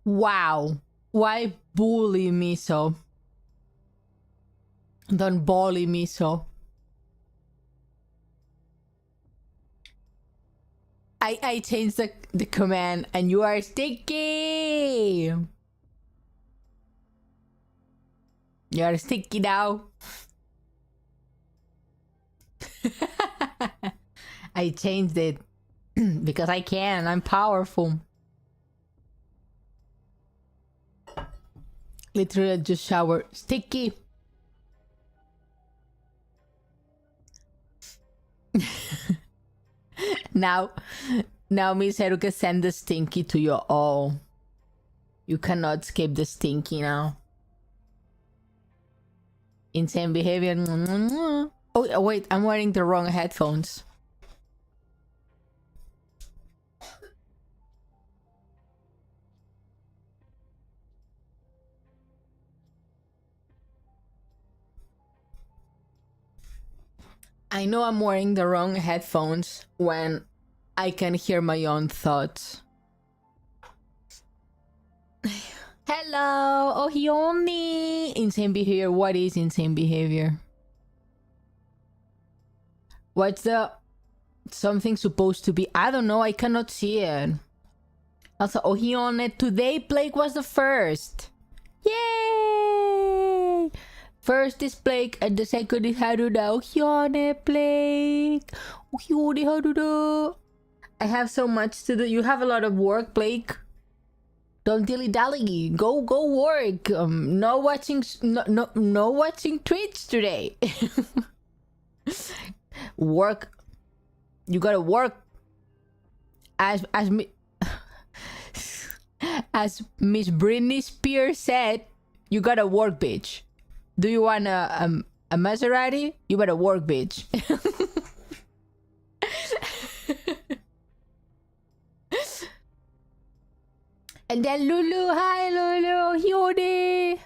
Wow. Why bully me so? Don't bully me so. I changed the command and you are sticky. You are sticky now. I changed it because I can. I'm powerful. Literally just shower. Sticky. Now Miss Haruka send the stinky to your all. You cannot escape the stinky now. Insane behavior. Oh wait, I'm wearing the wrong headphones. I know I'm wearing the wrong headphones when I can hear my own thoughts. Hello, oh Ione. Insane behavior. What is insane behavior? What's the something supposed to be? I don't know. I cannot see it. Also, oh Ione. Today Plague was the first. Yay! First is Plague and the second is Haruda. Oh Ione, Plague. Oh Ione, Haruda. I have so much to do. You have a lot of work, Plague. Don't dilly-dally. Go work. No watching Twitch today. Work. You gotta work. As Miss Britney Spears said, you gotta work, bitch. Do you want a Maserati? You better work, bitch. And then Lulu, hi Lulu, Hyode.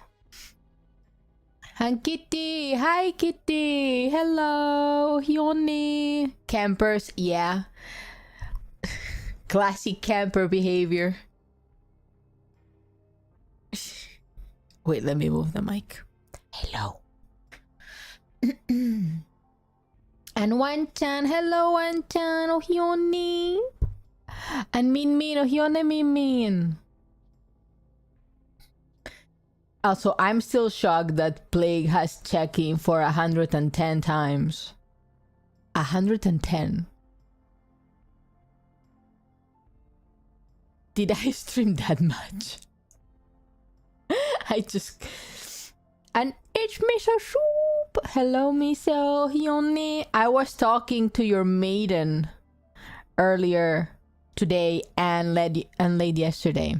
And Kitty, hi Kitty, hello, Hyone. Campers, yeah. Classic camper behavior. Wait, let me move the mic. Hello. And Wan-chan, hello Wan-chan, oh Hyone. And Min, oh Hyone Min. Also, I'm still shocked that Plague has check-in for 110 times. 110. Did I stream that much? I just... And it's Miso Soup! Hello, Miso, Hyone. I was talking to your maiden earlier today and late yesterday.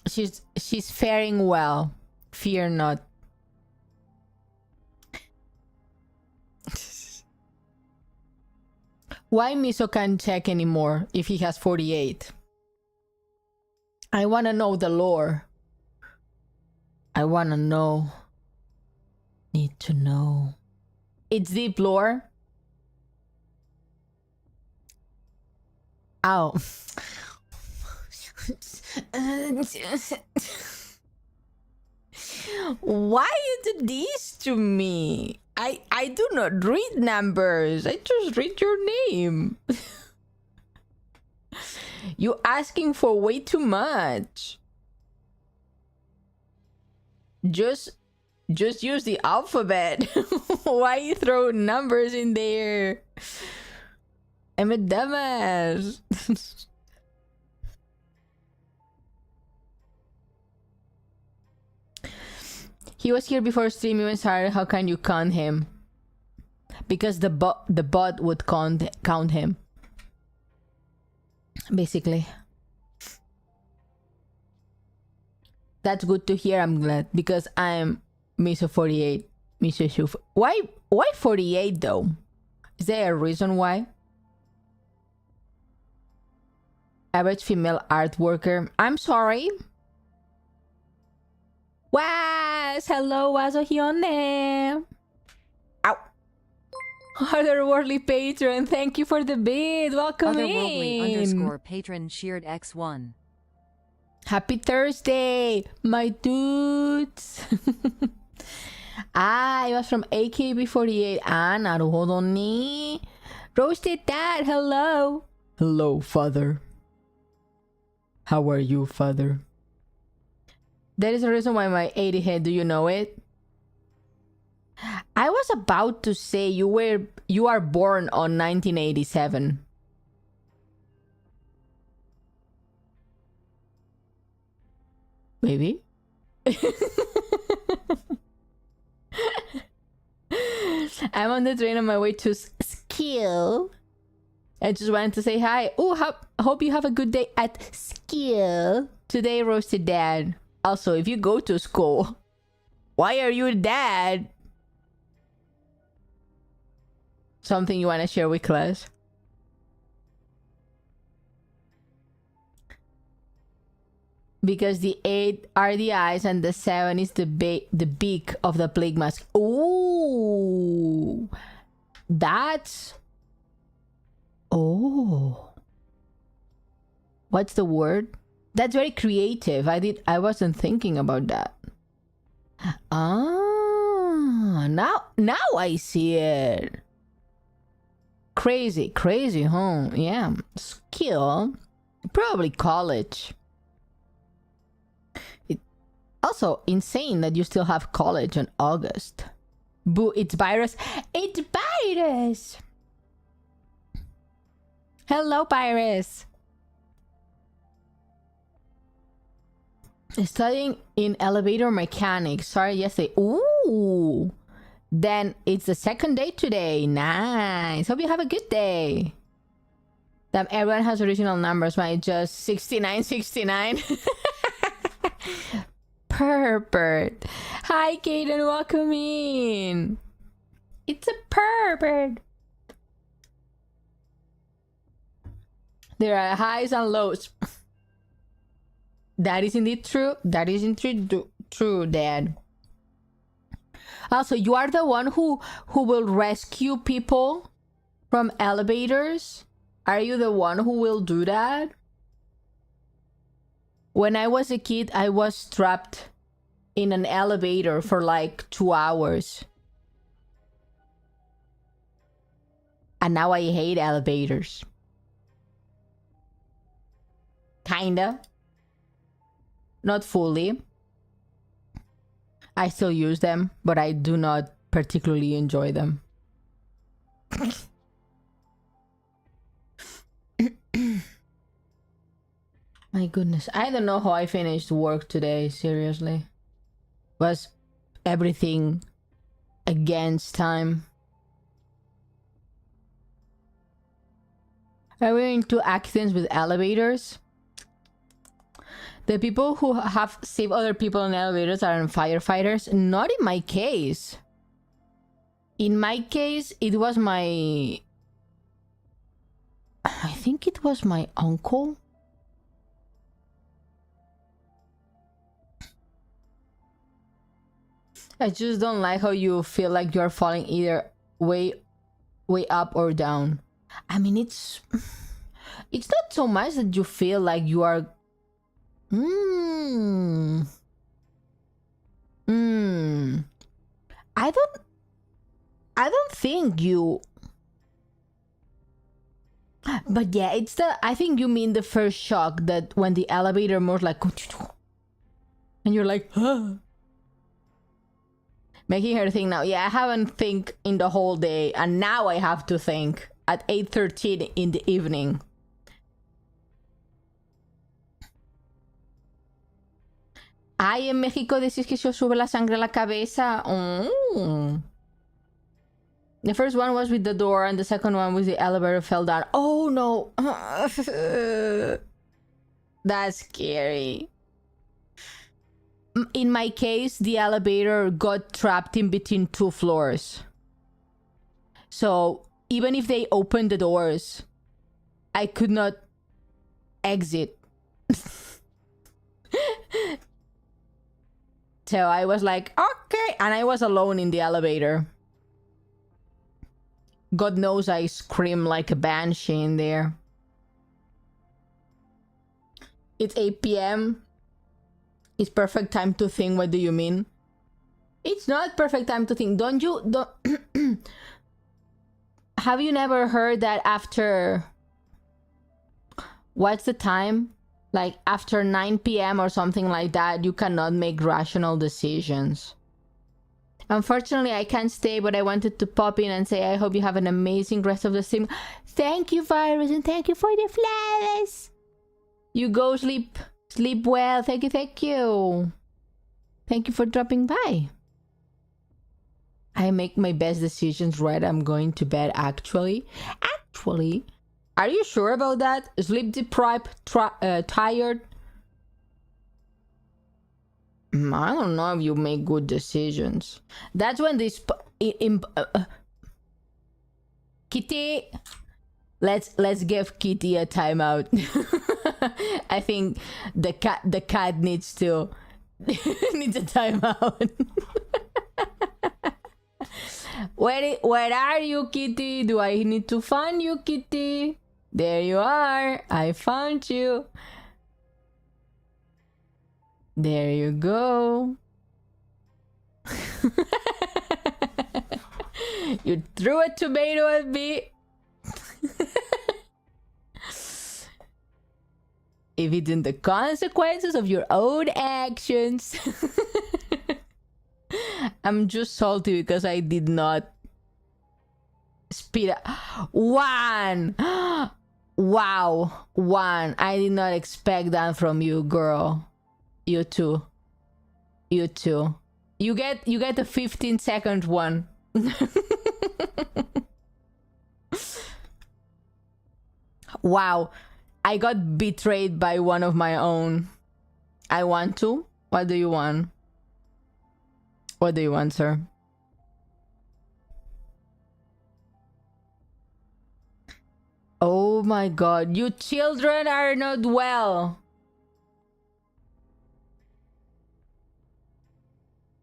She's faring well. Fear not. Why Miso can't check anymore if he has 48? I wanna know the lore. I wanna know. Need to know. It's deep lore. Ow. Why you do this to me? I do not read numbers. I just read your name. You asking for way too much. Just use the alphabet. Why you throw numbers in there? I'm a dumbass. He was here before stream even started. How can you count him? Because the bot would count him. Basically. That's good to hear. I'm glad because I'm Miso 48. Miso Shuf. Why 48 though? Is there a reason why? Average female art worker. I'm sorry. Was hello, Wazohione. Ow. Otherworldly patron, thank you for the bid. Welcome Otherworldly in. _ patron sheared X1. Happy Thursday, my dudes. It was from AKB48. Naruhodo ni. Roasted Dad, hello. Hello, father. How are you, father? That is the reason why my 80 head, do you know it? I was about to say you are born on 1987. Maybe. I'm on the train on my way to Skill. I just wanted to say hi. Oh, hope you have a good day at Skill today, Roasted Dad. Also, if you go to school, why are you dad? Something you want to share with class? Because the 8 are the eyes and the 7 is the beak of the plague mask. Ooh, that's... Oh, what's the word? That's very creative. I wasn't thinking about that. Now I see it. Crazy, huh? Yeah. Skill, probably college. Also insane that you still have college in August. Boo, it's virus. It's virus. Hello, virus. Studying in elevator mechanics. Sorry, yesterday. Ooh. Then it's the second day today. Nice. Hope you have a good day. Damn, everyone has original numbers. Mine just 6969. Pervert. Hi, Kaden. Welcome in. It's a pervert. There are highs and lows. That is indeed true. That is indeed true, Dad. Also, you are the one who will rescue people from elevators? Are you the one who will do that? When I was a kid, I was trapped in an elevator for like 2 hours. And now I hate elevators. Kinda. Not fully. I still use them, but I do not particularly enjoy them. My goodness. I don't know how I finished work today, seriously. Was everything against time? Are we into accidents with elevators? The people who have saved other people in elevators are firefighters. Not in my case. In my case, it was my... I think it was my uncle. I just don't like how you feel like you're falling either way up or down. I mean, it's not so much that you feel like you are... I don't think you... But yeah, it's the... I think you mean the first shock, that when the elevator moves like... And you're like... Huh. Making her think now. Yeah, I haven't think in the whole day, and now I have to think at 8:13 in the evening. Ay, en México decís que se os sube la sangre a la cabeza. Oh. The first one was with the door, and the second one was the elevator fell down. Oh no. That's scary. In my case, the elevator got trapped in between 2 floors. So even if they opened the doors, I could not exit. So I was like, okay. And I was alone in the elevator. God knows I screamed like a banshee in there. It's 8 p.m. It's perfect time to think. What do you mean? It's not perfect time to think. Don't have you never heard that after, what's the time? Like after 9 p.m. or something like that, you cannot make rational decisions. Unfortunately, I can't stay, but I wanted to pop in and say I hope you have an amazing rest of the stream. Thank you, Virus, and thank you for the flowers. You go sleep. Sleep well. Thank you, thank you. Thank you for dropping by. I make my best decisions right. I'm going to bed, actually. Actually, are you sure about that? Sleep deprived, tired? I don't know if you make good decisions. That's when this Kitty, let's give Kitty a timeout. I think the cat needs to needs a timeout. Where are you, Kitty? Do I need to find you, Kitty? There you are. I found you. There you go. You threw a tomato at me. Eviting the consequences of your own actions. I'm just salty because I did not speed up. One. Wow. One. I did not expect that from you, girl. You too. You too. You get the 15-second one. Wow. I got betrayed by one of my own. I want to. What do you want? What do you want, sir? Oh my god. You children are not well.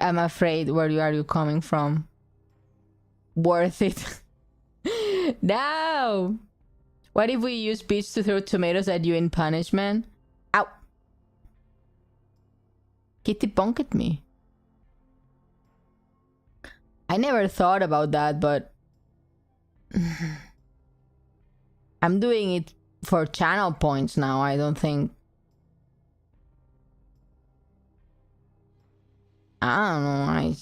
I'm afraid. Where are you coming from? Worth it. No. What if we use Peach to throw tomatoes at you in punishment? Ow. Kitty bonked me. I never thought about that, but I'm doing it for channel points now. I don't think. I don't know.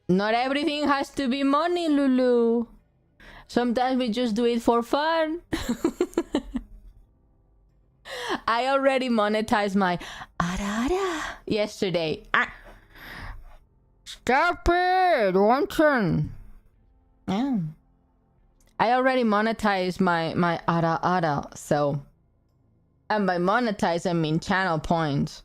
Not everything has to be money, Lulu. Sometimes we just do it for fun. I already monetized my ara yesterday. Stop it, Wanton. Yeah. I already monetized my ara, so. And by monetize, I mean channel points.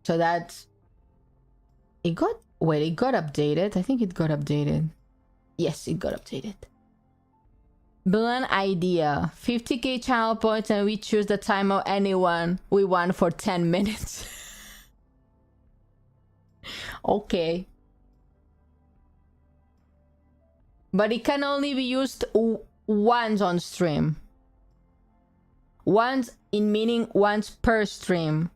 So that's... It got updated. I think it got updated. Yes, it got updated. Brilliant idea. 50k channel points and we choose the time of anyone we want for 10 minutes. Okay. But it can only be used once on stream. Once in meaning once per stream.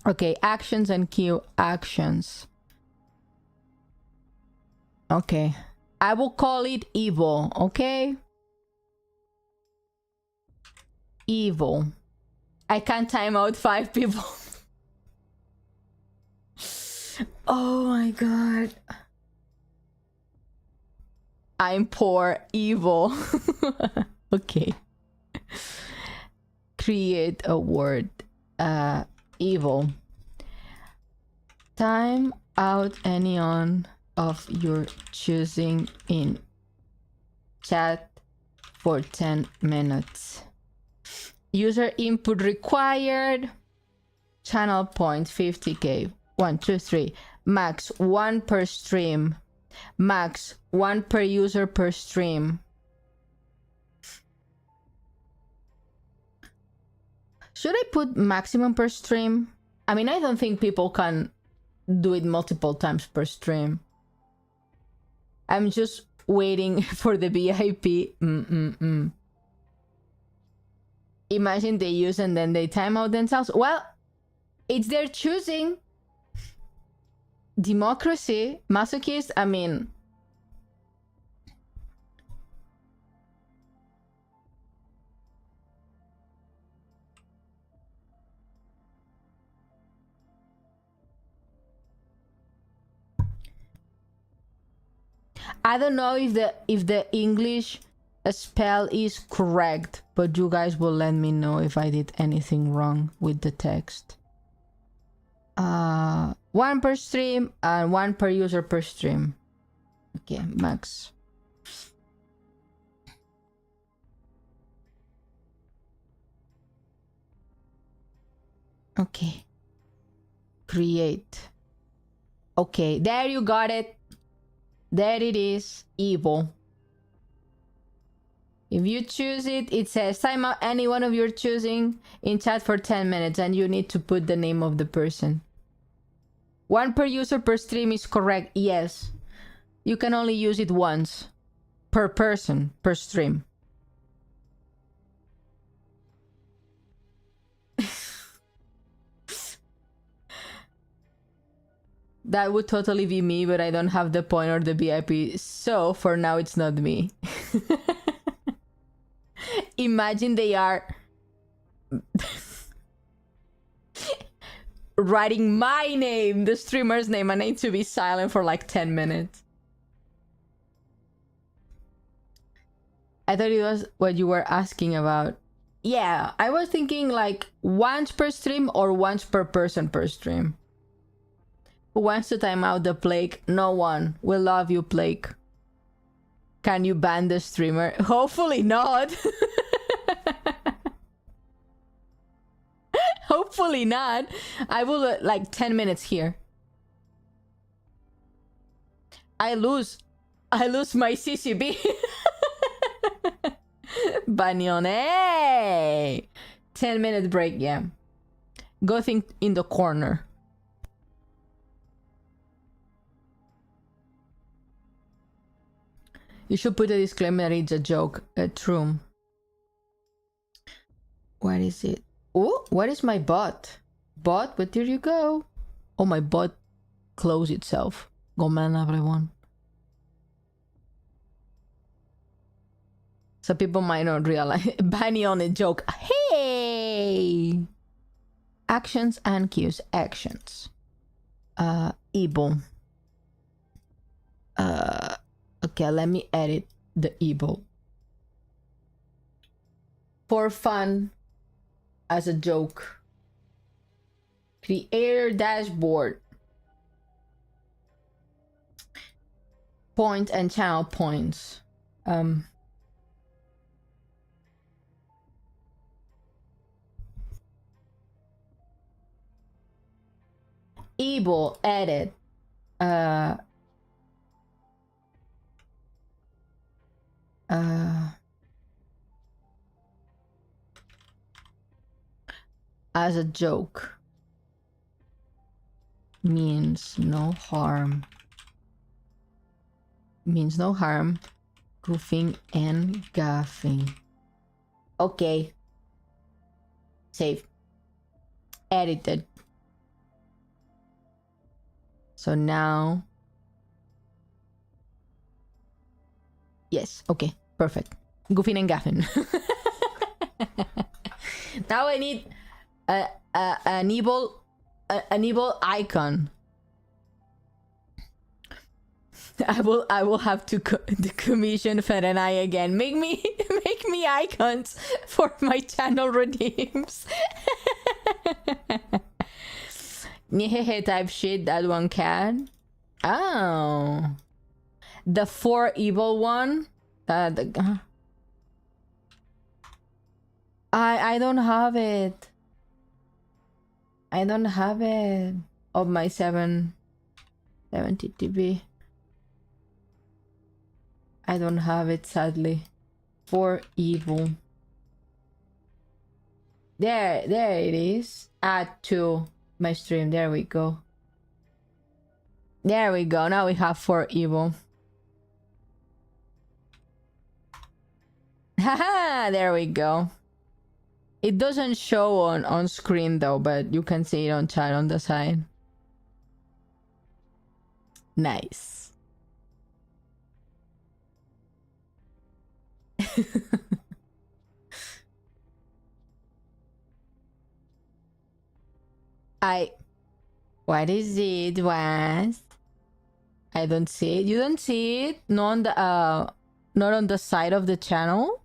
Okay, actions and queue actions. Okay. I will call it evil, okay? Evil. I can't time out 5 people. Oh my god. I'm poor. Evil. Okay. Create a word. Evil. Time out any on of your choosing in chat for 10 minutes. User input required. Channel point 50k. 1, 2, 3. Max 1 per stream. Max 1 per user per stream. Should I put maximum per stream? I mean, I don't think people can do it multiple times per stream. I'm just waiting for the VIP. Imagine they use and then they time out themselves. Well, it's their choosing. Democracy, masochist, I mean... I don't know if the English spell is correct, but you guys will let me know if I did anything wrong with the text. 1 per stream and 1 per user per stream. Okay, max. Okay. Create. Okay, there you got it. There it is. Evil. If you choose it, it says time out any one of your choosing in chat for 10 minutes and you need to put the name of the person. 1 per user per stream is correct. Yes. You can only use it once per person per stream. That would totally be me, but I don't have the point or the VIP, so for now it's not me. Imagine they are writing my name, the streamer's name. I need to be silent for like 10 minutes. I thought it was what you were asking about. Yeah, I was thinking like once per stream or once per person per stream. Who wants to time out the plague? No one. We love you, plague. Can you ban the streamer? Hopefully not. Hopefully not. I will like 10 minutes here. I lose my CCB. Banione. 10-minute break, yeah. Go think in the corner. You should put a disclaimer that it's a joke. True. What is it? Oh, what is my bot? Bot, where did you go? Oh, my bot closed itself. Go man, everyone. So people might not realize. Banny on a joke. Hey! Actions and cues. Actions. Evil. Okay, let me edit the evil. For fun, as a joke. Creator dashboard. Point and channel points. Evil, edit. As a joke. Means no harm. Means no harm. Goofing and gaffing. Okay. Save. Edited. So now... Yes, okay. Perfect. Goofing and gaffing. Now I need an evil icon. I will have to commission Ferenai again. Make me icons for my channel redeems. Nyehehe type shit, that one can. Oh. The 4 evil one. I don't have it. I don't have it of my 770 TV. I don't have it, sadly. 4 evil. There it is. Add to my stream. There we go. There we go. Now we have 4 evil. Haha, there we go. It doesn't show on screen though, but you can see it on chat on the side. Nice. What is it, Was? I don't see it. You don't see it? Not on the side of the channel?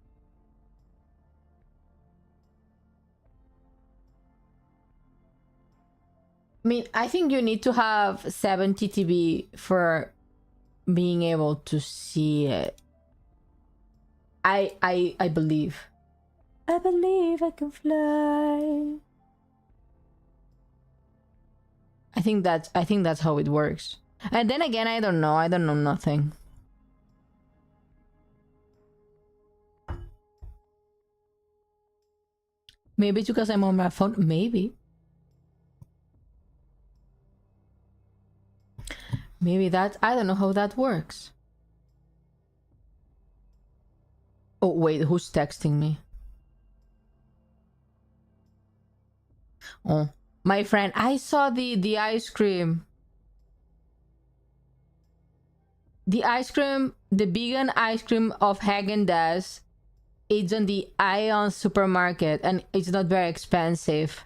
I mean, I think you need to have 70 TB for being able to see it. I believe. I believe I can fly. I think that's how it works. And then again, I don't know. I don't know nothing. Maybe it's because I'm on my phone. Maybe. Maybe that... I don't know how that works. Oh, wait. Who's texting me? Oh, my friend. I saw the ice cream. The ice cream, the vegan ice cream of Häagen-Dazs, it's on the Ione supermarket and it's not very expensive.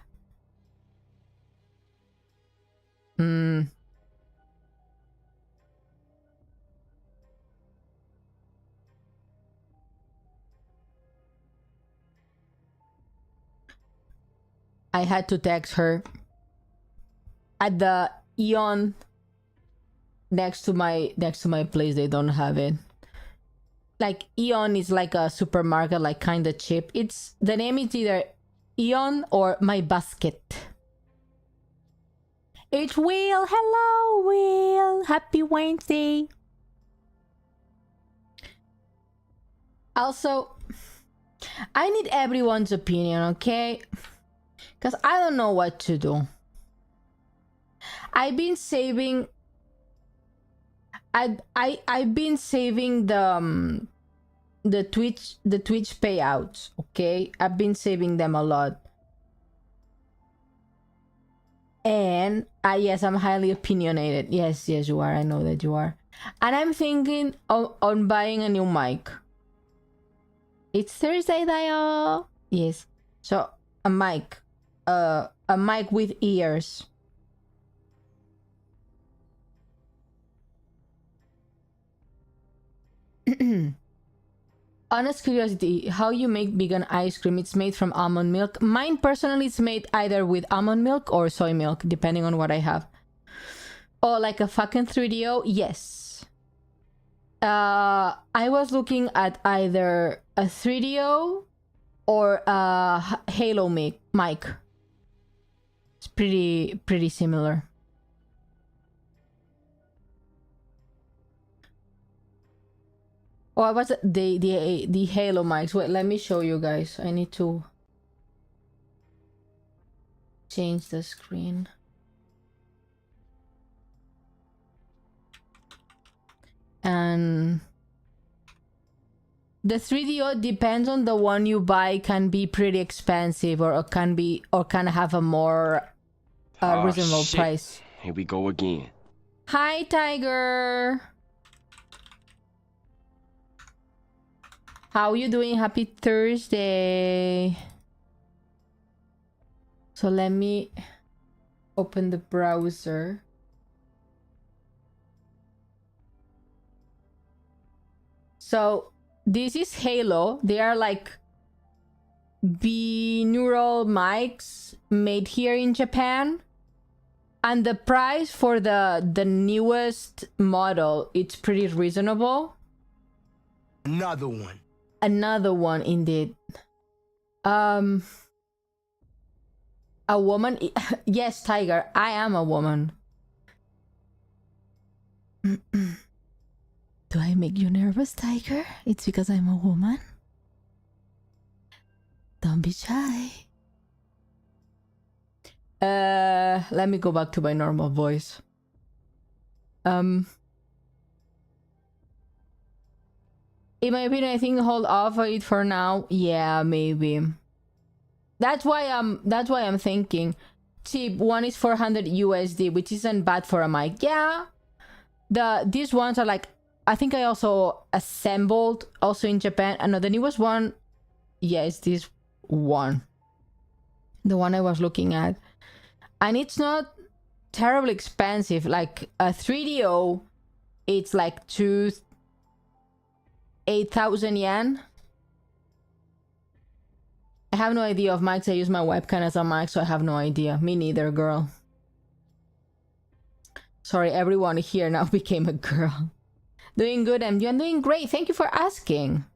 I had to text her at the Ione next to my place. They don't have it. Like Ione is like a supermarket, like kind of cheap. It's the name is either Ione or My Basket. It's Will. Hello, Will. Happy Wednesday. Also, I need everyone's opinion, okay? Because I don't know what to do. I've been saving... I've been saving the Twitch payouts, okay? I've been saving them a lot. And yes, I'm highly opinionated. Yes, you are. I know that you are. And I'm thinking on buying a new mic. It's Thursday, Dio. Yes. So a mic with ears. Honest curiosity, how you make vegan ice cream? It's made from almond milk. Mine personally is made either with almond milk or soy milk, depending on what I have. Oh, like a fucking 3DO? Yes. I was looking at either a 3DO or a Halo mic. It's pretty similar. Oh, I was the Halo mics. Wait, let me show you guys. I need to change the screen. And the 3DO depends on the one you buy, can be pretty expensive or can have a more reasonable price. Here we go again. Hi, Tiger. How you doing? Happy Thursday. So let me open the browser. So this is Halo. They are like binaural mics made here in Japan. And the price for the newest model, it's pretty reasonable. Another one. Another one, indeed. A woman? Yes, Tiger, I am a woman. Do I make you nervous, Tiger? It's because I'm a woman? Don't be shy. Let me go back to my normal voice. In my opinion, I think hold off it for now. Yeah, maybe. That's why I'm thinking cheap. One is 400 USD, which isn't bad for a mic. Yeah. These ones are like, I think I also assembled also in Japan. No, the newest one, yeah, it's this one. The one I was looking at. And it's not terribly expensive. Like a 3DO, it's like 8,000 yen. I have no idea of mics. I use my webcam as a mic, so I have no idea. Me neither, girl. Sorry, everyone here now became a girl. Doing good, MD. I'm doing great. Thank you for asking.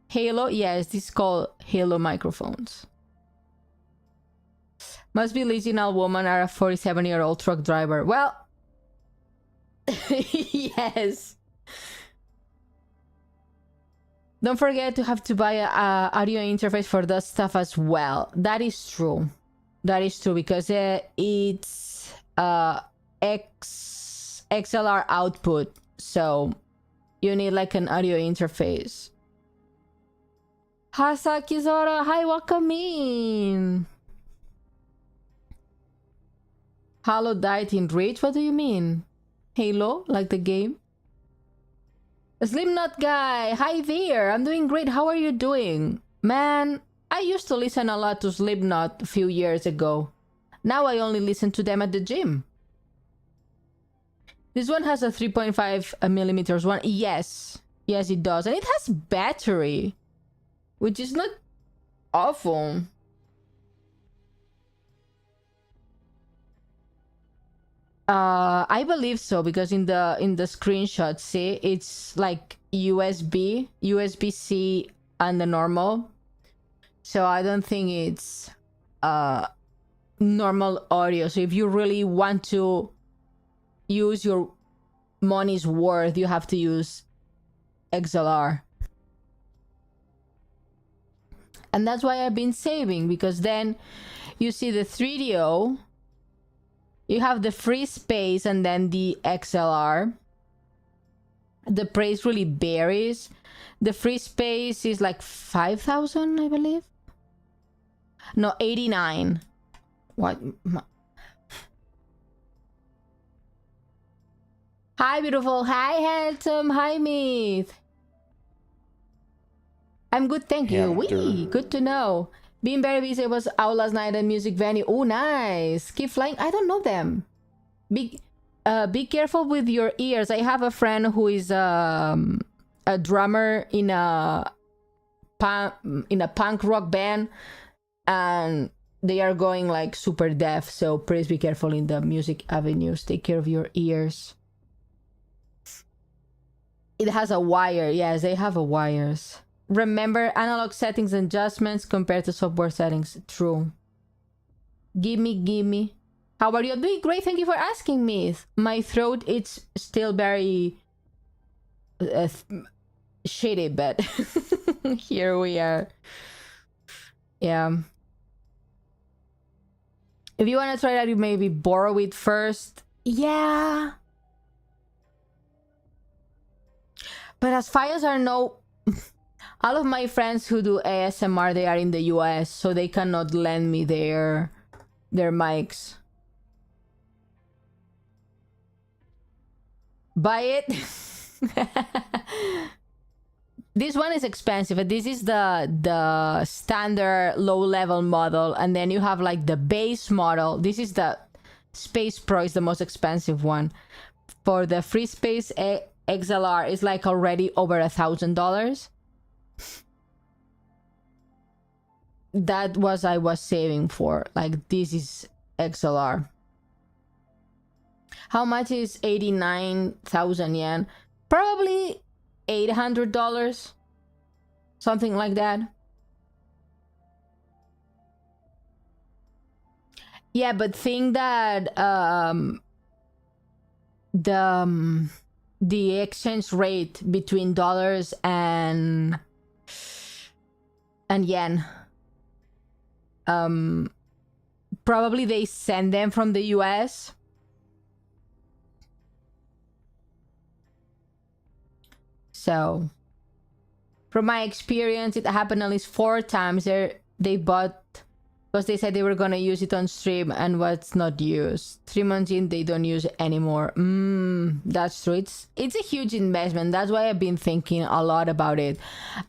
Halo? Yes, this is called Halo microphones. Must be original woman or a 47-year-old truck driver. Well, yes. Don't forget to have to buy a audio interface for that stuff as well. That is true. That is true because it's XLR output, so you need like an audio interface. Hasaki Zora, hi, welcome in. Halo died in Reach? What do you mean? Halo, like the game? Slipknot guy, hi there. I'm doing great. How are you doing? Man, I used to listen a lot to Slipknot a few years ago. Now I only listen to them at the gym. This one has a 3.5 millimeters one. Yes. Yes, it does. And it has battery, which is not awful. I believe so, because in the screenshot, see, it's like USB-C and the normal. So I don't think it's normal audio. So if you really want to use your money's worth, you have to use XLR. And that's why I've been saving, because then you see the 3DO, you have the free space, and then the XLR. The price really varies. The free space is like 5,000, I believe. No, 89. What? Hi, beautiful. Hi, handsome. Hi, Meath. I'm good, thank you. Wee, good to know. Being very busy. I was out last night at music venue. Oh, nice. Keep flying. I don't know them. Be careful with your ears. I have a friend who is a drummer in a punk rock band, and they are going like super deaf. So please be careful in the music avenues. Take care of your ears. It has a wire. Yes, they have wires. Remember analog settings and adjustments compared to software settings. True. Gimme. How are you? Doing great. Thank you for asking me. My throat, it's still very shitty, but here we are. Yeah. If you want to try that, you maybe borrow it first. Yeah. But as files are no... All of my friends who do ASMR, they are in the US, so they cannot lend me their mics. Buy it. This one is expensive. This is the standard low-level model, and then you have like the base model. This is the Space Pro, is the most expensive one. For the free space XLR, is like already over $1,000. That was I was saving for. Like, this is XLR. How much is 89,000 yen? Probably $800, something like that. Yeah, but think that the exchange rate between dollars and yen, probably they send them from the US. So From my experience, it happened at least 4 times. They bought because they said they were gonna use it on stream and what's not used. 3 months in, they don't use it anymore. That's true. It's a huge investment. That's why I've been thinking a lot about it,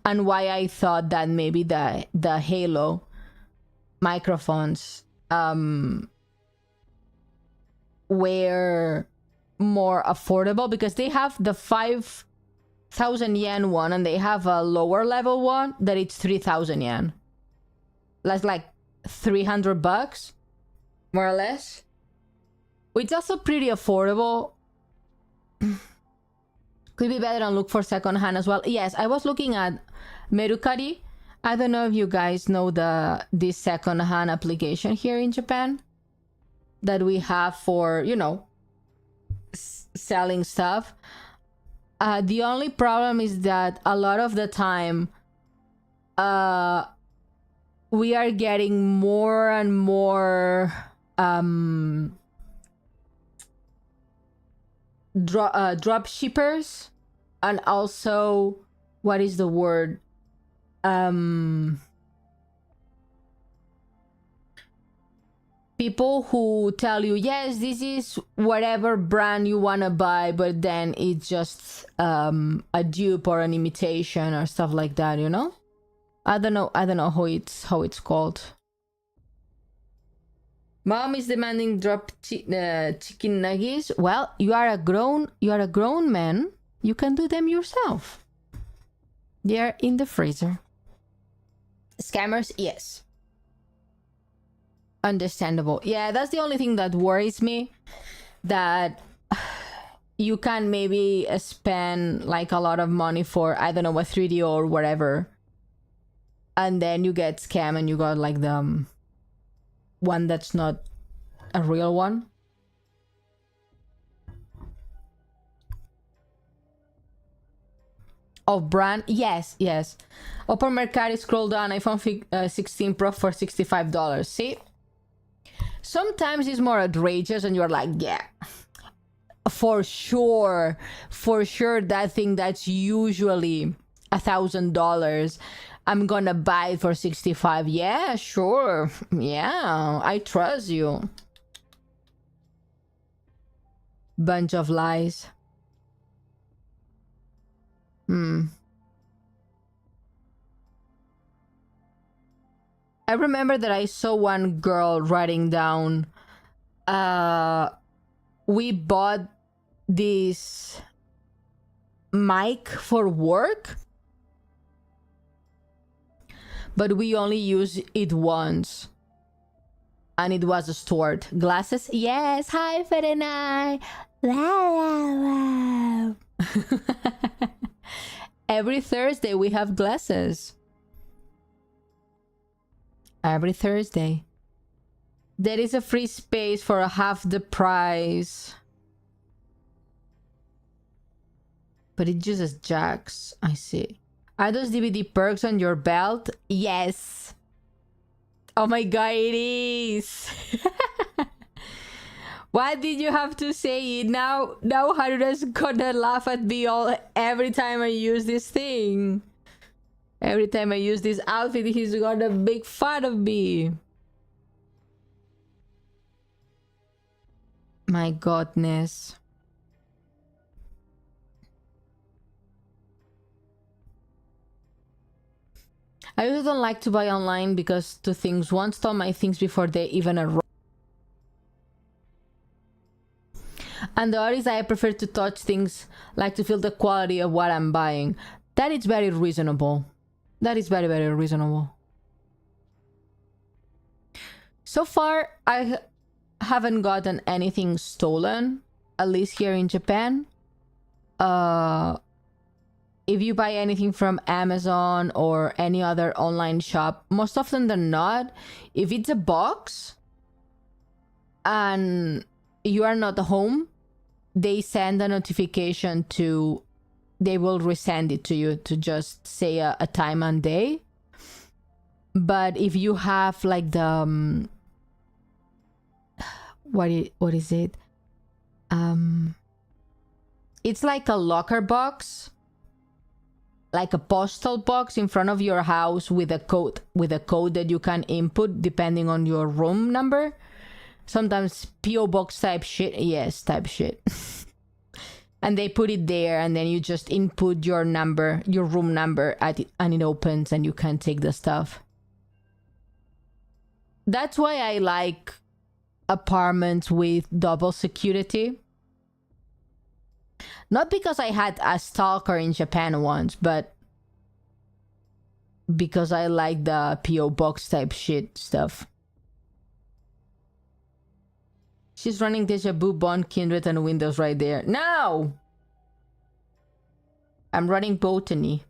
and why I thought that maybe the Halo microphones were more affordable, because they have the 5,000 yen one and they have a lower level one that it's 3,000 yen. That's like $300 more or less, which is also pretty affordable. Could be better and look for secondhand as well. Yes, I was looking at Mercari. I don't know if you guys know this secondhand application here in Japan that we have for, you know, selling stuff. The only problem is that a lot of the time we are getting more and more drop shippers, and also, what is the word, people who tell you, yes, this is whatever brand you want to buy, but then it's just a dupe or an imitation or stuff like that, you know? I don't know how it's called. Mom is demanding drop chicken nuggets. Well, you are a grown man. You can do them yourself. They're in the freezer. Scammers, yes. Understandable. Yeah, that's the only thing that worries me, that you can maybe spend like a lot of money for, I don't know, a 3D or whatever, and then you get scammed and you got like the one that's not a real one. Of brand, yes. Open Mercari, scroll down, iPhone 16 Pro for $65. See, sometimes it's more outrageous and you're like, yeah, for sure that thing that's usually $1,000, I'm gonna buy it for $65. Yeah, sure. Yeah, I trust you. Bunch of lies. I remember that I saw one girl writing down, we bought this mic for work, but we only use it once, and it was stored. Glasses, yes. Hi, Ferenai. Every Thursday we have glasses. Every Thursday. There is a free space for half the price. But it uses jacks. I see. Are those DVD perks on your belt? Yes. Oh my god, it is. Why did you have to say it? Now Haruna's gonna laugh at me every time I use this thing. Every time I use this outfit, he's gonna make fun of me. My godness. I also don't like to buy online because two things. One, stole my things before they even arrive. And the other is I prefer to touch things, like to feel the quality of what I'm buying. That is very reasonable. That is very, very reasonable. So far, I haven't gotten anything stolen, at least here in Japan. If you buy anything from Amazon or any other online shop, most often than not, if it's a box and you are not home, they send a notification to, they will resend it to you to just say a time and day. But if you have like the what is it, it's like a locker box, like a postal box in front of your house with a code that you can input depending on your room number. Sometimes PO box type shit. Yes, type shit. And they put it there, and then you just input your number, your room number and it opens and you can take the stuff. That's why I like apartments with double security. Not because I had a stalker in Japan once, but because I like the PO box type shit stuff. She's running Deja Vu, Bond, Kindred, and Windows right there. No! I'm running Botany.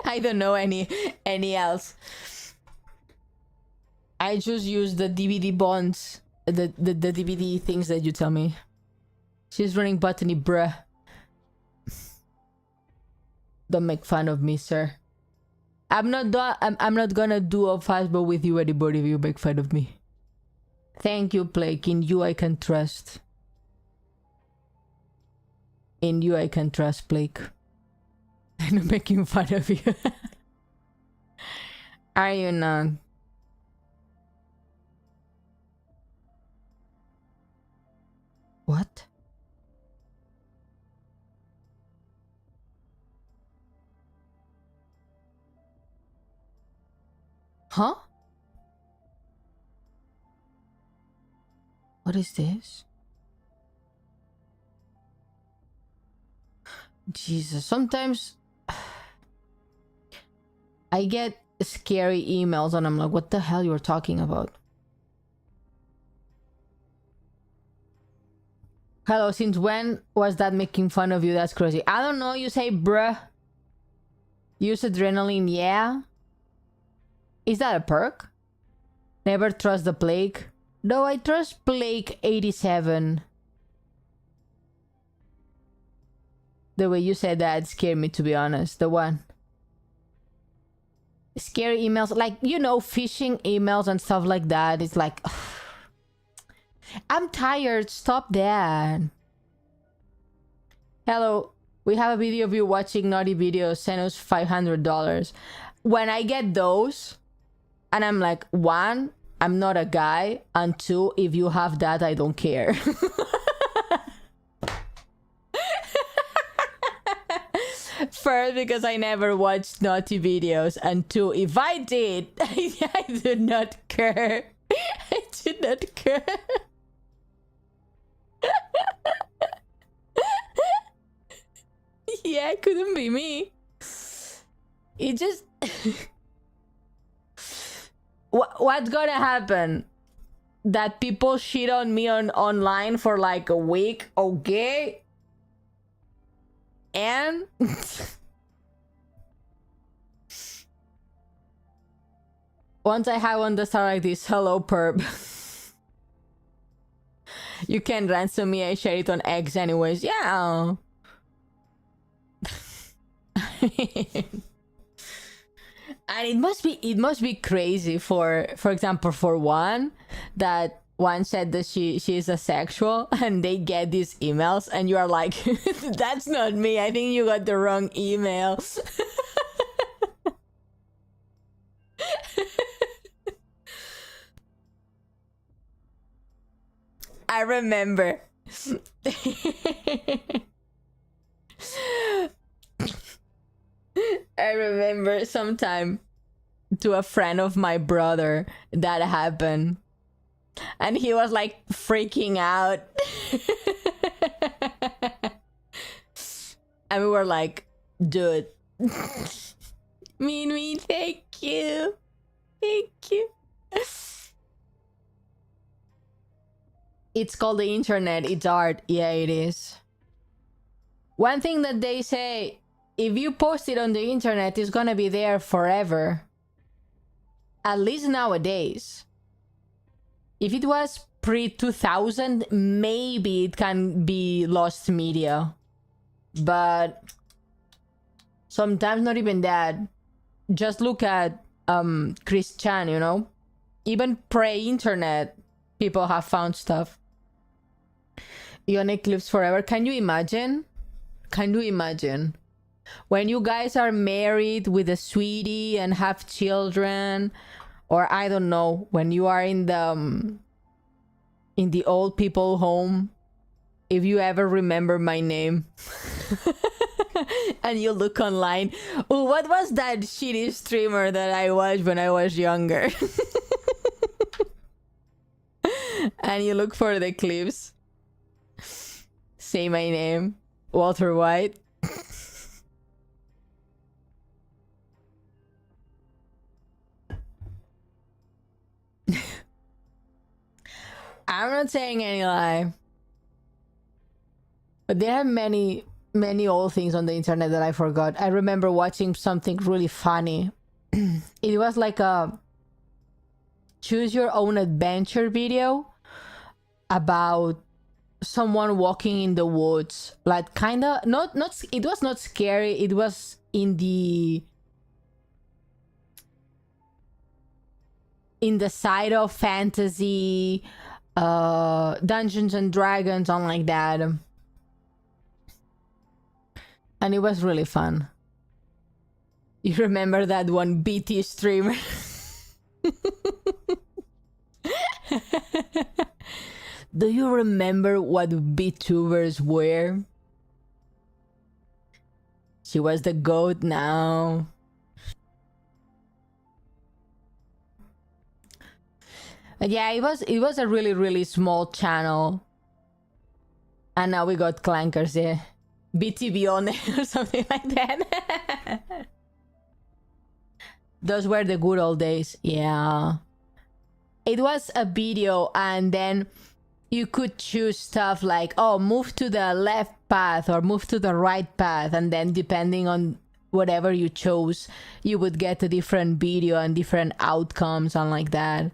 I don't know any else. I just use the DVD bonds, the DVD things that you tell me. She's running Botany, bruh. Don't make fun of me, sir. I'm not gonna do a fastball with you, anybody, if you make fun of me. Thank you, Blake. In you I can trust. In you I can trust, Blake. I'm not making fun of you. Are you not? What? Huh? What is this? Jesus, sometimes I get scary emails and I'm like, what the hell you're talking about? Hello, since when was that making fun of you? That's crazy. I don't know, you say bruh. Use adrenaline, yeah. Is that a perk? Never trust the plague. No, I trust Blake 87. The way you said that scared me, to be honest. The one. Scary emails, like, you know, phishing emails and stuff like that. It's like, ugh. I'm tired. Stop that. Hello. We have a video of you watching naughty videos. Send us $500. When I get those, and I'm like, one, I'm not a guy, and two, if you have that, I don't care. First, because I never watched naughty videos, and two, if I did, I do not care. I do not care. Yeah, it couldn't be me. It just... What's gonna happen? That people shit on me online for like a week, okay? And... once I have one that start like this, hello perp. You can ransom me, I share it on X anyways. Yeah. And it must be crazy for example, for one that one said that she is asexual and they get these emails and you are like, that's not me, I think you got the wrong email. I remember. I remember sometime to a friend of my brother that happened. And he was like freaking out. And we were like, dude. Mean, thank you. Thank you. It's called the internet. It's art. Yeah, it is. One thing that they say, if you post it on the internet, it's gonna be there forever. At least nowadays. If it was pre-2000, maybe it can be lost media. But sometimes not even that. Just look at Chris Chan, you know? Even pre-internet, people have found stuff. Ione clips forever. Can you imagine? Can you imagine? When you guys are married with a sweetie and have children, or I don't know, when you are in the old people home, if you ever remember my name and you look online, oh, what was that shitty streamer that I watched when I was younger? And you look for the clips, say my name, Walter White. I'm not saying any lie. But there are many old things on the internet that I forgot. I remember watching something really funny. It was like a choose your own adventure video about someone walking in the woods. Like kind of not it was not scary. It was in the side of fantasy, Dungeons and Dragons, something like that. And it was really fun. You remember that one BT streamer? Do you remember what VTubers were? She was the goat now. But yeah, it was a really small channel. And now we got clankers, yeah. BT Ione or something like that. Those were the good old days. Yeah. It was a video and then you could choose stuff like, oh, move to the left path or move to the right path. And then depending on whatever you chose, you would get a different video and different outcomes and like that.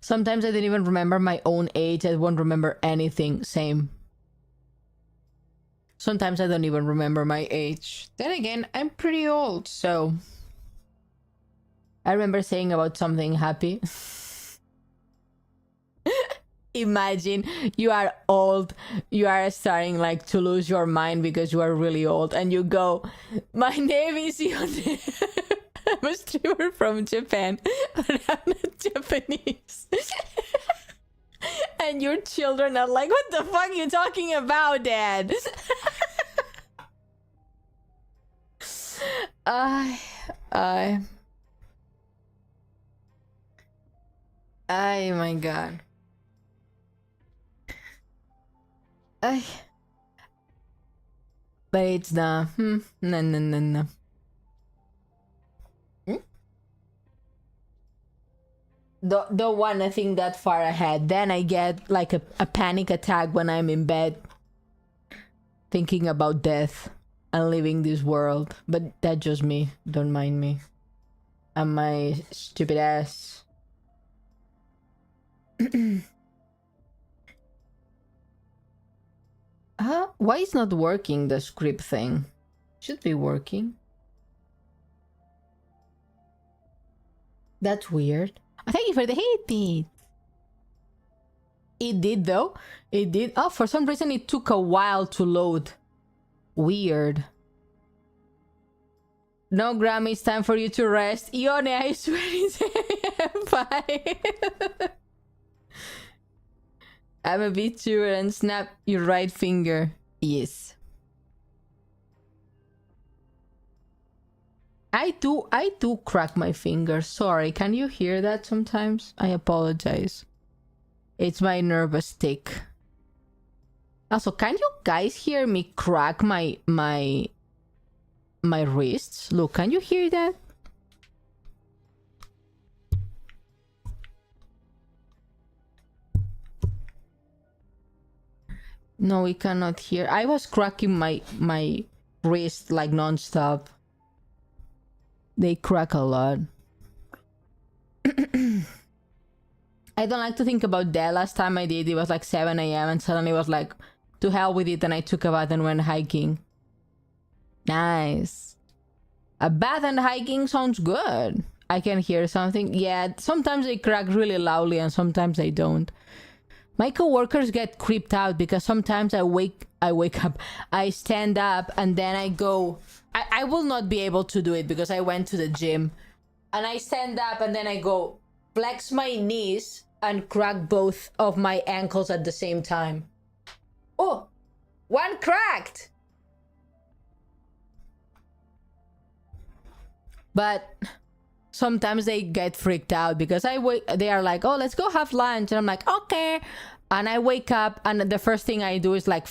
Sometimes I didn't even remember my own age. I won't remember anything. Same. Sometimes I don't even remember my age. Then again, I'm pretty old, so... I remember saying about something happy. Imagine you are old. You are starting like to lose your mind because you are really old. And you go, my name is Ione. I'm a streamer from Japan, but I'm not Japanese. And your children are like, what the fuck are you talking about, Dad? Oh my god. But it's the no. Don't want to think that far ahead. Then I get like a panic attack when I'm in bed thinking about death and leaving this world. But that's just me. Don't mind me. And my stupid ass. Why is not working the script thing? Should be working. That's weird. Thank you for the hate. It did though. It did. Oh, for some reason it took a while to load. Weird. No, Grammy, it's time for you to rest. Ione, I swear it's bye. I'm a VTuber and snap your right finger. Yes. I do crack my fingers. Sorry, can you hear that sometimes? I apologize. It's my nervous tick. Also, can you guys hear me crack my wrists? Look, can you hear that? No, we cannot hear. I was cracking my wrist like non-stop. They crack a lot. I don't like to think about that. Last time I did, it was like 7 a.m. and suddenly it was like, to hell with it, and I took a bath and went hiking. Nice. A bath and hiking sounds good. I can hear something. Yeah, sometimes they crack really loudly and sometimes they don't. My coworkers get creeped out because sometimes I wake up, I stand up, and then I go. I will not be able to do it because I went to the gym. And I stand up and then I go flex my knees and crack both of my ankles at the same time. Oh, one cracked! But sometimes they get freaked out because they are like, oh, let's go have lunch. And I'm like, okay. And I wake up and the first thing I do is like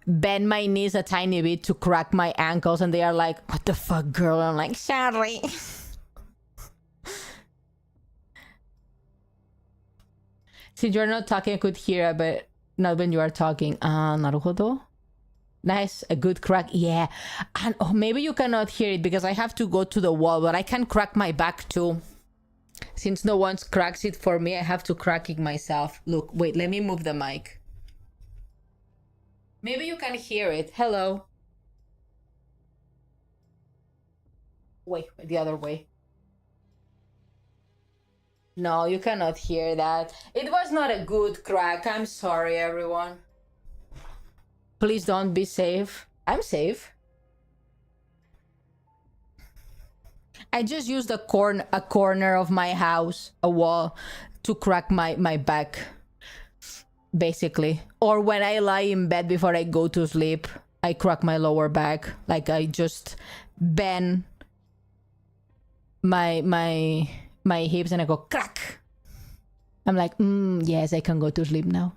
bend my knees a tiny bit to crack my ankles. And they are like, what the fuck, girl? And I'm like, sorry. Since you're not talking, I could hear, but not when you are talking. Naruhodo. Nice, a good crack. Yeah. And maybe you cannot hear it because I have to go to the wall, but I can crack my back too. Since no one cracks it for me, I have to crack it myself. Look, wait, let me move the mic. Maybe you can hear it. Hello. Wait, the other way. No, you cannot hear that. It was not a good crack. I'm sorry, everyone. Please don't be safe. I'm safe. I just used a corner of my house, a wall, to crack my back, basically. Or when I lie in bed before I go to sleep, I crack my lower back. Like I just bend my hips and I go crack. I'm like, yes, I can go to sleep now.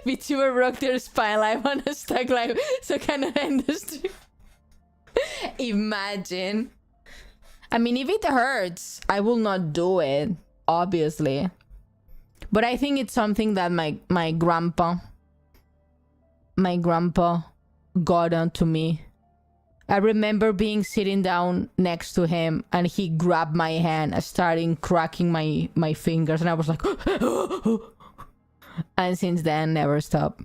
VTuber broke their spine live on a stuck live, so cannot end the stream. Imagine. I mean, if it hurts, I will not do it, obviously. But I think it's something that my grandpa got onto me. I remember being sitting down next to him and he grabbed my hand and starting cracking my fingers, and I was like and since then never stopped.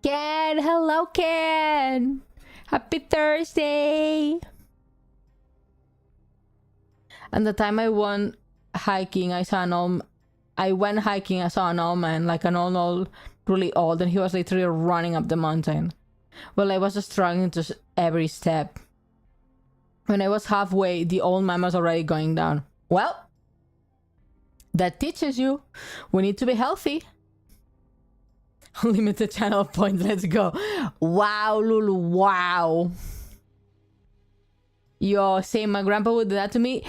Ken, hello Ken, happy Thursday. And the time I went hiking, I saw an old man, like an old really old, and he was literally running up the mountain. Well, I was struggling to every step. When I was halfway, the old man was already going down. Well, that teaches you we need to be healthy. Limited channel points, let's go. Wow, Lulu, wow. Yo, same, my grandpa would do that to me.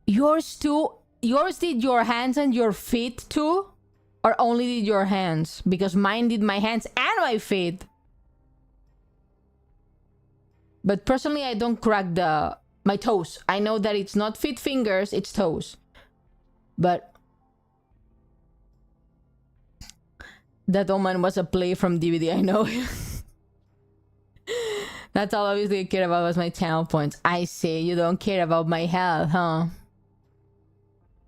Yours too? Yours did your hands and your feet too? Or only did your hands? Because mine did my hands and my feet. But personally, I don't crack my toes. I know that it's not feet, fingers, it's toes. But that woman was a play from DVD, I know. That's all obviously I care about was my channel points. I see, you don't care about my health, huh?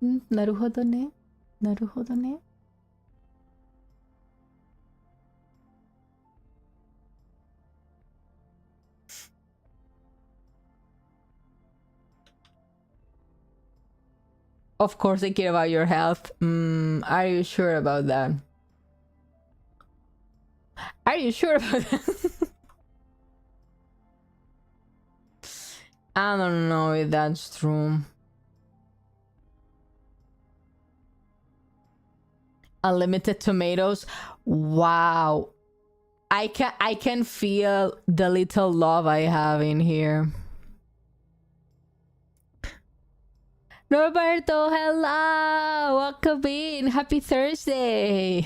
Naruhodo ne? Naruhodo ne? Of course I care about your health. Are you sure about that? Are you sure about that? I don't know if that's true. Unlimited tomatoes. Wow. I can feel the little love I have in here. Roberto, hello! Welcome in! Happy Thursday!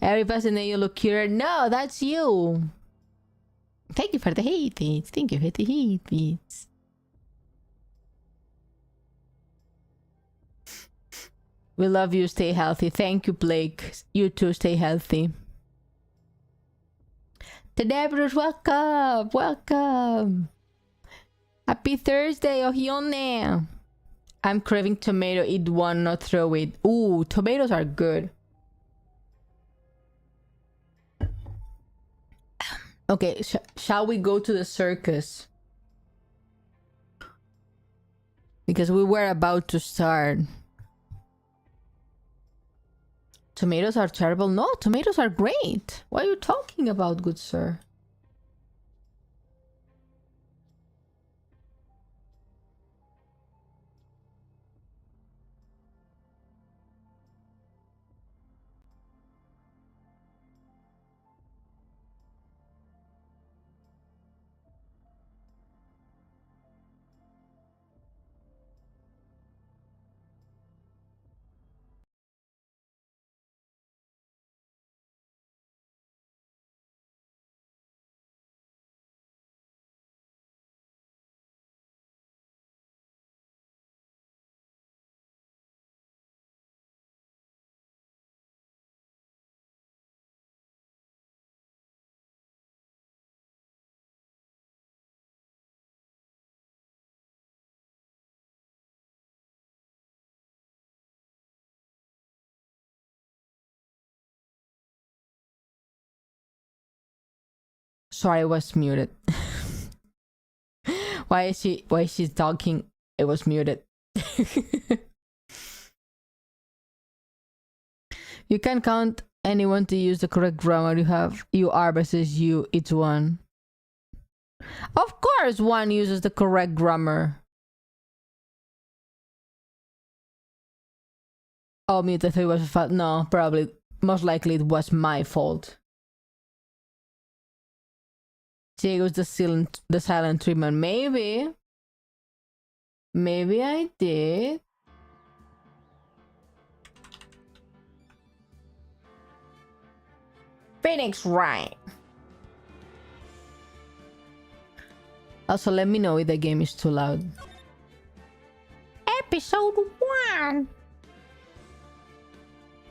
Every person that you look cuter. No, that's you! Thank you for the hate beats. Thank you for the hate beats. We love you. Stay healthy. Thank you, Blake. You too, stay healthy. Tenebros, welcome! Welcome! Happy Thursday, Ione! I'm craving tomato. Eat one, not throw it. Ooh, tomatoes are good. Okay, shall we go to the circus? Because we were about to start. Tomatoes are terrible? No, tomatoes are great. What are you talking about, good sir? Sorry, I was muted. Why is she talking? It was muted. You can count anyone to use the correct grammar. You are versus you, it's one. Of course one uses the correct grammar. Oh, mute, I thought it was a fault. No, probably, most likely it was my fault. Diego's the silent treatment. Maybe I did. Phoenix, right? Also, let me know if the game is too loud. Episode 1.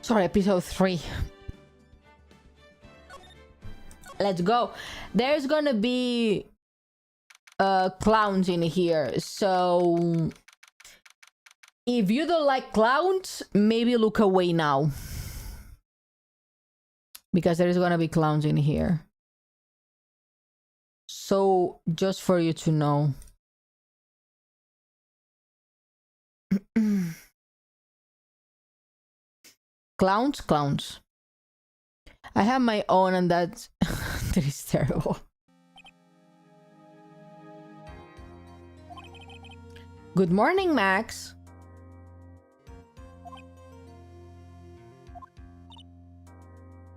Sorry, episode 3. Let's go. There's gonna be clowns in here, so if you don't like clowns, maybe look away now, because there is gonna be clowns in here. So just for you to know. Clowns. I have my own, and that is terrible. Good morning, Max.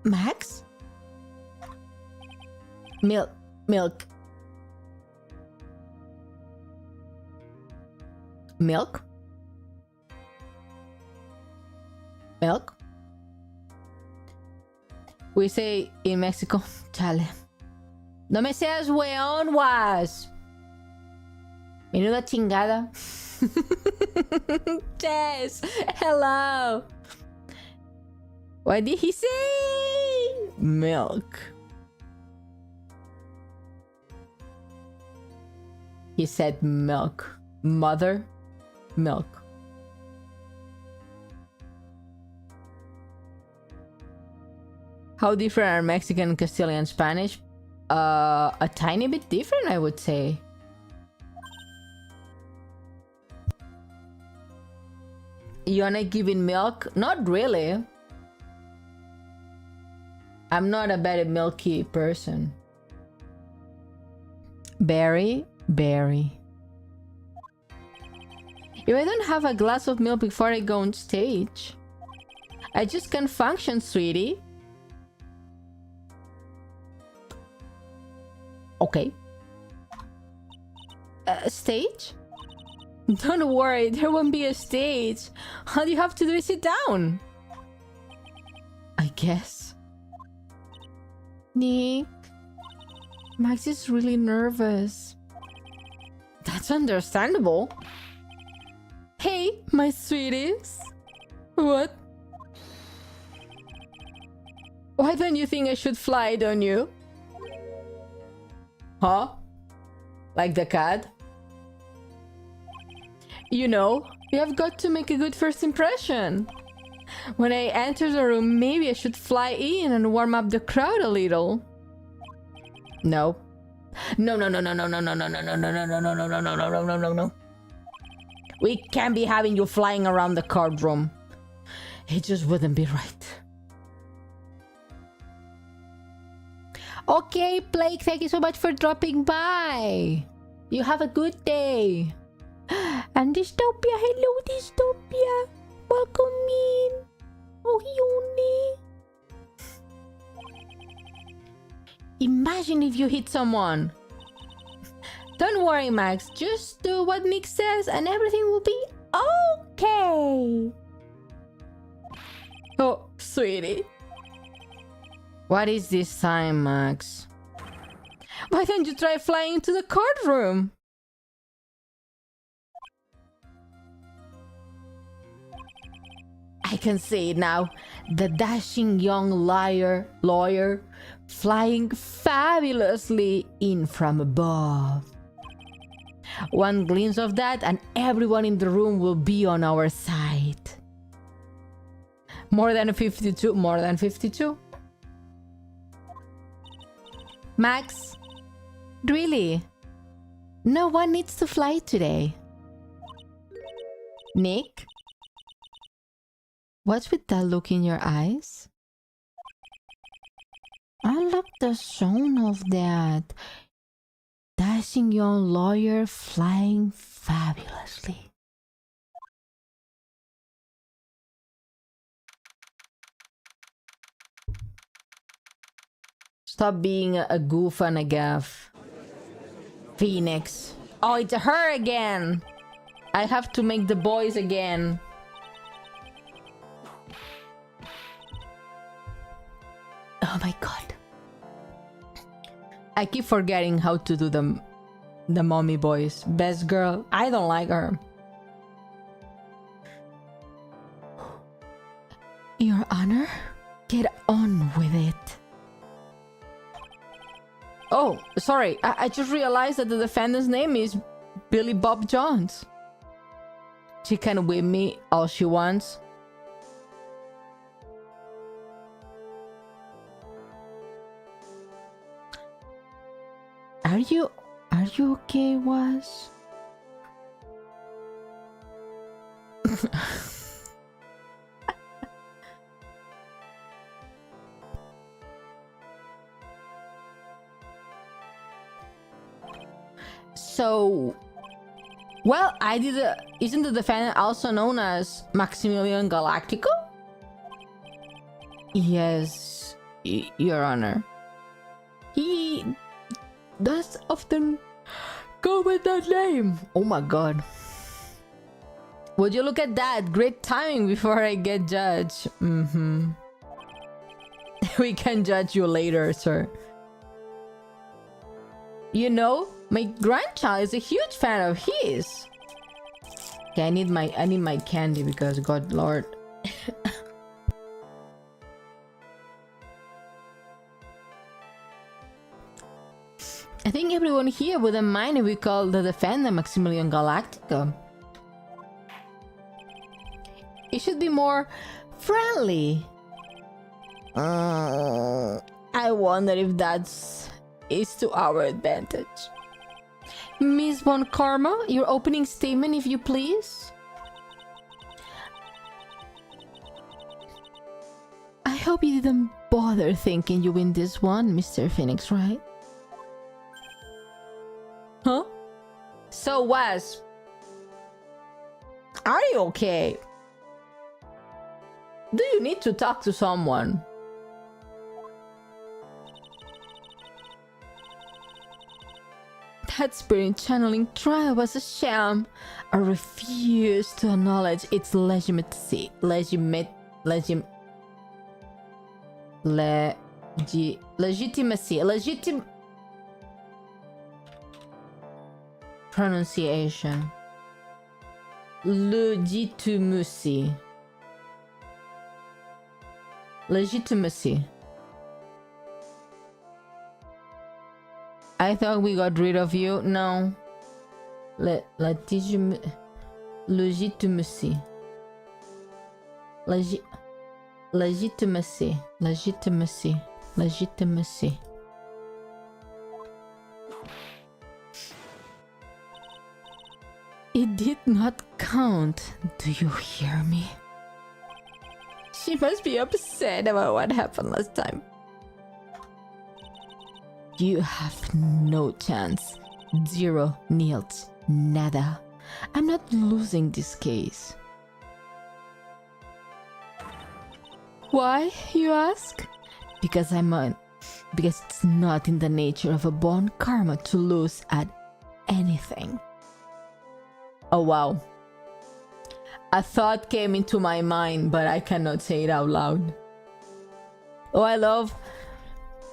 Max? Milk. Milk. We say in Mexico, chale. No me seas weón, was. Menuda chingada. Jess, hello. What did he say? Milk. He said milk. Mother, milk. How different are Mexican, Castilian, Spanish? A tiny bit different, I would say. Ione giving milk? Not really. I'm not a very milky person. Berry. If I don't have a glass of milk before I go on stage, I just can't function, sweetie. Okay. Stage? Don't worry, there won't be a stage. All you have to do is sit down. I guess. Nick, Max is really nervous. That's understandable. Hey, my sweeties. What? Why don't you think I should fly, don't you? Huh? Like the cat? You know, you have got to make a good first impression. When I enter the room, maybe I should fly in and warm up the crowd a little. No. No. We can't be having you flying around the card room. It just wouldn't be right. Okay, Blake, thank you so much for dropping by. You have a good day. And Dystopia, hello Dystopia. Welcome in. Oh, Ione. Imagine if you hit someone. Don't worry, Max. Just do what Nick says and everything will be okay. Oh, sweetie. What is this time, Max? Why don't you try flying into the card room? I can see it now. The dashing young lawyer flying fabulously in from above. One glimpse of that and everyone in the room will be on our side. More than 52, more than 52. Max, really? No one needs to fly today. Nick? What's with that look in your eyes? I love the sound of that. Dashing young lawyer flying fabulously. Stop being a goof and a gaff. Phoenix. Oh, it's her again. I have to make the boys again. Oh my god. I keep forgetting how to do the mommy boys. Best girl. I don't like her. Your Honor? Get on with it. Oh, sorry. I just realized that the defendant's name is Billy Bob Jones. She can whip me all she wants. Are you okay, Was? So, well, isn't the defendant also known as Maximilian Galactico? Yes, Your Honor. He does often go with that name. Oh my god. Would you look at that? Great timing before I get judged. We can judge you later, sir. You know, my grandchild is a huge fan of his. Okay, I need my candy because God Lord. I think everyone here wouldn't mind if we call the defendant Maximilian Galactico. It should be more friendly. I wonder if is to our advantage. Miss Von Karma, your opening statement, if you please. I hope you didn't bother thinking you win this one, Mr. Phoenix, right? Huh? So, Wes, are you okay? Do you need to talk to someone? That spirit channeling trial was a sham. I refuse to acknowledge its legitimacy. Pronunciation. Legitimacy. I thought we got rid of you. No. Legitimacy. Legitimacy. It did not count. Do you hear me? She must be upset about what happened last time. You have no chance. Zero, nils, nada. I'm not losing this case. Why, you ask? Because because it's not in the nature of a born karma to lose at anything. Oh wow. A thought came into my mind, but I cannot say it out loud. Oh, I love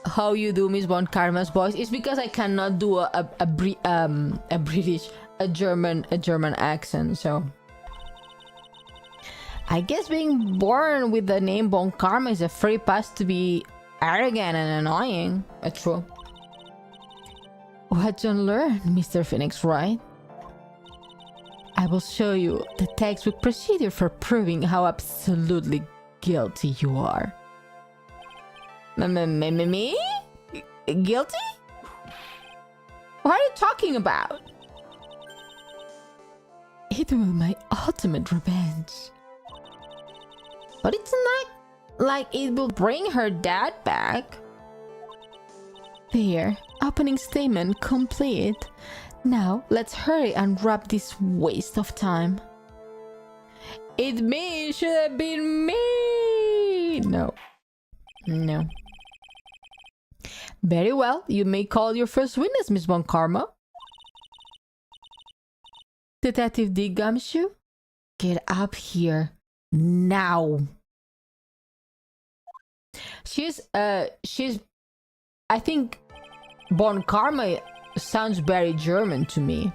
how you do Miss Von Karma's voice. It's because I cannot do a German accent, so I guess being born with the name Bon Karma is a free pass to be arrogant and annoying. True. What you learn, Mr. Phoenix, right? I will show you the textbook procedure for proving how absolutely guilty you are. Me? Guilty? What are you talking about? It will be my ultimate revenge. But it's not like it will bring her dad back. There, opening statement complete. Now, let's hurry and wrap this waste of time. It me, should have been me. No. Very well, you may call your first witness, Miss Von Karma. Detective D. Gumshoe, get up here now. She's I think Bon Karma sounds very German to me.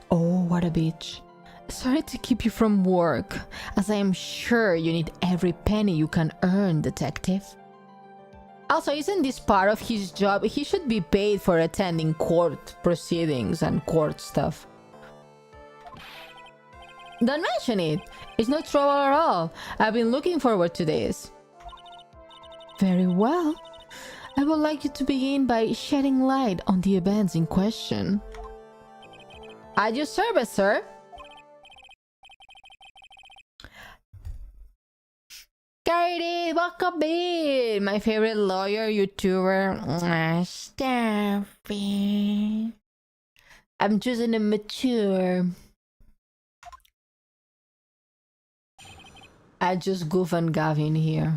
Oh, what a bitch. Sorry to keep you from work, as I am sure you need every penny you can earn, detective. Also, isn't this part of his job? He should be paid for attending court proceedings and court stuff. Don't mention it. It's no trouble at all. I've been looking forward to this. Very well. I would like you to begin by shedding light on the events in question. At your service, sir. Carrie, welcome in. My favorite lawyer, YouTuber. Steffi. I'm choosing a mature. I just goof and Gavin here.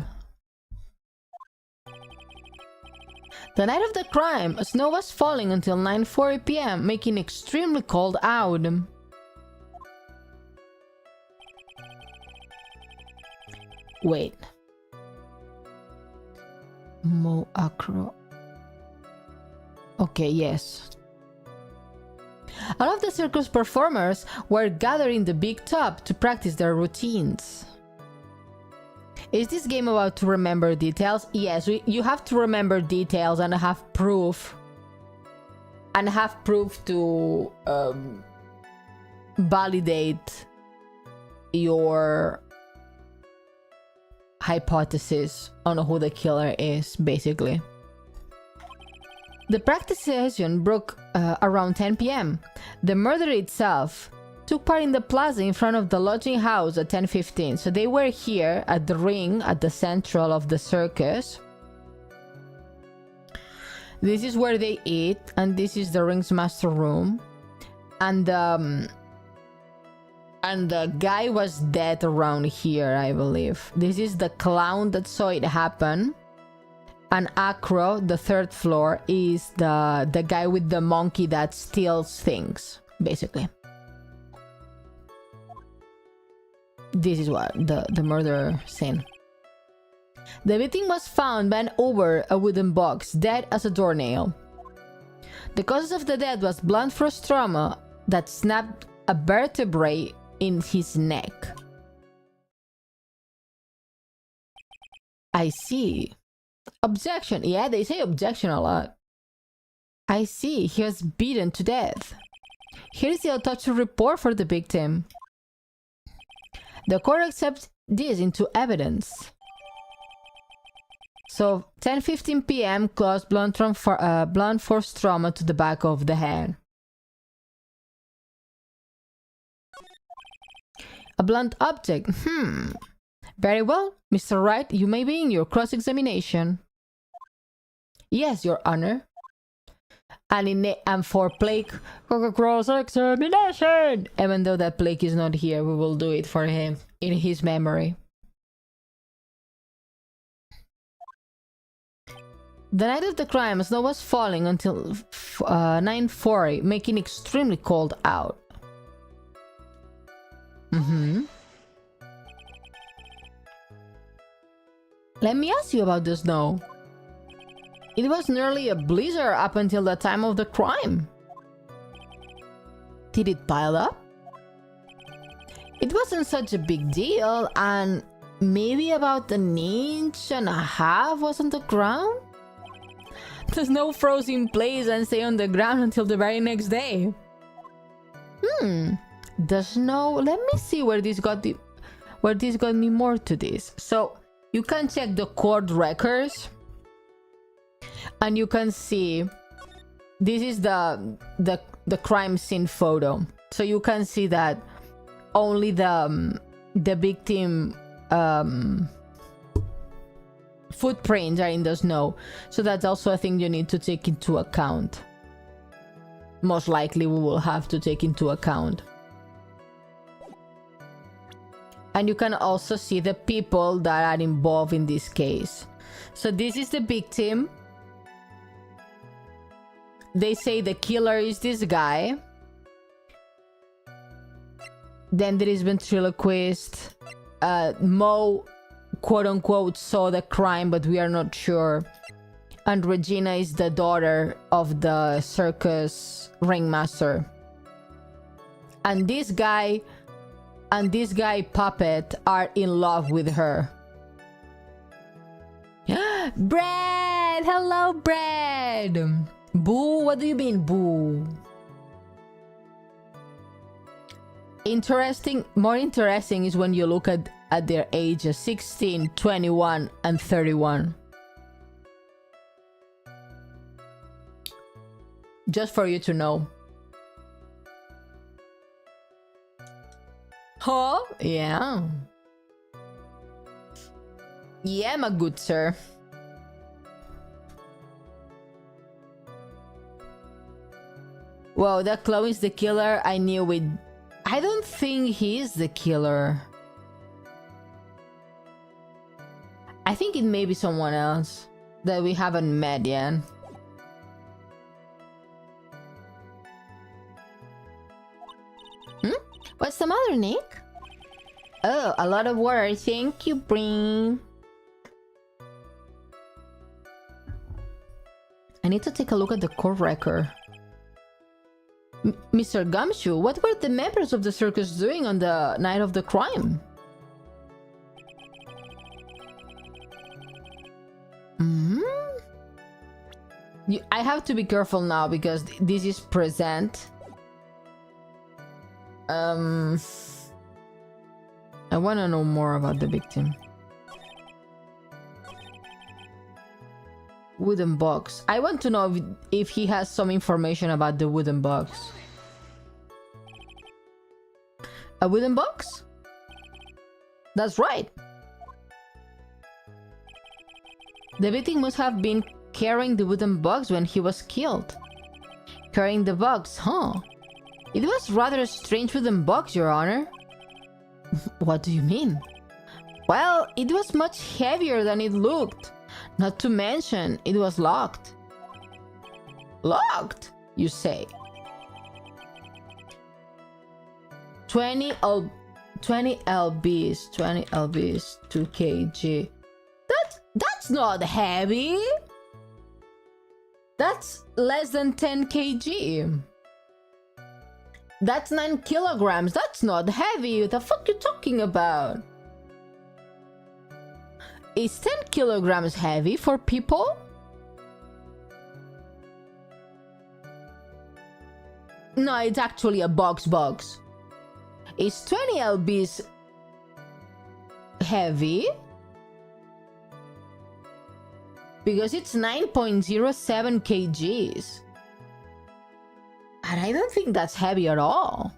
The night of the crime, snow was falling until 9:40 p.m., making it extremely cold out. Wait. Mo acro. Okay, yes. All of the circus performers were gathered in the big tub to practice their routines. Is this game about to remember details? Yes, you have to remember details and have proof. And have proof to validate your hypothesis on who the killer is, basically. The practice session broke around 10 p.m. The murder itself took part in the plaza in front of the lodging house at 10:15. So they were here at the ring at the central of the circus. This is where they eat, and this is the ring's master room. And the guy was dead around here, I believe. This is the clown that saw it happen. And Acro, the third floor, is the guy with the monkey that steals things, basically. This is what the murder scene. The victim was found bent over a wooden box, dead as a doornail. The cause of the death was blunt force trauma that snapped a vertebrae in his neck. I see. Objection. Yeah, they say objection a lot. I see. He was beaten to death. Here is the autopsy report for the victim. The court accepts this into evidence. So, 10:15 p.m. caused blunt force trauma to the back of the head. A blunt object. Very well, Mr. Wright, you may begin your cross-examination. Yes, Your Honor. And for Blake, cross-examination! Even though that Blake is not here, we will do it for him in his memory. The night of the crime, snow was falling until 9:40, making it extremely cold out. Let me ask you about the snow. It was nearly a blizzard up until the time of the crime. Did it pile up? It wasn't such a big deal, and maybe about 1.5 inches was on the ground? The snow froze in place and stayed on the ground until the very next day. The snow. Let me see where this got me more to this. So you can check the court records, and you can see this is the crime scene photo. So you can see that only the victim footprints are in the snow. So that's also a thing you need to take into account. Most likely we will have to take into account. And you can also see the people that are involved in this case. So this is the victim. They say the killer is this guy. Then there is ventriloquist. Mo, quote unquote, saw the crime, but we are not sure. And Regina is the daughter of the circus ringmaster. And this guy Puppet are in love with her. Brad! Hello, Brad! Boo? What do you mean, boo? More interesting is when you look at their ages, 16, 21, and 31. Just for you to know. Oh, yeah. Yeah, my good sir. Wow, that Chloe is the killer. I knew it. I don't think he is the killer. I think it may be someone else that we haven't met yet. What's the matter, Nick? Oh, a lot of water. Thank you, Breen. I need to take a look at the court record. Mr. Gumshoe, what were the members of the circus doing on the night of the crime? I have to be careful now because this is present. I want to know more about the victim. Wooden box. I want to know if he has some information about the wooden box. A wooden box? That's right. The victim must have been carrying the wooden box when he was killed. Carrying the box, huh? It was rather a strange wooden box, Your Honor. What do you mean? Well, it was much heavier than it looked. Not to mention, it was locked. Locked, you say? 20 lbs, 2 kg. That's not heavy. That's less than 10 kg. That's 9 kilograms. That's not heavy. What the fuck you talking about? Is 10 kilograms heavy for people? No, it's actually a box. Is 20 lbs heavy? Because it's 9.07 kgs. And I don't think that's heavy at all.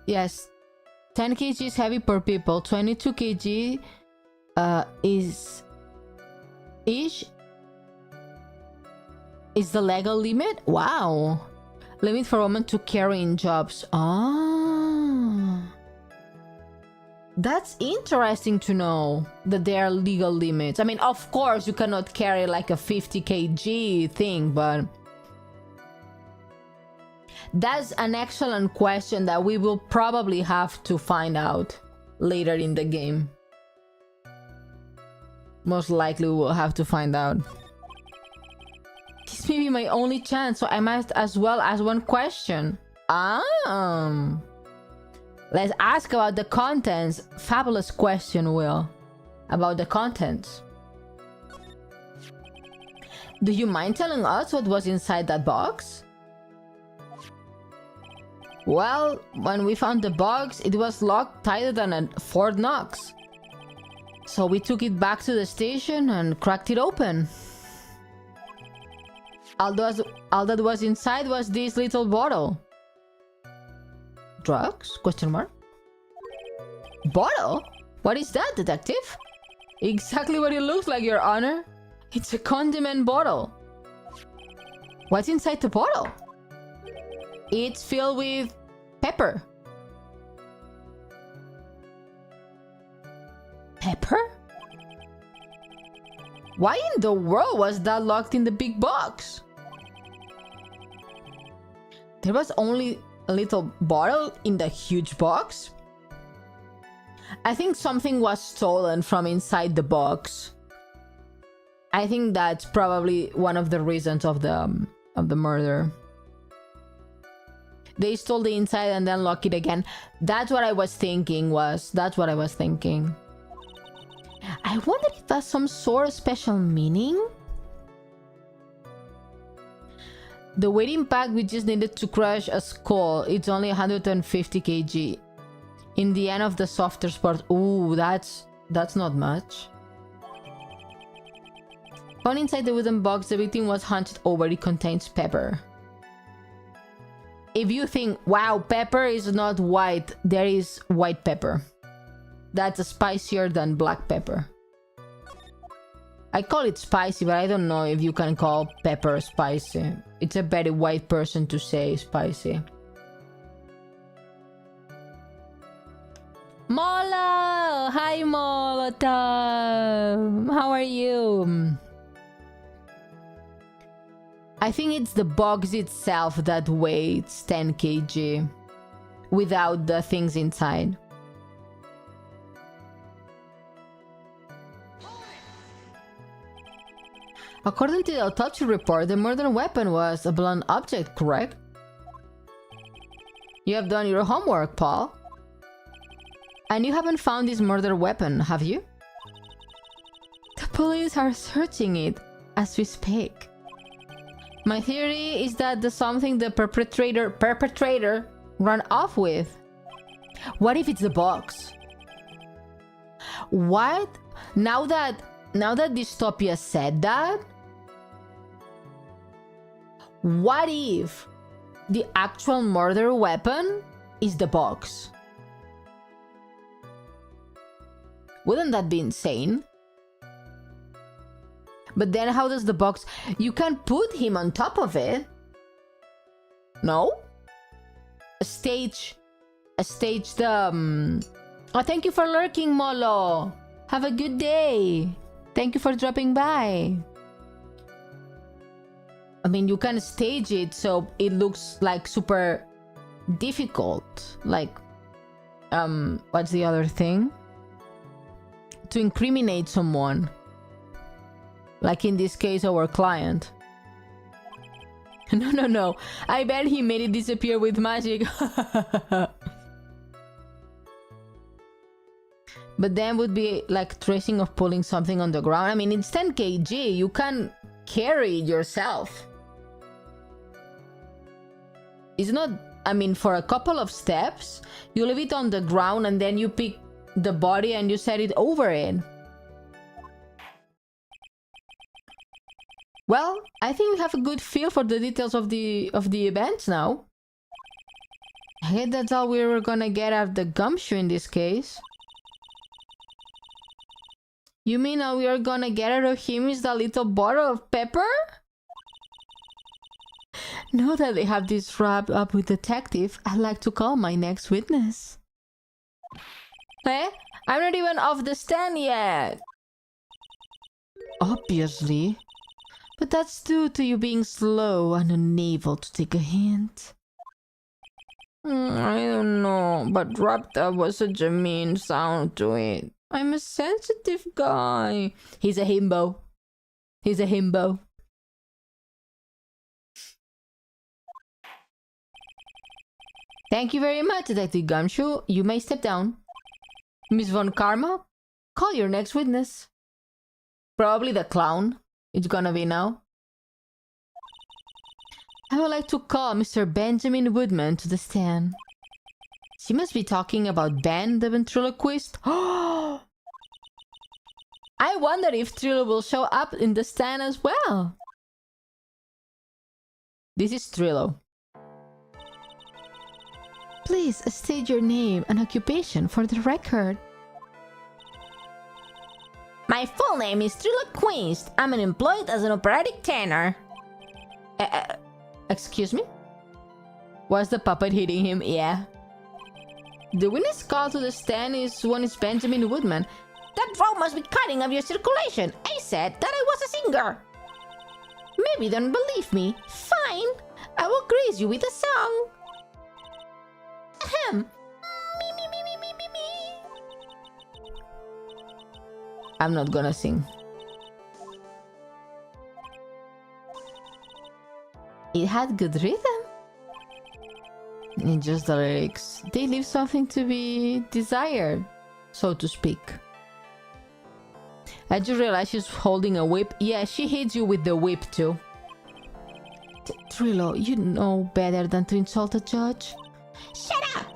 Yes, 10 kg is heavy per people. 22 kg is the legal limit. Wow, limit for women to carry in jobs. Ah, that's interesting to know that there are legal limits. I mean, of course you cannot carry like a 50 kg thing, but that's an excellent question that we will probably have to find out later in the game. Most likely we will have to find out. This may be my only chance, so I might as well ask one question. Let's ask about the contents. Fabulous question, Will. About the contents. Do you mind telling us what was inside that box? Well, when we found the box, it was locked tighter than a Fort Knox. So we took it back to the station and cracked it open. All that was inside was this little bottle. Drugs? Question mark. Bottle? What is that, detective? Exactly what it looks like, Your Honor. It's a condiment bottle. What's inside the bottle? It's filled with pepper. Pepper? Why in the world was that locked in the big box? There was only a little bottle in the huge box? I think something was stolen from inside the box. I think that's probably one of the reasons of the murder. They stole the inside and then lock it again. That's what I was thinking. That's what I was thinking. I wonder if that's some sort of special meaning? The weighting pack we just needed to crush a skull. It's only 150 kg. In the end of the softer sport. Ooh, that's not much. Found inside the wooden box, the victim was hunched over. It contains pepper. If you think, wow, pepper is not white, there is white pepper. That's spicier than black pepper. I call it spicy, but I don't know if you can call pepper spicy. It's a very white person to say spicy. Molo! Hi, Molotov! How are you? I think it's the box itself that weighs 10 kg without the things inside. According to the autopsy report, the murder weapon was a blunt object, correct? You have done your homework, Paul. And you haven't found this murder weapon, have you? The police are searching it as we speak. My theory is that there's something the perpetrator ran off with. What if it's the box? What? Now that Dystopia said that, what if the actual murder weapon is the box? Wouldn't that be insane? But then how does the box... You can put him on top of it. No? Stage the... Oh, thank you for lurking, Molo. Have a good day. Thank you for dropping by. I mean, you can stage it so it looks like super difficult. Like, what's the other thing? To incriminate someone. Like in this case, our client. No. I bet he made it disappear with magic. But then would be like tracing of pulling something on the ground. I mean, it's 10 kg. You can carry it yourself. It's not... I mean, for a couple of steps, you leave it on the ground and then you pick the body and you set it over it. Well, I think we have a good feel for the details of the events now. Hey, that's all we were gonna get out of the gumshoe in this case. You mean all we are gonna get out of him is the little bottle of pepper? Now that they have this wrapped up with detective, I'd like to call my next witness. Eh? I'm not even off the stand yet. Obviously. But that's due to you being slow and unable to take a hint. I don't know, but wrapped up was such a mean sound to it. I'm a sensitive guy. He's a himbo. He's a himbo. Thank you very much, Detective Gumshoe. You may step down. Miss Von Karma, call your next witness. Probably the clown. It's gonna be now. I would like to call Mr. Benjamin Woodman to the stand. She must be talking about Ben, the ventriloquist. I wonder if Trillo will show up in the stand as well. This is Trillo. Please state your name and occupation for the record. My full name is Trillo Quist. I'm employed as an operatic tenor. Excuse me? Was the puppet hitting him? Yeah. The witness called to the stand is one is Benjamin Woodman. That rope must be cutting of your circulation. I said that I was a singer. Maybe you don't believe me. Fine. I will grace you with a song. Ahem. Me. I'm not gonna sing. It had good rhythm. And just the lyrics. They leave something to be desired, so to speak. I just realized she's holding a whip. Yeah, she hits you with the whip too. Trillo, you know better than to insult a judge. Shut up!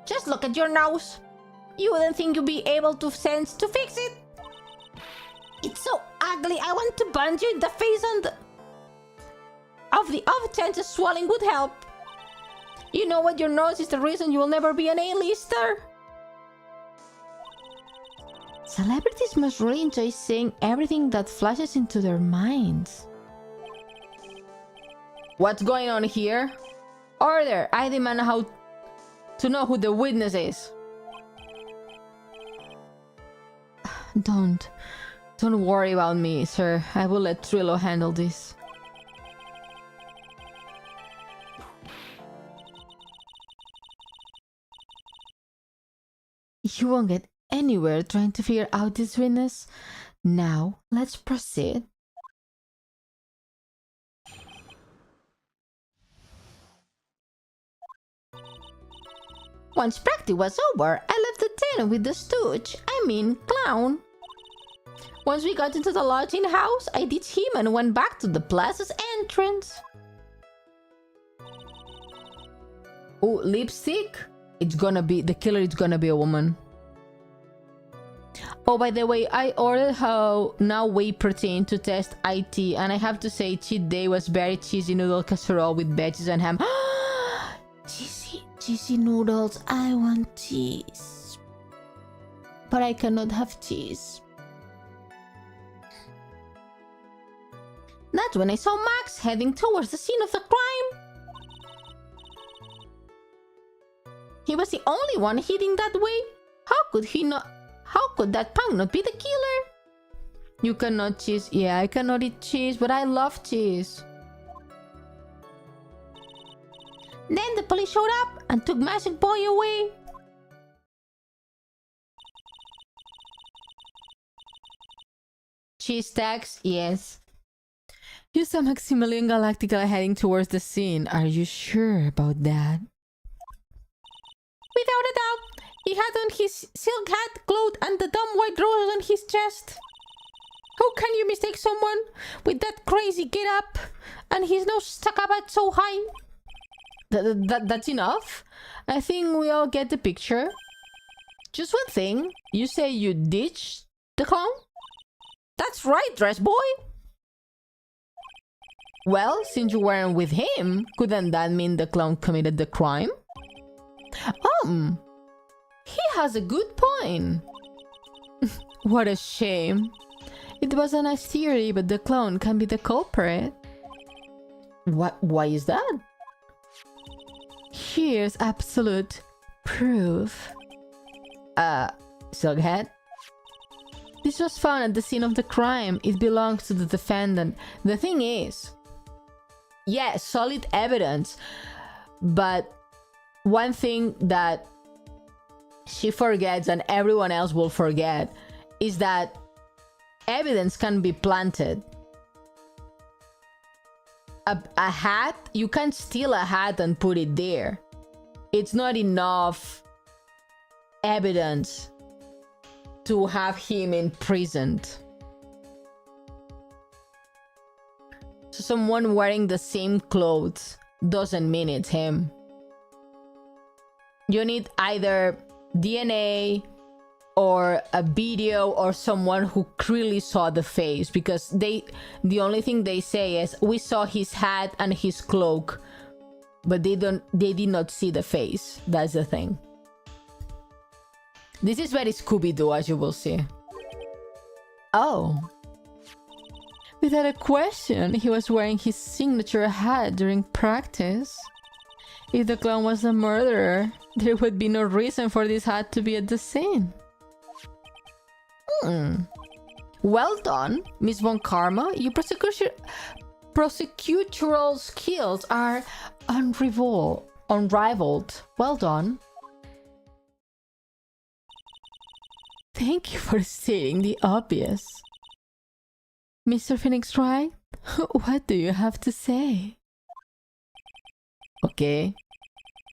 Just look at your nose. You wouldn't think you'd be able to sense to fix it. It's so ugly. I want to punch you in the face on the... Of the off chance a swelling would help. You know what? Your nose is the reason you will never be an A-lister. Celebrities must really enjoy saying everything that flashes into their minds. What's going on here? Order! I demand how to know who the witness is. Don't worry about me, sir. I will let Trillo handle this. You won't get anywhere trying to figure out this witness. Now, let's proceed. Once practice was over, I left the tent with the stooge, clown. Once we got into the lodging house, I ditched him and went back to the plaza's entrance. Oh, lipstick? It's gonna be, the killer is gonna be a woman. Oh, by the way, I ordered how now whey protein to test IT, and I have to say cheat day was very cheesy noodle casserole with veggies and ham. Cheesy noodles, I want cheese. But I cannot have cheese. That's when I saw Max heading towards the scene of the crime. He was the only one heading that way. How could that punk not be the killer? You cannot cheese. Yeah, I cannot eat cheese, but I love cheese. Then the police showed up and took Magic Boy away. Cheese tags, yes. You saw Maximilian Galactica heading towards the scene. Are you sure about that? Without a doubt. He had on his silk hat, cloth, and the dumb white roses on his chest. How can you mistake someone with that crazy get-up and his nose stuck up at so high? That's enough. I think we all get the picture. Just one thing. You say you ditched the clown? That's right, dress boy. Well, since you weren't with him, couldn't that mean the clown committed the crime? He has a good point. What a shame. It was a nice theory, but the clone can be the culprit. What? Why is that? Here's absolute proof. Silkhead? This was found at the scene of the crime. It belongs to the defendant. The thing is, yeah, solid evidence, but one thing that she forgets and everyone else will forget is that evidence can be planted. A hat, you can't steal a hat and put it there. It's not enough evidence to have him imprisoned. So someone wearing the same clothes doesn't mean it's him. You need either DNA or a video or someone who clearly saw the face, because the only thing they say is we saw his hat and his cloak, but they did not see the face. That's the thing. This is very Scooby-Doo, as you will see. Oh. Without a question, he was wearing his signature hat during practice. If the clown was the murderer, there would be no reason for this hat to be at the scene. Well done, Miss Von Karma. Your prosecutorial skills are unrivaled. Well done. Thank you for stating the obvious. Mr. Phoenix Wright, what do you have to say? Okay.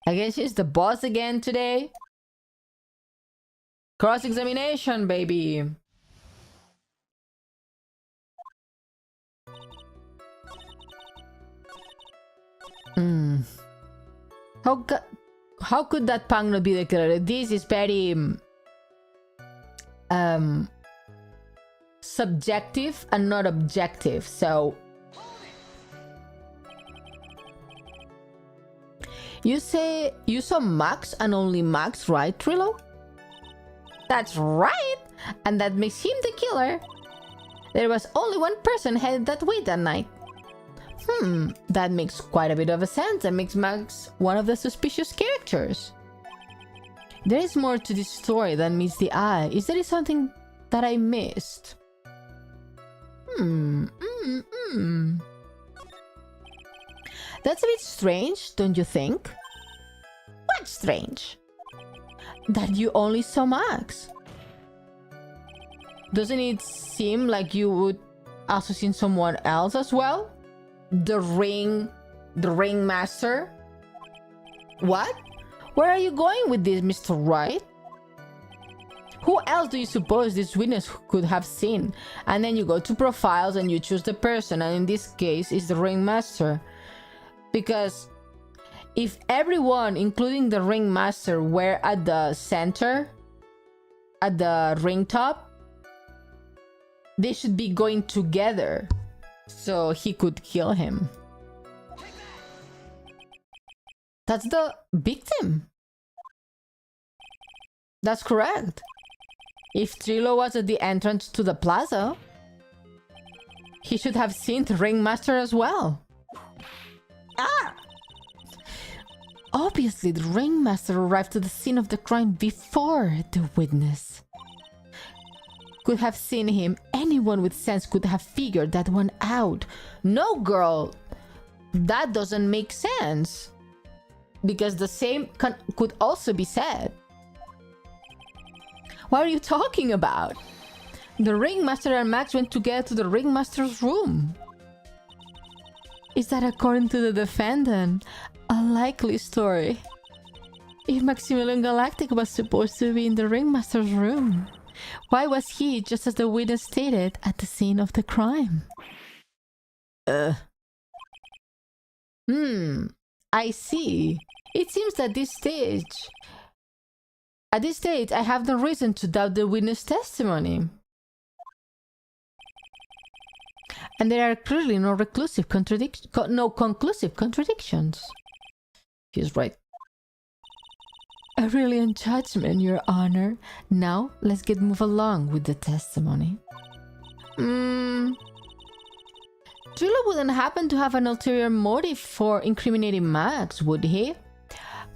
I guess she's the boss again today. Cross-examination, baby. How could that punk not be the killer? This is very subjective and not objective, so you say you saw Max and only Max, right, Trillo? That's right, and that makes him the killer. There was only one person headed that way that night. That makes quite a bit of a sense. That makes Max one of the suspicious characters. There is more to this story than meets the eye. Is there something that I missed? That's a bit strange, don't you think? What's strange? That you only saw Max. Doesn't it seem like you would also see someone else as well? The ringmaster? What? Where are you going with this, Mr. Wright? Who else do you suppose this witness could have seen? And then you go to profiles and you choose the person, and in this case it's the ringmaster. Because if everyone, including the ringmaster, were at the center, at the ring top, they should be going together so he could kill him. That's the victim. That's correct. If Trillo was at the entrance to the plaza, he should have seen the ringmaster as well. Obviously, the ringmaster arrived to the scene of the crime before the witness could have seen him. Anyone with sense could have figured that one out. No, girl, that doesn't make sense. Because the same could also be said. What are you talking about? The ringmaster and Max went together to the ringmaster's room. Is that according to the defendant? A likely story. If Maximilian Galactic was supposed to be in the ringmaster's room, why was he, just as the witness stated, at the scene of the crime? I see. It seems that at this stage, I have no reason to doubt the witness testimony. And there are clearly no conclusive contradictions. He's right. A brilliant judgment, Your Honor. Now, let's move along with the testimony. Trilo wouldn't happen to have an ulterior motive for incriminating Max, would he?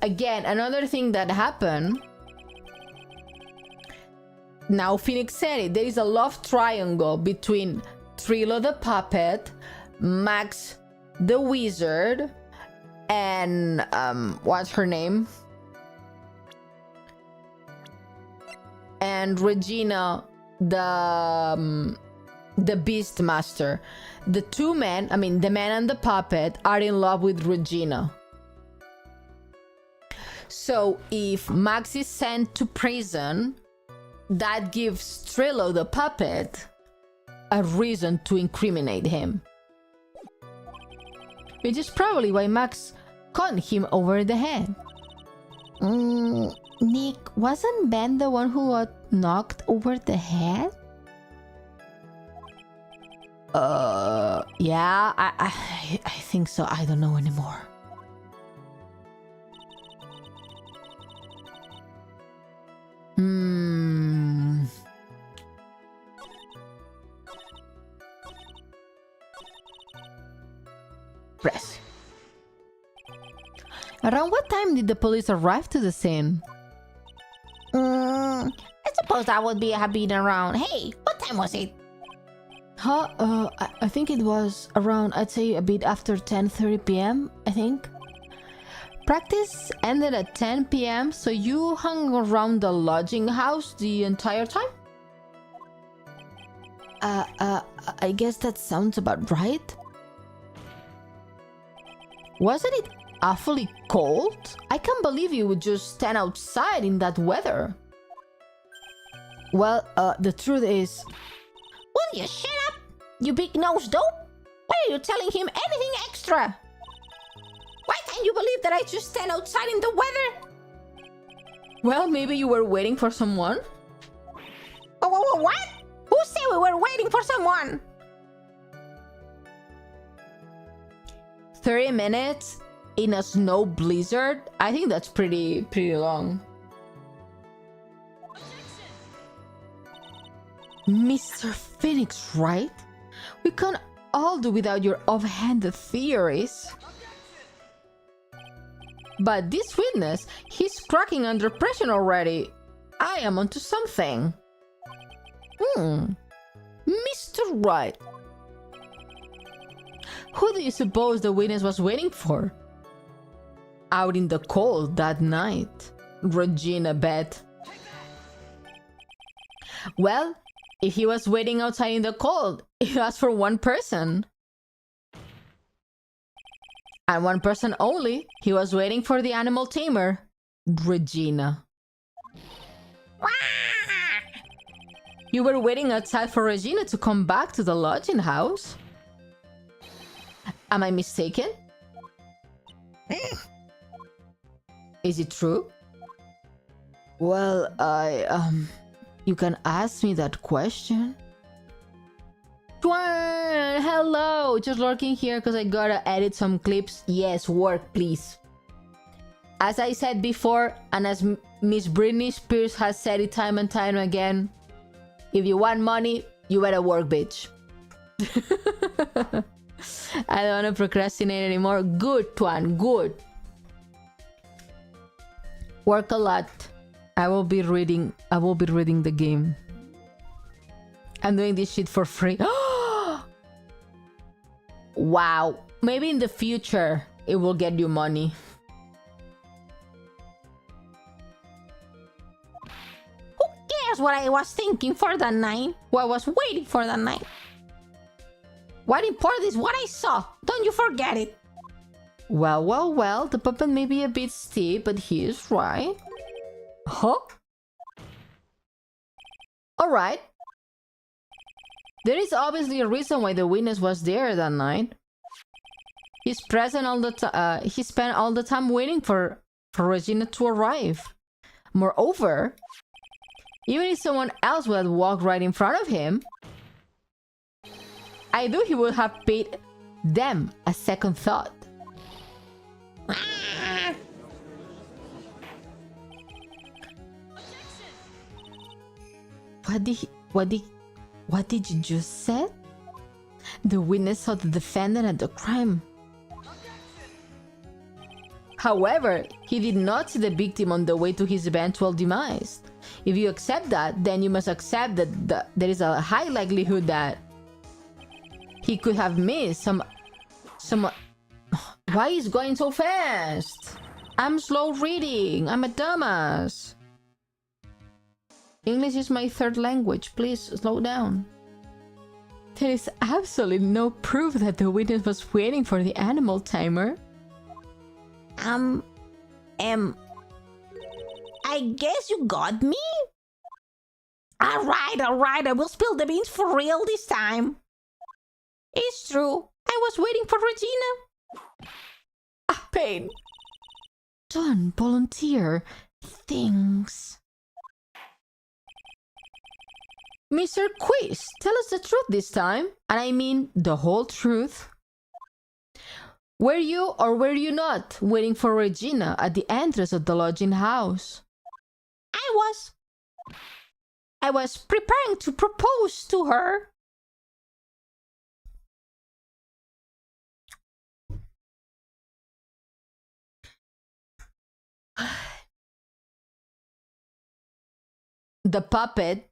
Again, another thing that happened. Now, Phoenix said it. There is a love triangle between Trilo the puppet, Max the wizard, and what's her name? And Regina, the Beast Master. The two men, I mean, the man and the puppet, are in love with Regina. So if Max is sent to prison, that gives Trilo the puppet a reason to incriminate him. Which is probably why Max conned him over the head. Nick, wasn't Ben the one who got knocked over the head? Yeah, I think so. I don't know anymore. Press. Around what time did the police arrive to the scene? I suppose that would have been around. Hey, what time was it? I think it was around, I'd say a bit after 10:30 p.m., I think. Practice ended at 10 p.m., so you hung around the lodging house the entire time? I guess that sounds about right. Wasn't it awfully cold? I can't believe you would just stand outside in that weather. Well, the truth is... Will you shut up, you big-nosed dope? Why are you telling him anything extra? Why can't you believe that I just stand outside in the weather? Well, maybe you were waiting for someone? What? Who said we were waiting for someone? 30 minutes in a snow blizzard? I think that's pretty long. Mr. Phoenix, right? We can't all do without your offhanded theories. But this witness, he's cracking under pressure already. I am onto something. Mr. Wright. Who do you suppose the witness was waiting for? Out in the cold that night. Regina bet. Well, if he was waiting outside in the cold, it was for one person. And one person only. He was waiting for the animal tamer, Regina. You were waiting outside for Regina to come back to the lodging house? Am I mistaken? Is it true? Well, you can ask me that question. Twan, hello! Just lurking here because I gotta edit some clips. Yes, work, please. As I said before, and as Miss Britney Spears has said it time and time again, if you want money, you better work, bitch. I don't want to procrastinate anymore. Good, Twan, good. Work a lot. I will be reading the game. I'm doing this shit for free. Wow. Maybe in the future it will get you money. Who cares what I was thinking for that night? What I was waiting for that night? What important is what I saw. Don't you forget it. Well. The puppet may be a bit steep, but he is right. Huh? Alright. There is obviously a reason why the witness was there that night. He's present all the time. He spent all the time waiting for Regina to arrive. Moreover, even if someone else would have walked right in front of him, I knew he would have paid them a second thought. What did you just say? The witness saw the defendant at the crime. However, he did not see the victim on the way to his eventual demise. If you accept that, then you must accept that there is a high likelihood that he could have missed some... Why is going so fast? I'm slow reading. I'm a dumbass. English is my third language. Please slow down. There is absolutely no proof that the witness was waiting for the animal timer. I guess you got me? Alright, I will spill the beans for real this time. It's true, I was waiting for Regina. Ah, pain. Don't volunteer things. Mr. Quiz, tell us the truth this time. And I mean the whole truth. Were you or were you not waiting for Regina at the entrance of the lodging house? I was preparing to propose to her. The puppet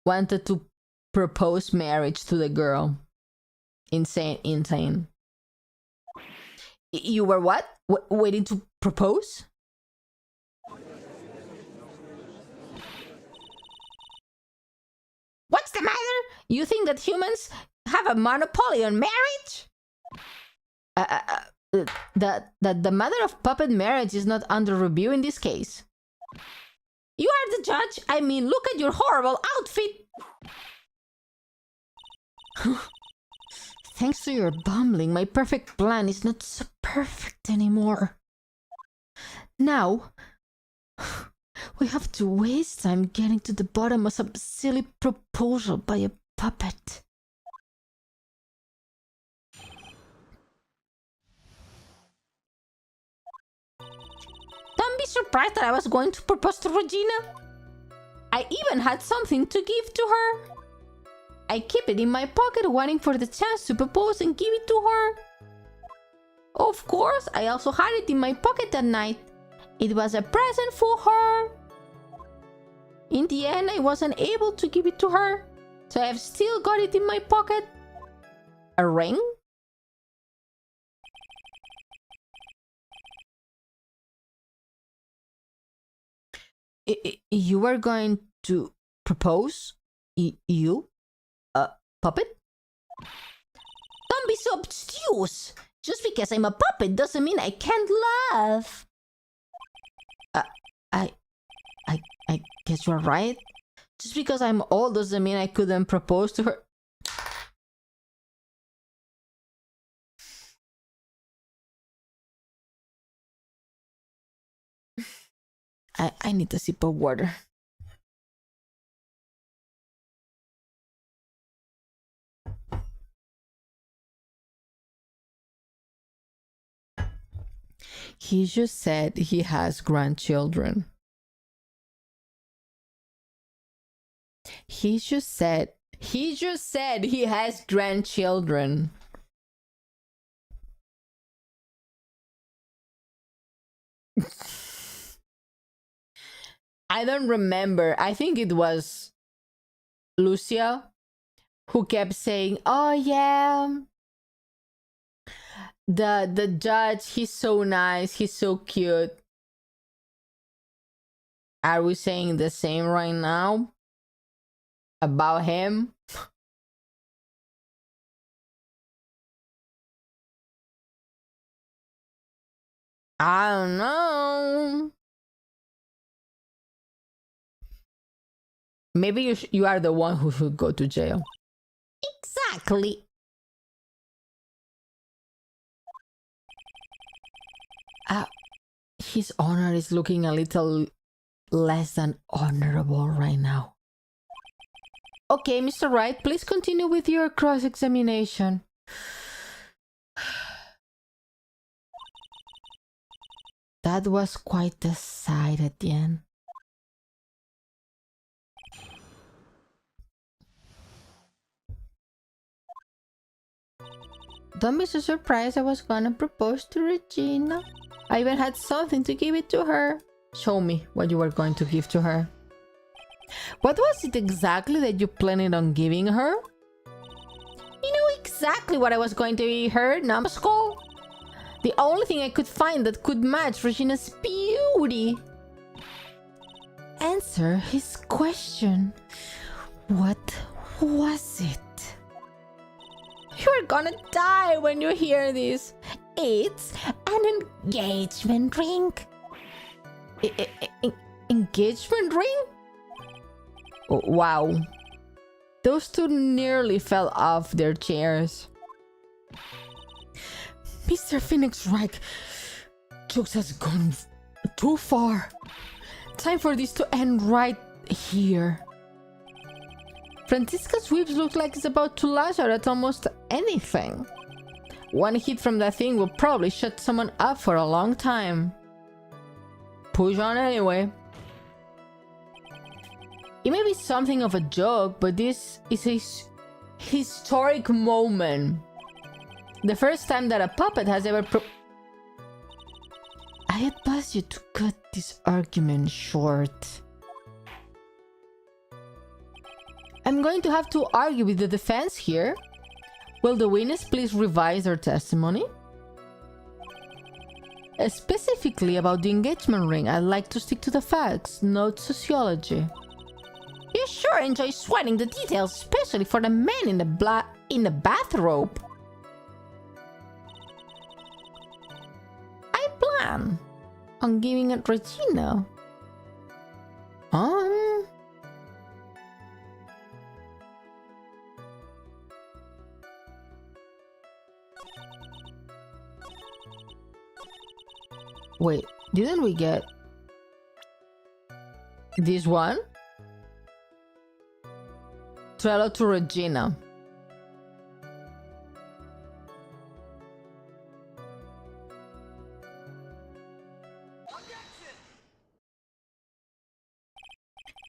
wanted to propose marriage to the girl. Insane. You were what? Waiting to propose? What's the matter? You think that humans have a monopoly on marriage? The matter of puppet marriage is not under review in this case. You are the judge. I mean, look at your horrible outfit. Thanks to your bumbling, my perfect plan is not so perfect anymore. Now, we have to waste time getting to the bottom of some silly proposal by a puppet. Don't be surprised that I was going to propose to Regina. I even had something to give to her. I keep it in my pocket waiting for the chance to propose and give it to her. Of course, I also had it in my pocket that night. It was a present for her. In the end, I wasn't able to give it to her, so I've still got it in my pocket. A ring? You were going to propose? You? Puppet? Don't be so obtuse. Just because I'm a puppet doesn't mean I can't love. I guess you're right. Just because I'm old doesn't mean I couldn't propose to her. I need a sip of water. He just said he has grandchildren. He just said he has grandchildren. I don't remember. I think it was Lucia who kept saying, "Oh yeah, the judge, he's so nice, he's so cute." Are we saying the same right now about him? I don't know. Maybe you are the one who should go to jail. Exactly. His honor is looking a little less than honorable right now. Okay, Mr. Wright, please continue with your cross-examination. That was quite the sight at the end. Don't be so surprised I was gonna propose to Regina. I even had something to give it to her. Show me what you were going to give to her. What was it exactly that you planned on giving her? You know exactly what I was going to give her, numbskull. The only thing I could find that could match Regina's beauty. Answer his question. What was it? You're gonna die when you hear this. It's an engagement ring. Engagement ring? Oh, wow. Those two nearly fell off their chairs. Mr. Phoenix Wright, jokes has gone too far. Time for this to end right here. Francisca's whips look like it's about to lash out at almost anything. One hit from that thing will probably shut someone up for a long time. Push on anyway. It may be something of a joke, but this is a historic moment. The first time that a puppet has ever I advise you to cut this argument short. I'm going to have to argue with the defense here. Will the witness please revise their testimony? Specifically about the engagement ring, I'd like to stick to the facts, not sociology. You sure enjoy sweating the details, especially for the man in the bathrobe. I plan on giving it Regina. Wait, didn't we get this one? Trello to Regina.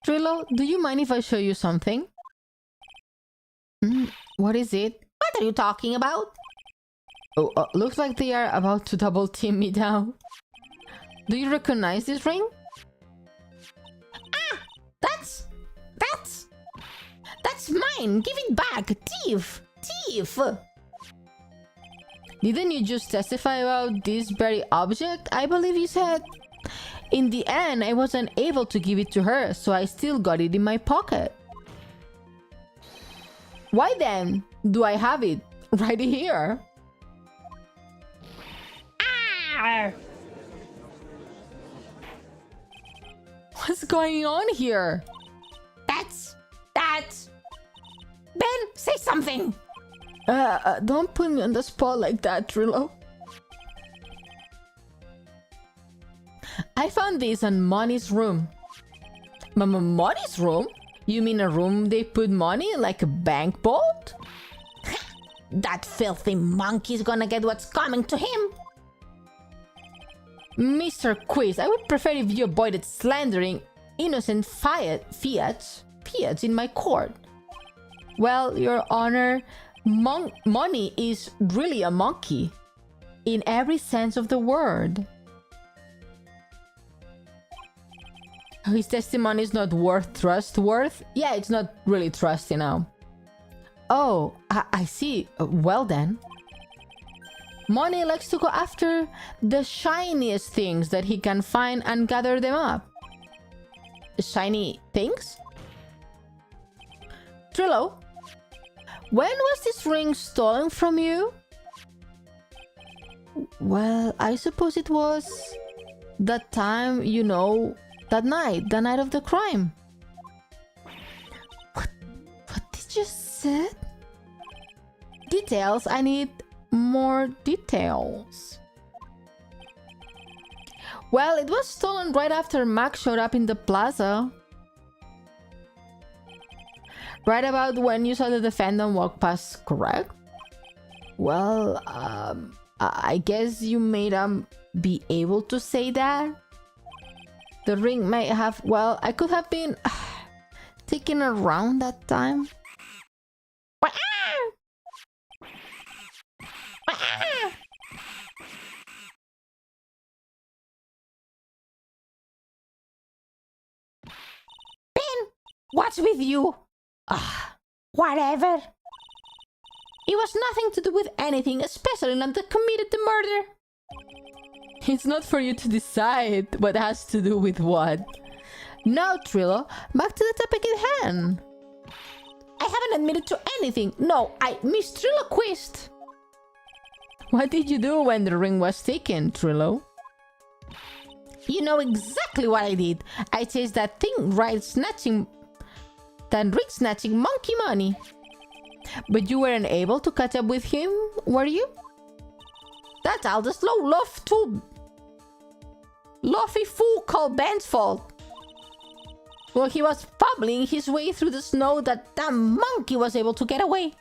Trello, do you mind if I show you something? What is it? What are you talking about? Oh, looks like they are about to double team me now. Do you recognize this ring? Ah! That's mine! Give it back! Thief! Thief! Didn't you just testify about this very object? I believe you said. In the end, I wasn't able to give it to her, so I still got it in my pocket. Why then do I have it right here? Ah! What's going on here? That's... Ben, say something! Don't put me on the spot like that, Trillo. I found this in Money's room. Money's room? You mean a room they put money, like a bank vault? That filthy monkey's gonna get what's coming to him. Mr. Quiz, I would prefer if you avoided slandering innocent fiats in my court. Well, Your Honor, Money is really a monkey, in every sense of the word. His testimony is not trustworthy? Yeah, it's not really trusty now. Oh, I see. Well then. Money likes to go after the shiniest things that he can find and gather them up. Shiny things? Trillo, when was this ring stolen from you? Well, I suppose it was that time, you know, that night, the night of the crime. What did you say? Details, I need more details. Well, it was stolen right after Max showed up in the plaza. Right about when you saw the defendant walk past, correct? Well, I guess you may be able to say that. The ring may have, well, I could have been taken around that time. What's with you? Whatever. It was nothing to do with anything, especially not that committed the murder. It's not for you to decide what has to do with what. Now, Trillo, back to the topic at hand. I haven't admitted to anything. No, I misventriloquist. What did you do when the ring was taken, Trillo? You know exactly what I did. I chased that thing ring snatching monkey money. But you weren't able to catch up with him, were you? That's all the slow Luffy fool called Ben's fault. Well, he was fumbling his way through the snow that monkey was able to get away.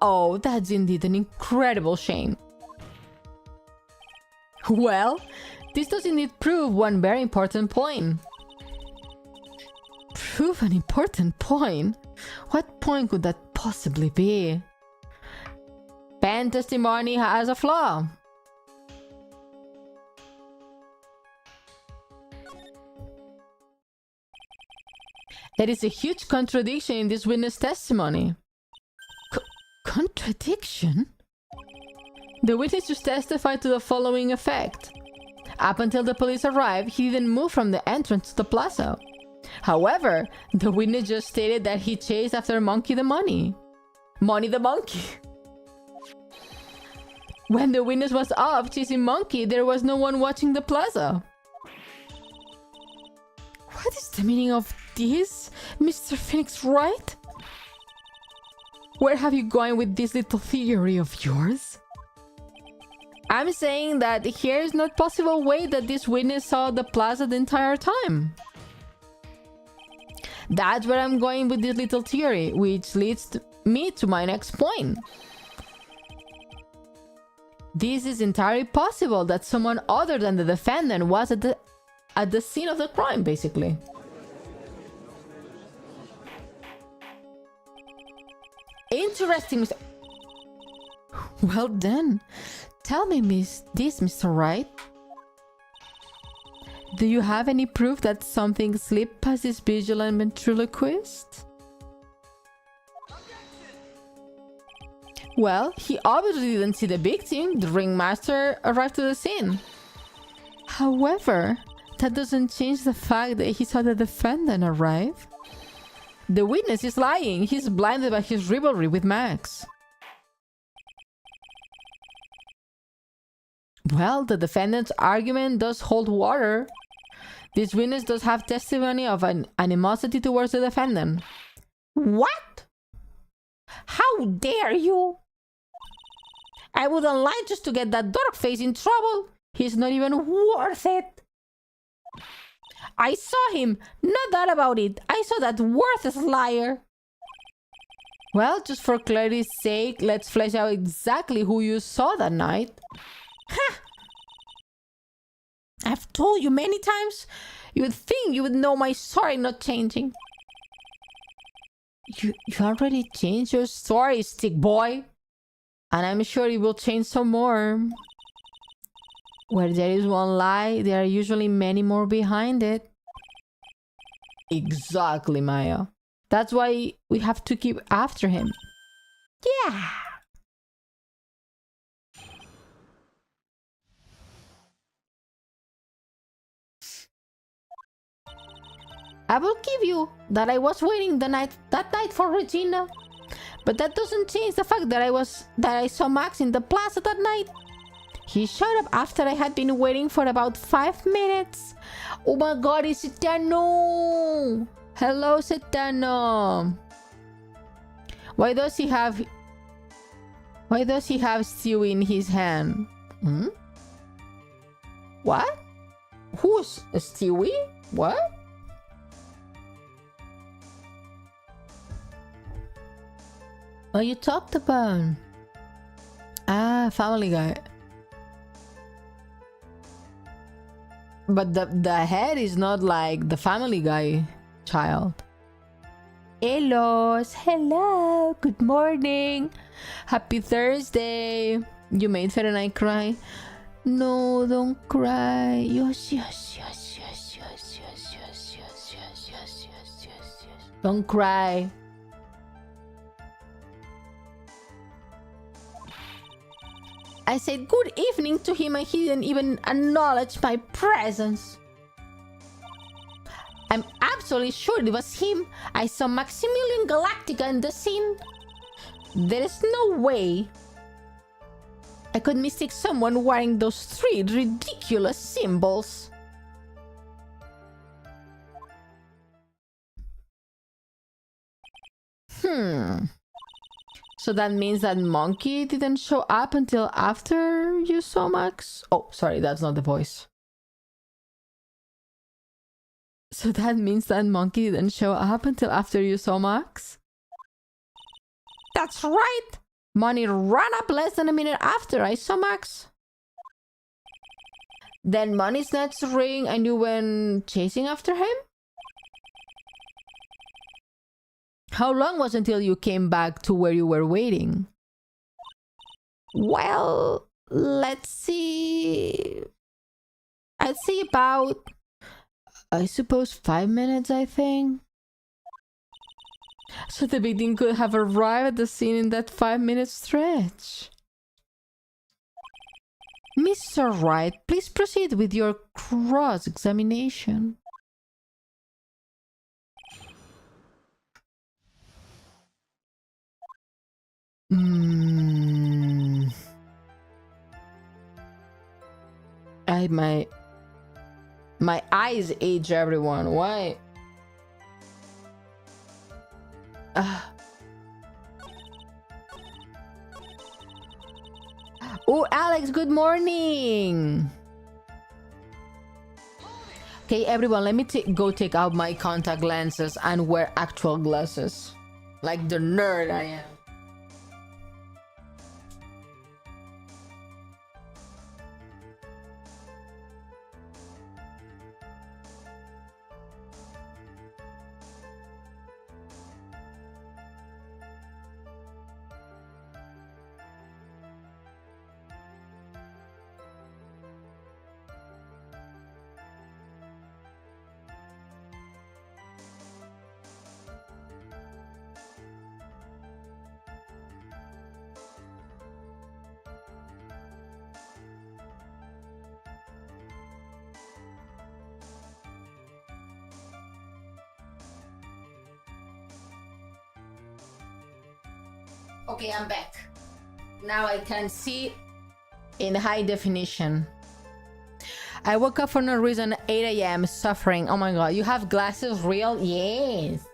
Oh, that's indeed an incredible shame. Well, this does indeed prove one very important point. Prove an important point? What point could that possibly be? Ben's testimony has a flaw. There is a huge contradiction in this witness testimony. Contradiction? The witness just testified to the following effect. Up until the police arrived, he didn't move from the entrance to the plaza. However, the witness just stated that he chased after Monkey the Money. Money the Monkey. When the witness was off chasing Monkey, there was no one watching the plaza. What is the meaning of this, Mr. Phoenix Wright? Where have you gone with this little theory of yours? I'm saying that here is not possible way that this witness saw the plaza the entire time. That's where I'm going with this little theory, which leads me to my next point. This is entirely possible that someone other than the defendant was at the scene of the crime, basically. Interesting. Well then, tell me, Mr. Wright. Do you have any proof that something slipped past this vigilant ventriloquist? Well, he obviously didn't see the victim. The ringmaster arrived to the scene. However, that doesn't change the fact that he saw the defendant arrive. The witness is lying. He's blinded by his rivalry with Max. Well, the defendant's argument does hold water. This witness does have testimony of an animosity towards the defendant. What? How dare you? I wouldn't lie just to get that dork face in trouble. He's not even worth it. I saw him, no doubt about it. I saw that worthless liar. Well, just for clarity's sake, let's flesh out exactly who you saw that night. Ha! I've told you many times. You would think you would know my story not changing. You already changed your story, stick boy. And I'm sure it will change some more. Where there is one lie, there are usually many more behind it. Exactly, Maya. That's why we have to keep after him. Yeah. I will give you that I was waiting that night for Regina. But that doesn't change the fact that I saw Max in the plaza that night. He showed up after I had been waiting for about 5 minutes. Oh my god, it's Setano! Hello, Setano! Why does he have Stew in his hand? Hmm? What? Who's Stewie? What? Oh, you talked about... Ah, Family Guy. But the head is not like the Family Guy child. Hello, good morning. Happy Thursday. You made Fred and I cry. No, don't cry. Yes. Don't cry. I said good evening to him and he didn't even acknowledge my presence. I'm absolutely sure it was him. I saw Maximilian Galactica in the scene. There is no way I could mistake someone wearing those 3 ridiculous symbols. So that means that monkey didn't show up until after you saw Max? Oh, sorry, that's not the voice. So that means that monkey didn't show up until after you saw Max? That's right. Money ran up less than a minute after I saw Max. Then Money's nuts ring and you went chasing after him? How long was until you came back to where you were waiting? Well, let's see. I'd say about, I suppose 5 minutes, I think. So the victim could have arrived at the scene in that 5-minute stretch. Mr. Wright, please proceed with your cross-examination. My eyes age, everyone. Why? Oh, Alex, good morning. Okay, everyone, let me go take out my contact lenses and wear actual glasses. Like the nerd I am. Okay, I'm back. Now I can see in high definition. I woke up for no reason at 8 a.m. suffering. Oh my god, you have glasses real? Yes.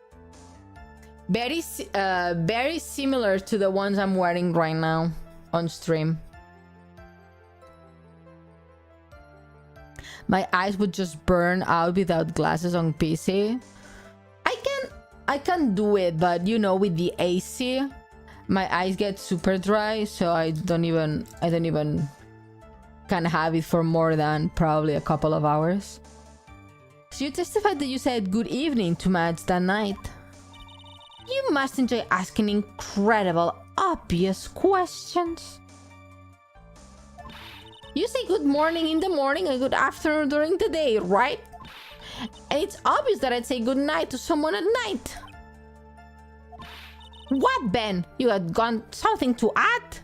Very similar to the ones I'm wearing right now on stream. My eyes would just burn out without glasses on PC. I can do it, but you know, with the AC, my eyes get super dry, so I don't even can have it for more than probably a couple of hours. So you testified that you said good evening to Mads that night. You must enjoy asking incredible, obvious questions. You say good morning in the morning and good afternoon during the day, right? And it's obvious that I'd say good night to someone at night. What, Ben? You had got something to add?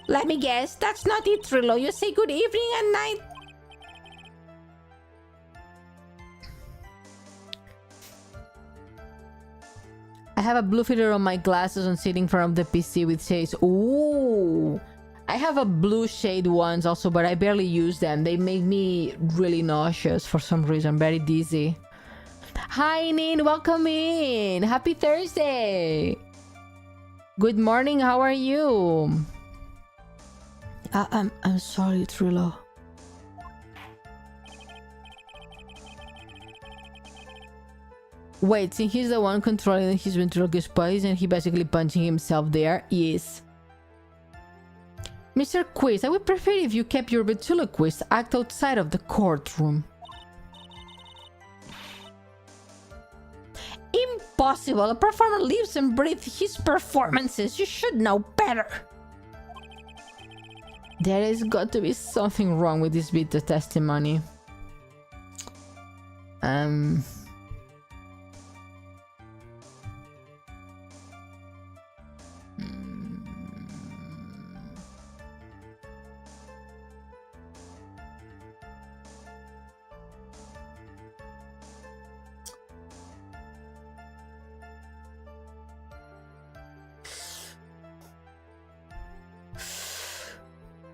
Let me guess, that's not it, Trillo. You say good evening at night? I have a blue filter on my glasses and sitting in front of the PC with shades. Ooh. I have a blue shade ones also, but I barely use them. They make me really nauseous for some reason, very dizzy. Hi, Nin, welcome in. Happy Thursday. Good morning, how are you? I'm sorry, Trillo. Wait, since he's the one controlling his ventriloquist bodies and he basically punching himself there? Yes. Mr. Quiz, I would prefer if you kept your ventriloquist act outside of the courtroom. Impossible! A performer lives and breathes his performances. You should know better. There has got to be something wrong with this bit of testimony. Um...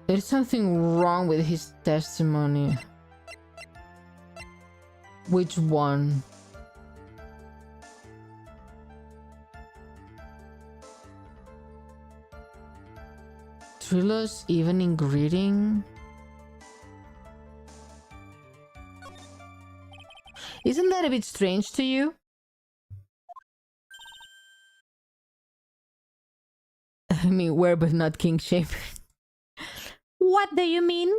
There's something wrong with his testimony. Which one? Trilla's evening greeting? Isn't that a bit strange to you? I mean, where but not king shape. What do you mean?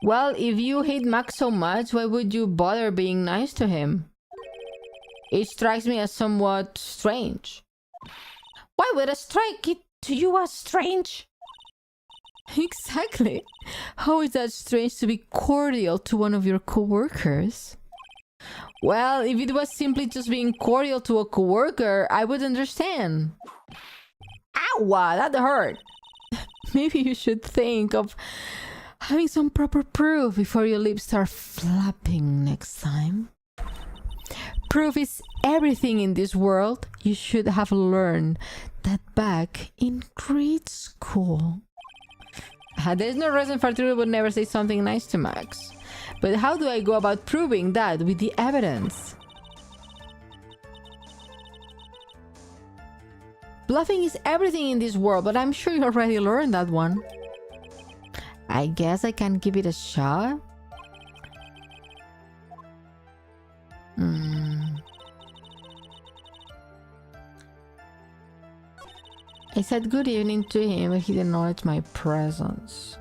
Well, if you hate Max so much, why would you bother being nice to him? It strikes me as somewhat strange. Why would I strike it to you as strange? Exactly. How is that strange to be cordial to one of your co-workers? Well, if it was simply just being cordial to a co-worker, I would understand. Ow, that hurt. Maybe you should think of having some proper proof before your lips start flapping next time. Proof is everything in this world. You should have learned that back in grade school. There's no reason for True would never say something nice to Max. But how do I go about proving that with the evidence? Bluffing is everything in this world, but I'm sure you already learned that one. I guess I can give it a shot. I said good evening to him, but he didn't acknowledge my presence.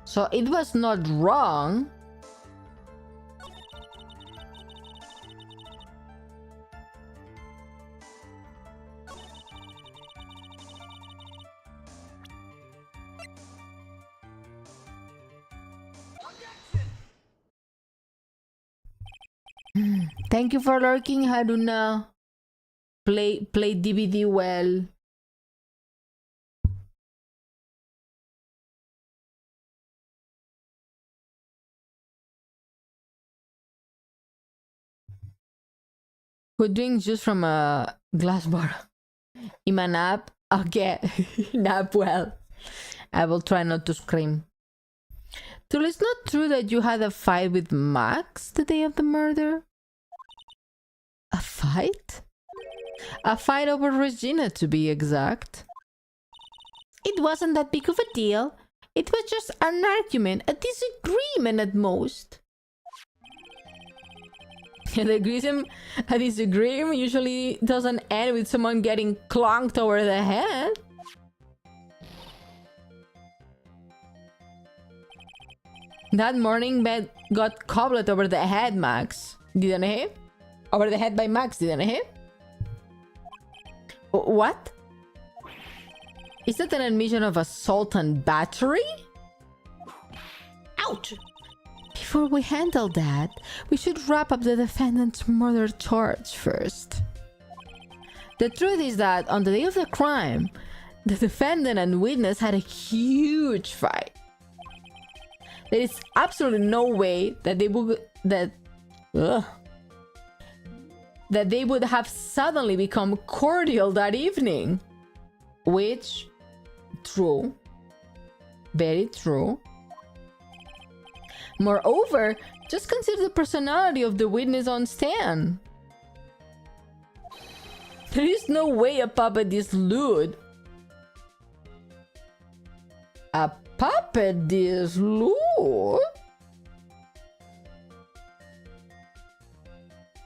So it was not wrong. Thank you for lurking, Haruna. Play DVD well. Who drinks juice from a glass bottle? In my nap? Okay, nap well. I will try not to scream. So it's not true that you had a fight with Max the day of the murder? A fight? A fight over Regina, to be exact. It wasn't that big of a deal. It was just an argument, a disagreement at most. A disagreement usually doesn't end with someone getting clonked over the head. That morning, Beth got cobbled over the head, Max. Didn't he? Over the head by Max, didn't he? What? Is that an admission of assault and battery? Ouch! Before we handle that, we should wrap up the defendant's murder charge first. The truth is that on the day of the crime, the defendant and witness had a huge fight. There is absolutely no way that they would have suddenly become cordial that evening. Which, true, very true. Moreover, just consider the personality of the witness on stand. There is no way a puppet is lewd. A puppet is lewd?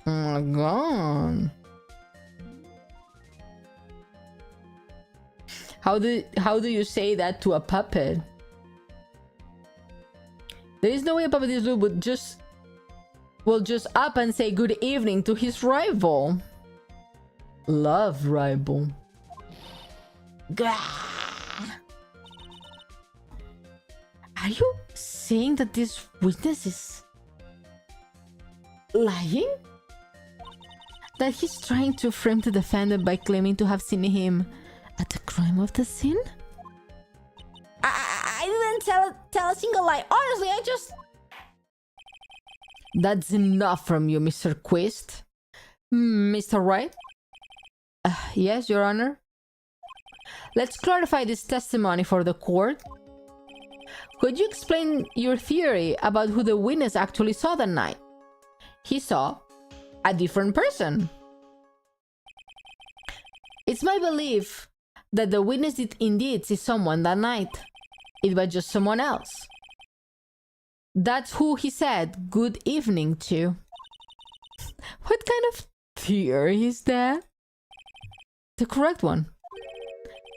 Oh my god. How do you say that to a puppet? There is no way a puppet is lewd will just up and say good evening to his rival. Love rival. Gah! Are you saying that this witness is Lying? That he's trying to frame the defendant by claiming to have seen him at the crime of the scene? I didn't tell a single lie. Honestly, I just... That's enough from you, Mr. Quist. Mr. Wright? Yes, Your Honor? Let's clarify this testimony for the court. Could you explain your theory about who the witness actually saw that night? He saw a different person. It's my belief that the witness did indeed see someone that night. It was just someone else. That's who he said good evening to. What kind of theory is that? The correct one.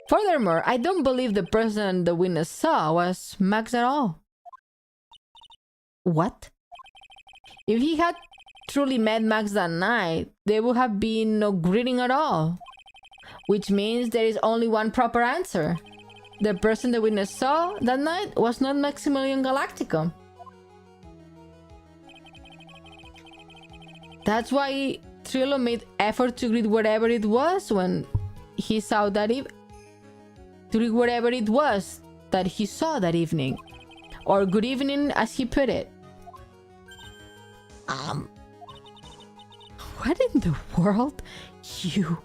Furthermore, I don't believe the person the witness saw was Max at all. What? If he had truly met Max that night, there would have been no greeting at all. Which means there is only one proper answer. The person the witness saw that night was not Maximilian Galactico. That's why Trillo made effort to greet whatever it was when he saw that to greet whatever it was that he saw that evening. Or good evening, as he put it. What in the world? You...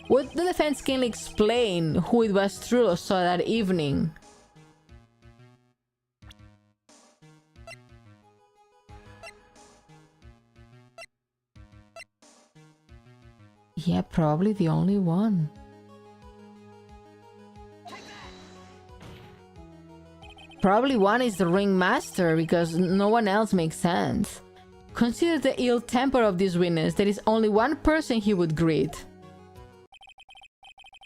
Would the defense can explain who it was Trillo saw that evening? Yeah, probably the only one. Probably one is the ringmaster, because no one else makes sense. Consider the ill temper of this witness. There is only one person he would greet.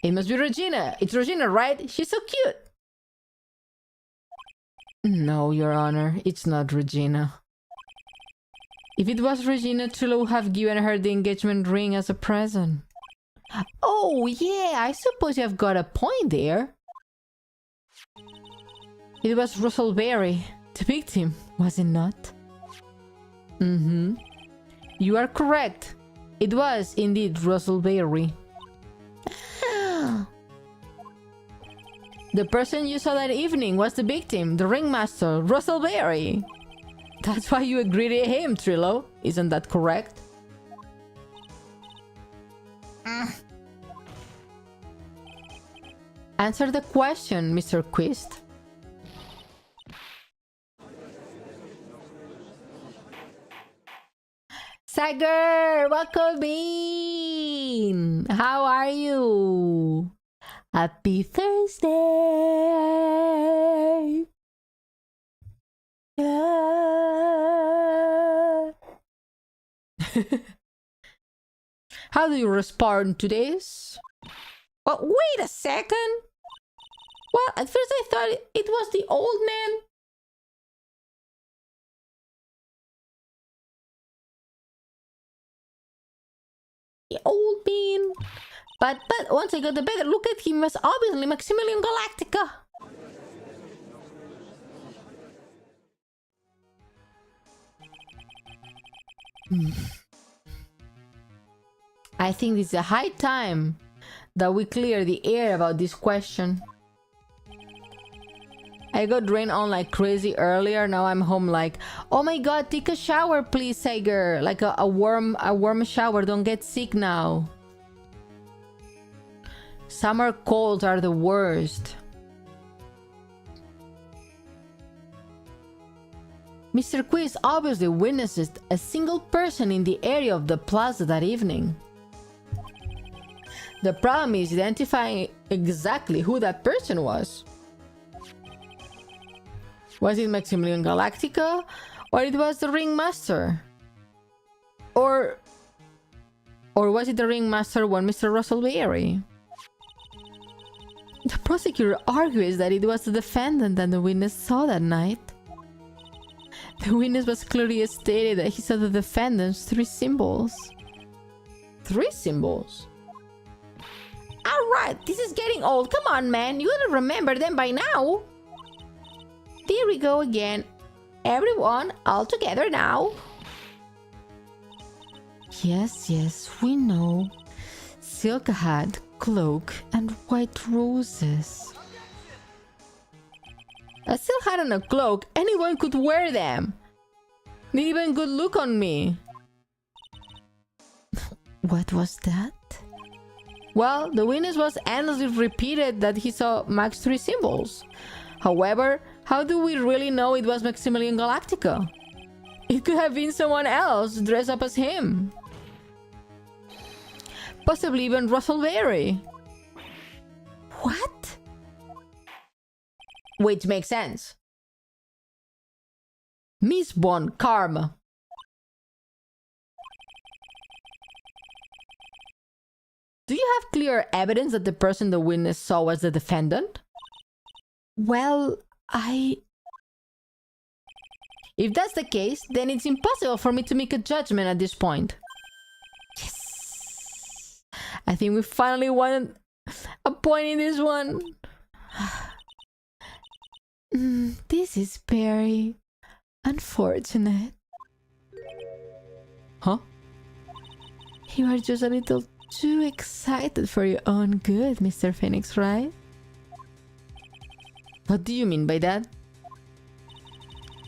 It must be Regina. It's Regina, right? She's so cute. No, Your Honor, it's not Regina. If it was Regina, Trillo would have given her the engagement ring as a present. Oh, yeah, I suppose you have got a point there. It was Russell Berry, the victim, was it not? You are correct. It was indeed Russell Berry. The person you saw that evening was the victim, the ringmaster, Russell Berry. That's why you greeted him, Trillo. Isn't that correct? Answer the question, Mr. Quist. Sagar, welcome in. How are you? Happy Thursday. Yeah. How do you respond to this? Well, wait a second. Well, at first I thought it was the old man. The old man. But once I got a better look at him, was obviously Maximilian Galactica. I think it's a high time that we clear the air about this question. I got rain on like crazy earlier. Now I'm home like, oh my god, take a shower please, Sager. Like a warm shower. Don't get sick now. Summer colds are the worst. Mr. Quiz obviously witnessed a single person in the area of the plaza that evening. The problem is identifying exactly who that person was. Was it Maximilian Galactica, or it was the ringmaster? Or was it the ringmaster when Mr. Russell Berry? The prosecutor argues that it was the defendant that the witness saw that night. The witness was clearly stated that he saw the defendant's 3 symbols. 3 symbols? Alright, this is getting old. Come on, man. You gotta remember them by now. There we go again. Everyone, all together now. Yes, we know. Silk hat, cloak, and white roses. A silk hat and a cloak, anyone could wear them. Not even good look on me. What was that? Well, the witness was endlessly repeated that he saw Max 3 symbols. However, how do we really know it was Maximilian Galactica? It could have been someone else dressed up as him. Possibly even Russell Berry. What? Which makes sense. Miss Von Karma. Do you have clear evidence that the person the witness saw was the defendant? Well, If that's the case, then it's impossible for me to make a judgment at this point. Yes! I think we finally won a point in this one. This is very unfortunate. Huh? You are just a little too excited for your own good, Mr. Phoenix, right? What do you mean by that?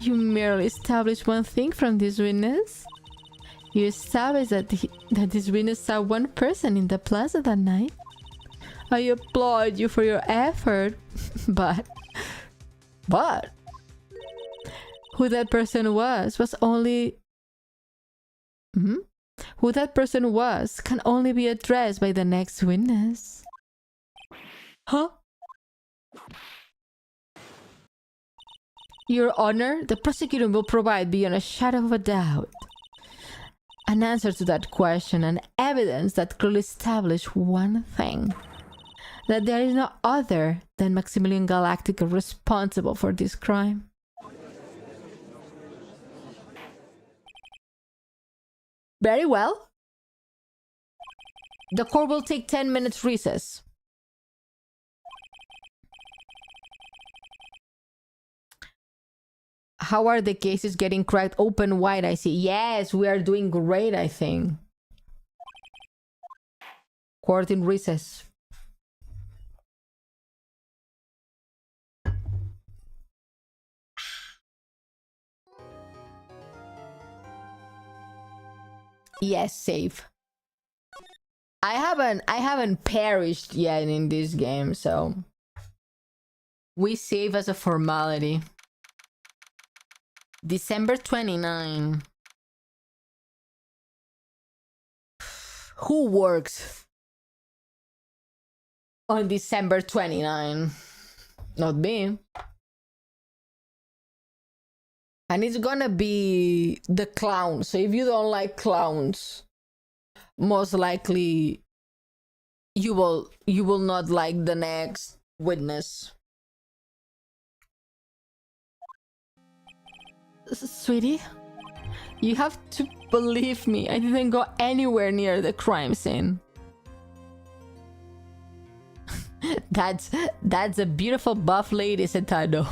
You merely established one thing from this witness. You established that this witness saw one person in the plaza that night. I applaud you for your effort, but who that person was only... Who that person was can only be addressed by the next witness. Huh? Your Honor, the prosecutor will provide beyond a shadow of a doubt an answer to that question and evidence that clearly establish one thing. That there is no other than Maximilian Galactica responsible for this crime. Very well. The court will take 10 minutes recess. How are the cases getting cracked open wide? I see. Yes, we are doing great, I think. Court in recess. Yes, save. I haven't perished yet in this game, so we save as a formality. December 29. Who works on December 29? Not me. And it's gonna be the clown. So if you don't like clowns, most likely you will not like the next witness. Sweetie, you have to believe me. I didn't go anywhere near the crime scene. That's a beautiful buff lady, said Tado.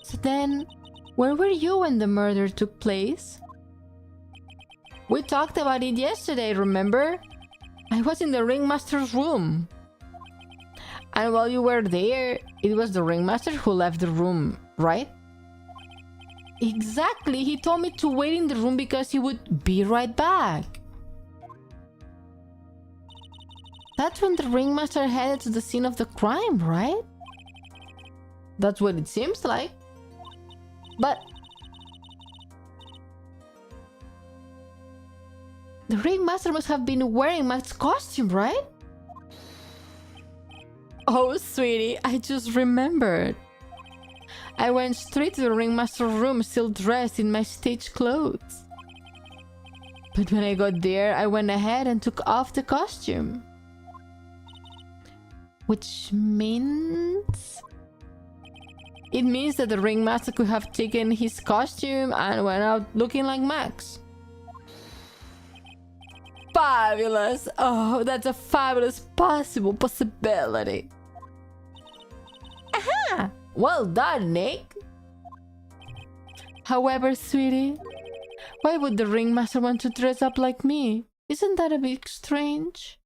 So then, where were you when the murder took place? We talked about it yesterday, remember? I was in the ringmaster's room. And while you were there, it was the ringmaster who left the room, right? Exactly, he told me to wait in the room because he would be right back. That's when the ringmaster headed to the scene of the crime, right? That's what it seems like. But the ringmaster must have been wearing Max's costume, right? Oh, sweetie, I just remembered. I went straight to the ringmaster's room still dressed in my stage clothes. But when I got there, I went ahead and took off the costume. Which means... It means that the ringmaster could have taken his costume and went out looking like Max. Fabulous! Oh, that's a fabulous possibility. Aha! Well done, Nick. However, sweetie, why would the ringmaster want to dress up like me? Isn't that a bit strange?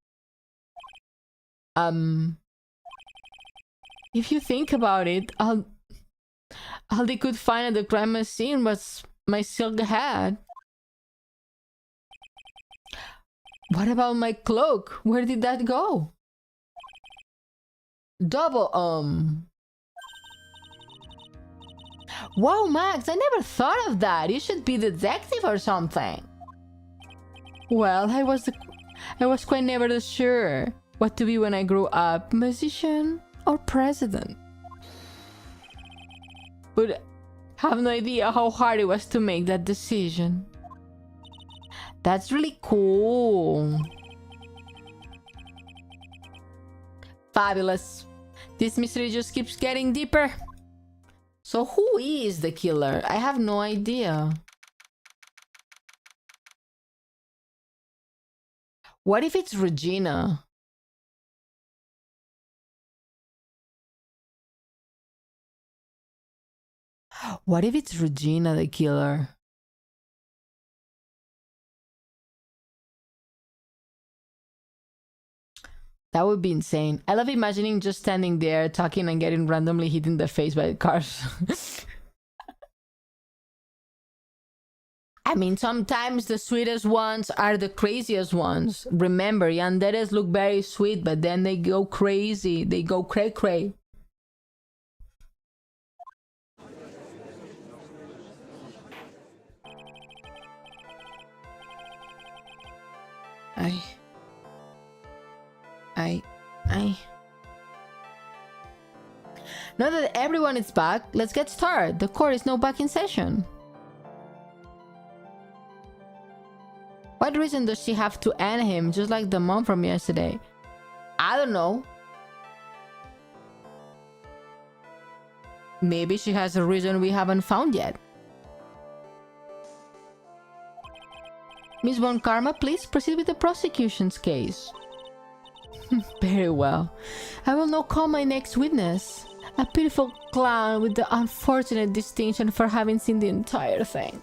If you think about it, all they could find at the crime scene was my silk hat. What about my cloak? Where did that go? Double, Wow, Max, I never thought of that. You should be detective or something. Well, I was quite never sure what to be when I grew up, musician or president. But I have no idea how hard it was to make that decision. That's really cool. Fabulous. This mystery just keeps getting deeper. So who is the killer? I have no idea. What if it's Regina? What if it's Regina the killer? That would be insane. I love imagining just standing there talking and getting randomly hit in the face by cars. I mean, sometimes the sweetest ones are the craziest ones. Remember, yanderes look very sweet, but then they go crazy. They go cray-cray. Now that everyone is back, let's get started. The court is now back in session. What reason does she have to end him, just like the mom from yesterday? I don't know. Maybe she has a reason we haven't found yet. Miss Von Karma, please proceed with the prosecution's case. Very well. I will now call my next witness. A pitiful clown with the unfortunate distinction for having seen the entire thing.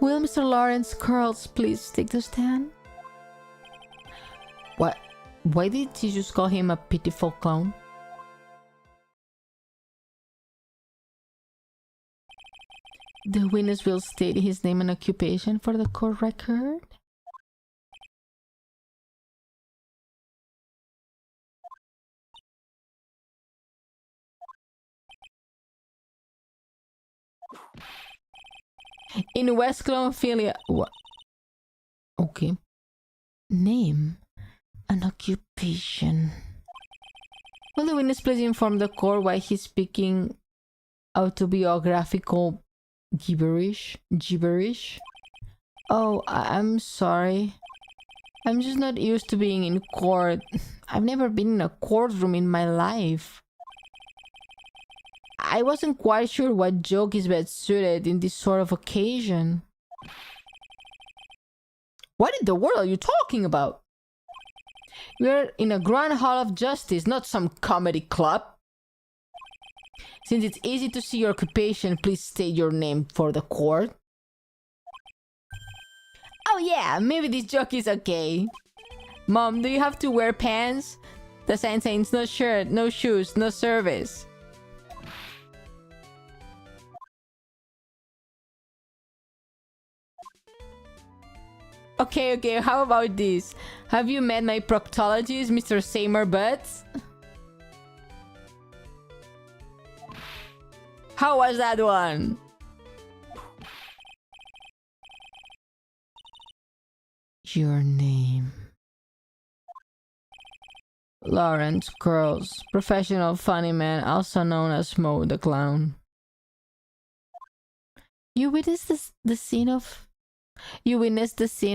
Will Mr. Lawrence Curls please take the stand? What? Why did you just call him a pitiful clown? The witness will state his name and occupation for the court record. In West Clonophilia. What? Okay. Name and occupation. Will the witness please inform the court why he's speaking autobiographical gibberish? Oh, I'm sorry. I'm just not used to being in court. I've never been in a courtroom in my life. I wasn't quite sure what joke is best suited in this sort of occasion. What in the world are you talking about? We're in a grand hall of justice, not some comedy club. Since it's easy to see your occupation, please state your name for the court. Oh yeah, maybe this joke is okay. Mom, do you have to wear pants? The sign says no shirt, no shoes, no service. Okay, how about this? Have you met my proctologist, Mr. Seymour Butts? How was that one? Your name. Lawrence Curls, professional funny man, also known as Mo the Clown. You witnessed the scene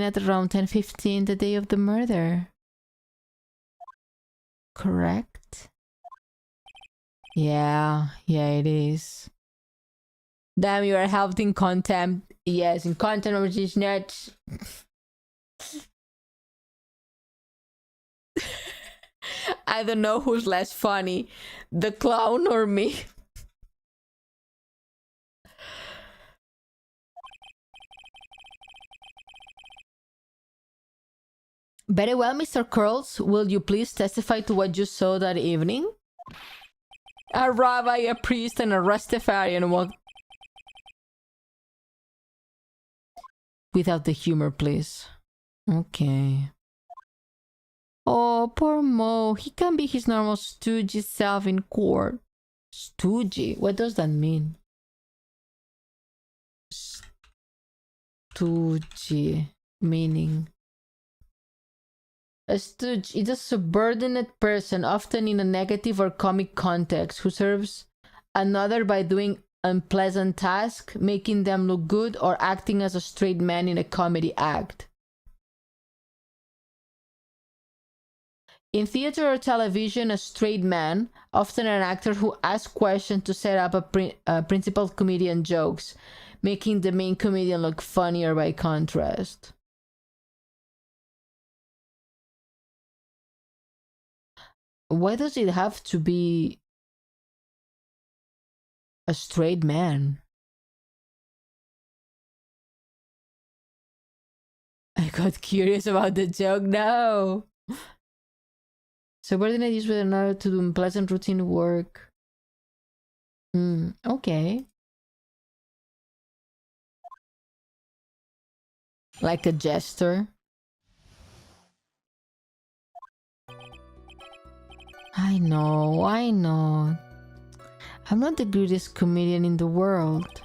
at around 10:15 the day of the murder. Correct? Yeah, it is. Damn, you are held in contempt. Yes, in contempt of this net. I don't know who's less funny, the clown or me. Very well, Mr. Curls. Will you please testify to what you saw that evening? A rabbi, a priest, and a Rastafarian walked. Without the humor, please. Okay. Oh, poor Mo. He can't be his normal stoogy self in court. Stoogy? What does that mean? Stoogy. Meaning... A stooge is a subordinate person, often in a negative or comic context, who serves another by doing unpleasant tasks, making them look good, or acting as a straight man in a comedy act. In theater or television, a straight man, often an actor who asks questions to set up a principal comedian jokes, making the main comedian look funnier by contrast. Why does it have to be a straight man? I got curious about the joke now. Subordinate is with another to do unpleasant routine work. Okay. Like a jester. I know. I'm not the greatest comedian in the world.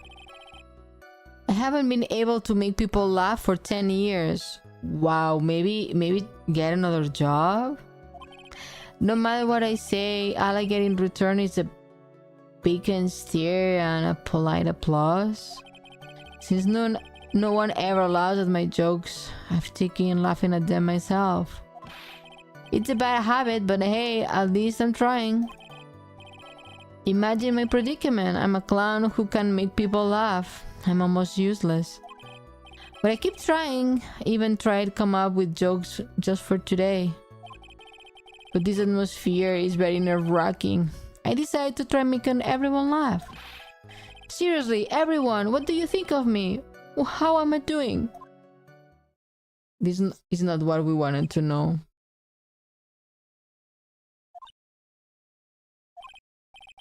I haven't been able to make people laugh for 10 years. Wow, maybe get another job? No matter what I say, all I get in return is a vacant stare and a polite applause. Since no one ever laughs at my jokes, I've taken laughing at them myself. It's a bad habit, but hey, at least I'm trying. Imagine my predicament. I'm a clown who can make people laugh. I'm almost useless. But I keep trying. Even tried to come up with jokes just for today. But this atmosphere is very nerve-wracking. I decided to try making everyone laugh. Seriously, everyone, what do you think of me? How am I doing? This is not what we wanted to know.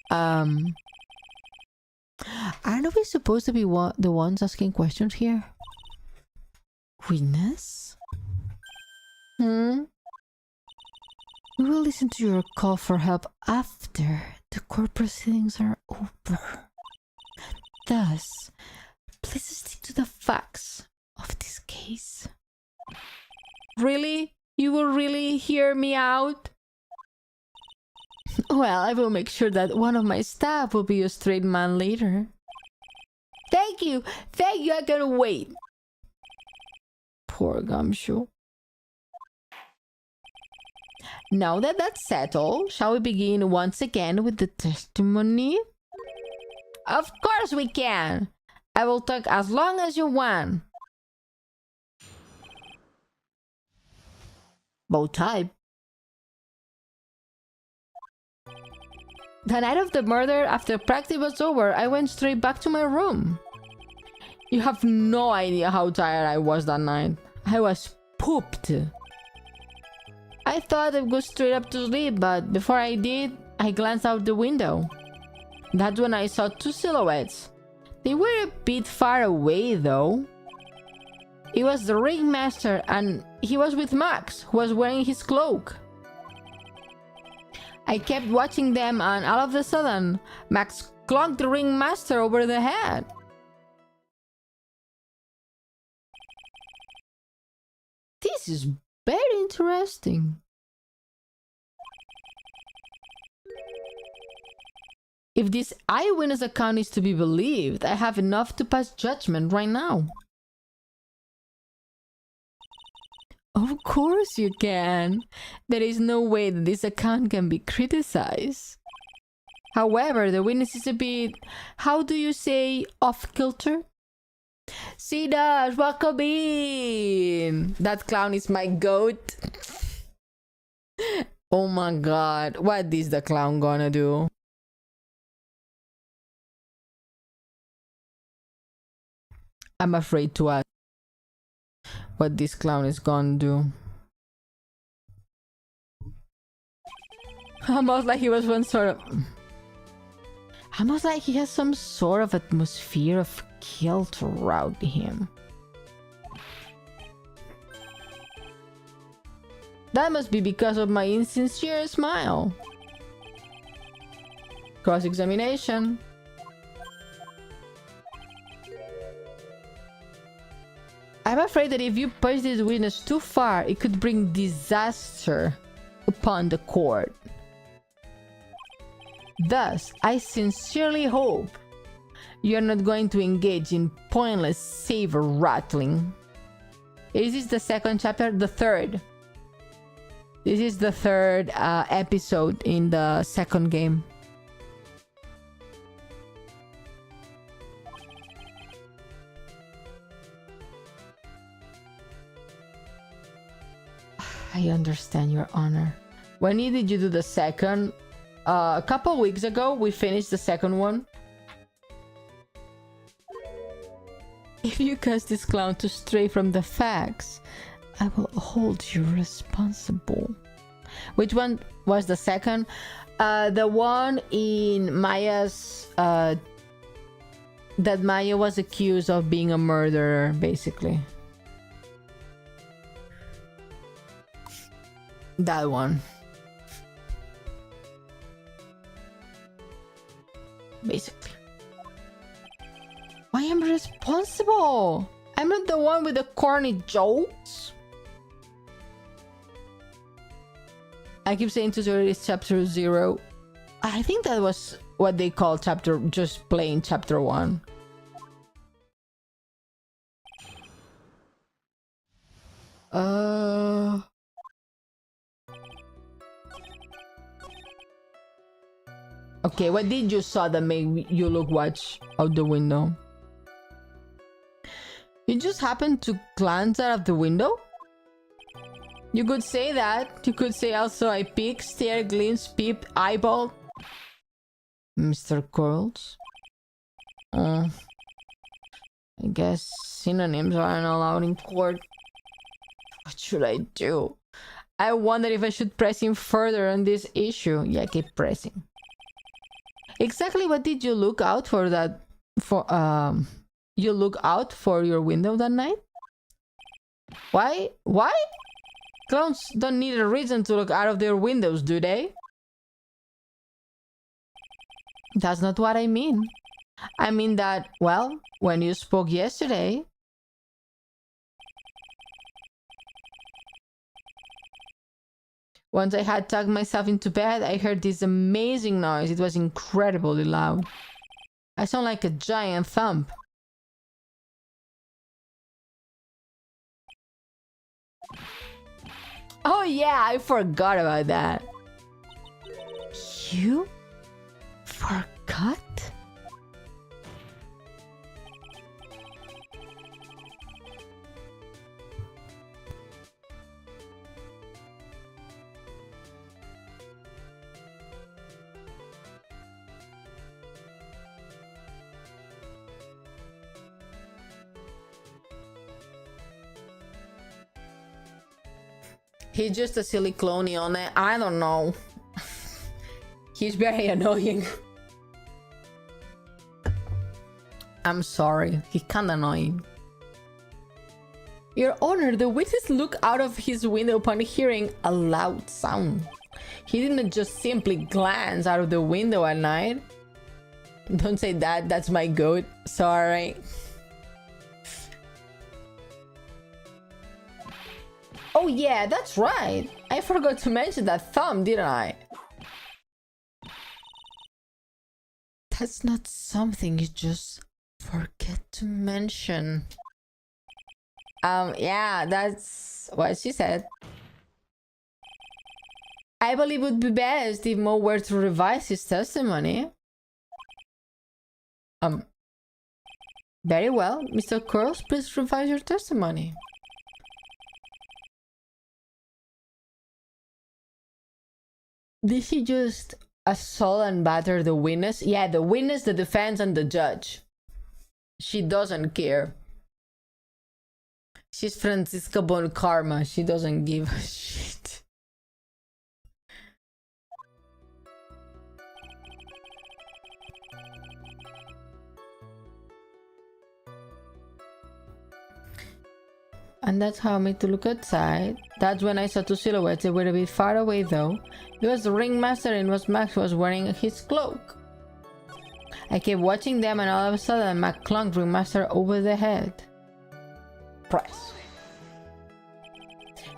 Aren't we supposed to be the ones asking questions here? Witness? We will listen to your call for help after the court proceedings are over. Thus, please stick to the facts of this case. Really? You will really hear me out? Well, I will make sure that one of my staff will be a straight man later. Thank you, I can wait. Poor Gumshoe. Now that that's settled, shall we begin once again with the testimony? Of course we can. I will talk as long as you want. Bow tie. The night of the murder, after practice was over, I went straight back to my room. You have no idea how tired I was that night. I was pooped. I thought I'd go straight up to sleep, but before I did, I glanced out the window. That's when I saw two silhouettes. They were a bit far away, though. It was the ringmaster, and he was with Max, who was wearing his cloak. I kept watching them, and all of a sudden, Max clonked the ringmaster over the head. This is very interesting. If this eyewitness account is to be believed, I have enough to pass judgment right now. Of course you can. There is no way that this account can be criticized. However, the witness is a bit, how do you say, off-kilter? See that, welcome in! That clown is my goat. Oh my god, what is the clown gonna do? I'm afraid to ask what this clown is gonna do. Almost like he was one sort of... Almost like he has some sort of atmosphere of guilt around him. That must be because of my insincere smile. Cross-examination. I'm afraid that if you push this witness too far, it could bring disaster upon the court. Thus, I sincerely hope you're not going to engage in pointless saber rattling. Is this the second chapter? The third. This is the third episode in the second game. I understand, Your Honor. When did you do the second? A couple weeks ago, we finished the second one. If you cause this clown to stray from the facts, I will hold you responsible. Which one was the second? The one in Maya's... that Maya was accused of being a murderer, basically. That one. Basically. Why am I responsible? I'm not the one with the corny jokes. I keep saying tutorial is chapter 0. I think that was what they call chapter, just plain chapter 1. Okay, what did you saw that made you watch out the window? You just happened to glance out of the window? You could say that. You could say also I peek, stare, glimpse, peep, eyeball. Mr. Curls. I guess synonyms aren't allowed in court. What should I do? I wonder if I should press him further on this issue. Yeah, keep pressing. Exactly what did you look out for that you look out for your window that night? Why? Clowns don't need a reason to look out of their windows, do they? That's not what I mean. I mean that, well, when you spoke yesterday... Once I had tucked myself into bed, I heard this amazing noise. It was incredibly loud. I sound like a giant thump. Oh yeah, I forgot about that. You forgot? He's just a silly clone, Ione. I don't know. He's very annoying. I'm sorry. He's kinda annoying. Your Honor, the witness looked out of his window upon hearing a loud sound. He didn't just simply glance out of the window at night. Don't say that. That's my goat. Sorry. Oh yeah, that's right. I forgot to mention that thumb, didn't I? That's not something you just forget to mention. Yeah, that's what she said. I believe it would be best if Mo were to revise his testimony. Very well. Mr. Curls, please revise your testimony. Did he just assault and batter the witness? Yeah, the witness, the defense, and the judge. She doesn't care. She's Franziska Bon Karma. She doesn't give a shit. And that's how I made to look outside. That's when I saw two silhouettes. They were a bit far away though. It was the ringmaster and was Max who was wearing his cloak. I kept watching them and all of a sudden Mac clunked ringmaster over the head. Press.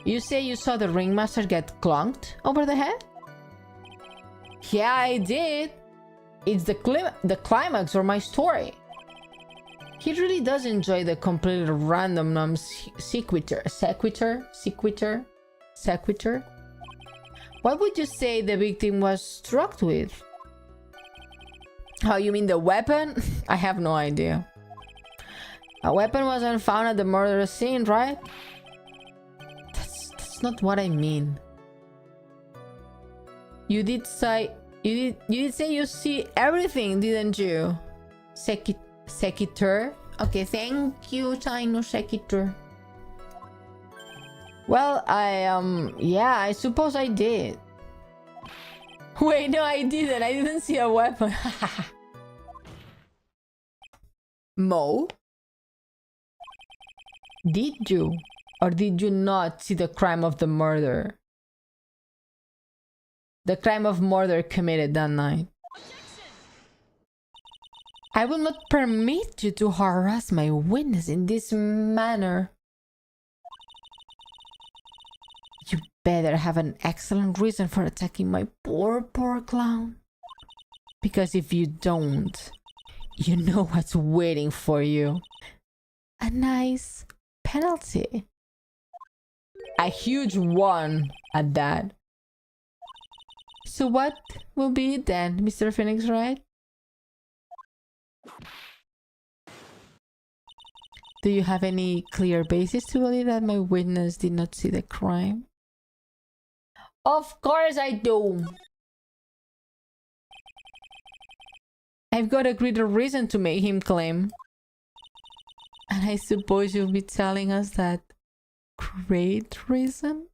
You say you saw the ringmaster get clunked over the head? Yeah, I did. It's the climax of my story. He really does enjoy the completely random sequitur. What would you say the victim was struck with? Oh, you mean the weapon? I have no idea. A weapon wasn't found at the murder scene, right? That's not what I mean. You did say you see everything, didn't you? Sequitur? Okay, thank you, Taino Sequitur. Well, yeah, I suppose I did. Wait, no, I didn't. I didn't see a weapon. Mo? Did you? Or did you not see the crime of the murder? The crime of murder committed that night. I will not permit you to harass my witness in this manner. You better have an excellent reason for attacking my poor clown. Because if you don't, you know what's waiting for you. A nice penalty. A huge one at that. So what will be it then, Mr. Phoenix Wright? Do you have any clear basis to believe that my witness did not see the crime? Of course I do. I've got a greater reason to make him claim. And I suppose you'll be telling us that great reason?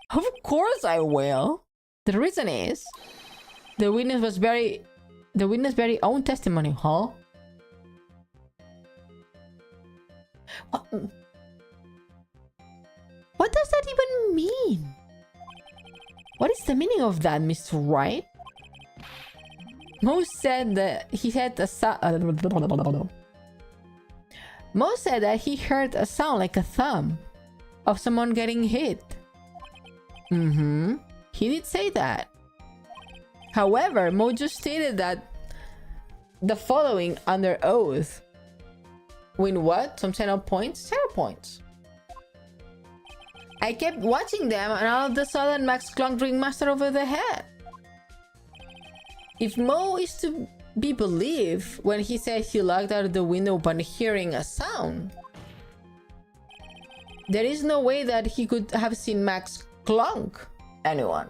Of course I will. The reason is the witness' very own testimony, huh? What does that even mean? What is the meaning of that, Mr. Wright? Mo said that he had Mo said that he heard a sound like a thumb of someone getting hit. He did say that. However, Mo just stated that the following under oath. Win what? Some channel points? Channel points. I kept watching them and all of a sudden Max clunked Ringmaster over the head. If Mo is to be believed when he said he looked out the window upon hearing a sound, there is no way that he could have seen Max clunk anyone.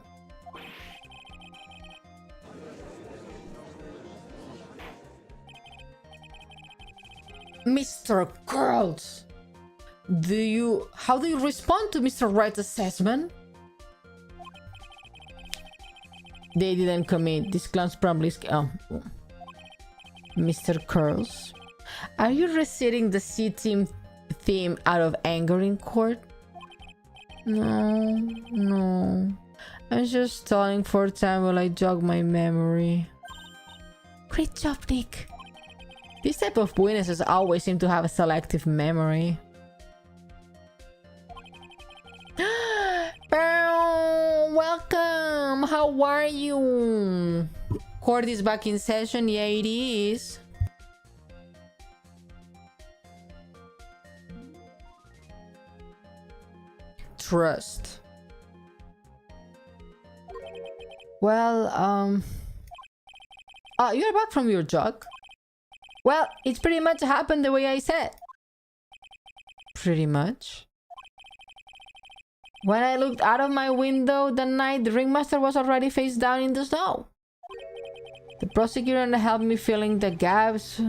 Mr. Curls, how do you respond to Mr. Wright's assessment? They didn't commit. This clown's probably Mr. Curls, are you reciting the C-Team theme out of anger in court? No. I'm just stalling for time while I jog my memory. Great job, Nick. This type of witnesses always seem to have a selective memory. Welcome! How are you? Court is back in session. Yeah, it is. Trust. Well, oh, you're back from your jog? Well, it's pretty much happened the way I said. Pretty much. When I looked out of my window that night, the ringmaster was already face down in the snow. The prosecutor helped me filling the gaps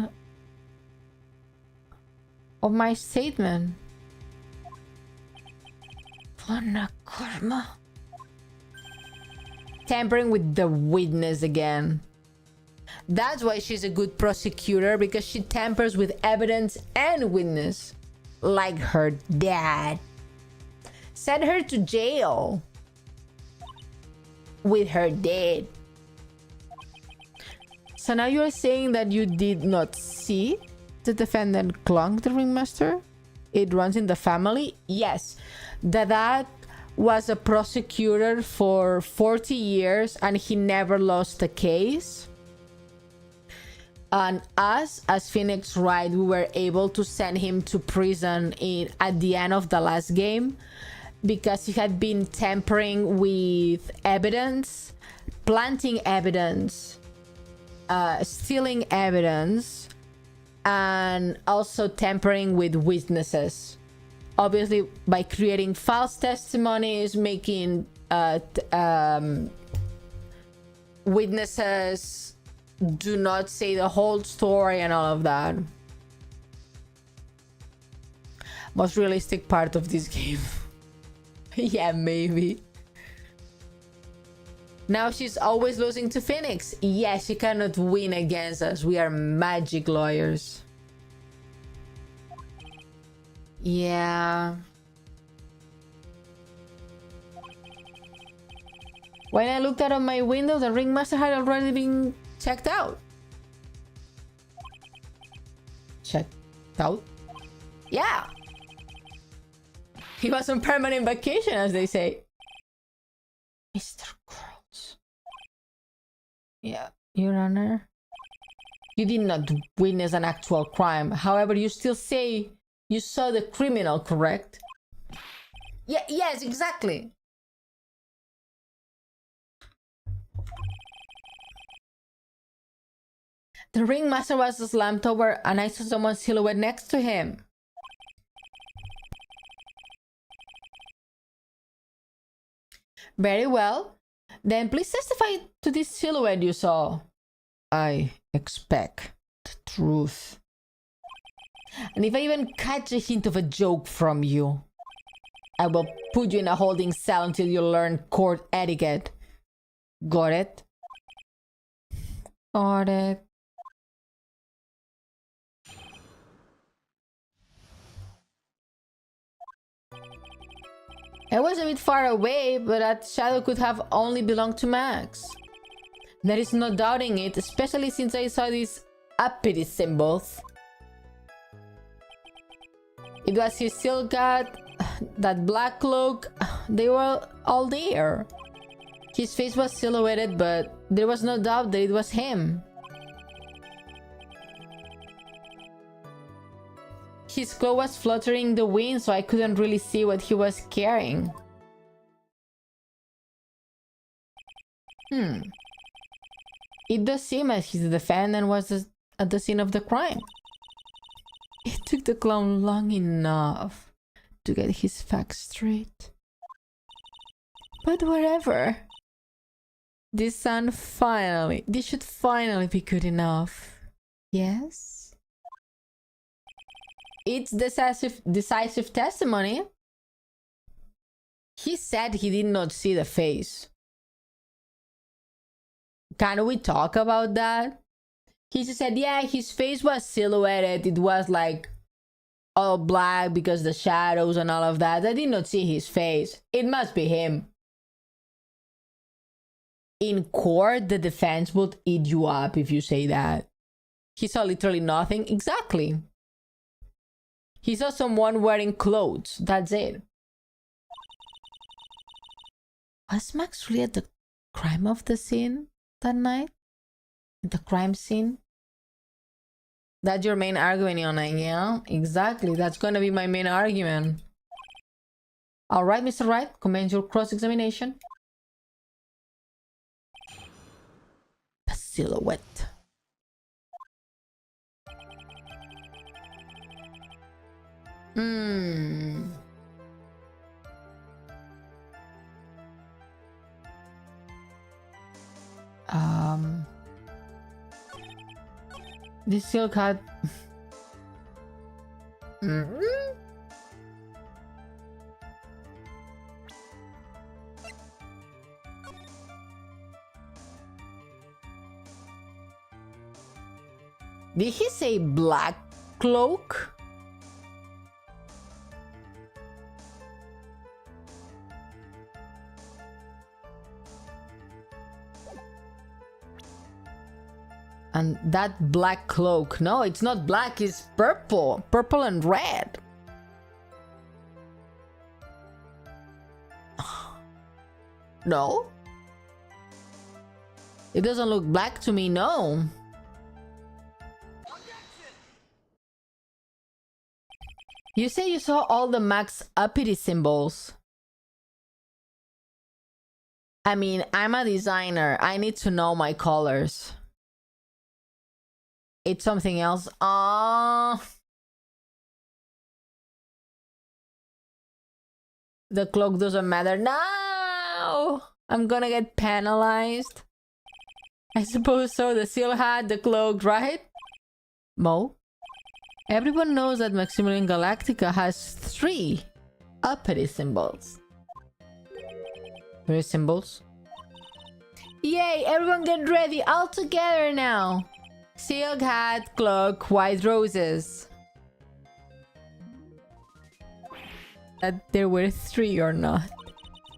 of my statement. What karma? Tampering with the witness again. That's why she's a good prosecutor, because she tampers with evidence and witness. Like her dad. Sent her to jail. With her dad. So now you're saying that you did not see the defendant clunk the ringmaster? It runs in the family? Yes. The dad was a prosecutor for 40 years and he never lost a case. And us, as Phoenix Wright, we were able to send him to prison at the end of the last game because he had been tampering with evidence, planting evidence, stealing evidence, and also tampering with witnesses. Obviously, by creating false testimonies, making witnesses do not say the whole story and all of that. Most realistic part of this game. Yeah, maybe. Now she's always losing to Phoenix. Yeah, she cannot win against us. We are magic lawyers. Yeah. When I looked out of my window, the ringmaster had already been checked out. Checked out? Yeah. He was on permanent vacation, as they say. Mr. Kurtz. Yeah, Your Honor. You did not witness an actual crime. However, you still say you saw the criminal, correct? Yeah, yes, exactly. The ringmaster was slumped over and I saw someone's silhouette next to him. Very well. Then please testify to this silhouette you saw. I expect the truth. And if I even catch a hint of a joke from you, I will put you in a holding cell until you learn court etiquette. Got it? Got it. I was a bit far away, but that shadow could have only belonged to Max. There is no doubting it, especially since I saw these uppity symbols. It was his silk hat, that black cloak, they were all there. His face was silhouetted, but there was no doubt that it was him. His cloak was fluttering in the wind, so I couldn't really see what he was carrying. It does seem as his defendant was at the scene of the crime. It took the clown long enough to get his facts straight. But whatever. This should finally be good enough. Yes? It's decisive testimony. He said he did not see the face. Can we talk about that? He just said, yeah, his face was silhouetted. It was like all black because the shadows and all of that. I did not see his face. It must be him. In court, the defense would eat you up if you say that. He saw literally nothing. Exactly. He saw someone wearing clothes. That's it. Was Max really at the crime of the scene that night? The crime scene? That's your main argument, Ione. Yeah, exactly. That's gonna be my main argument. Alright, Mr. Wright, commence your cross-examination. The silhouette. This silk hat. Did he say black cloak? And that black cloak. No, it's not black, it's purple. Purple and red. No? It doesn't look black to me, no. You say you saw all the max uppity symbols. I mean, I'm a designer. I need to know my colors. It's something else. The cloak doesn't matter. No! I'm gonna get penalized. I suppose so. The seal hat, the cloak, right? Mo? Everyone knows that Maximilian Galactica has 3 uppity symbols. 3 symbols? Yay! Everyone get ready! All together now! Silk hat, cloak, white roses. That there were 3 or not.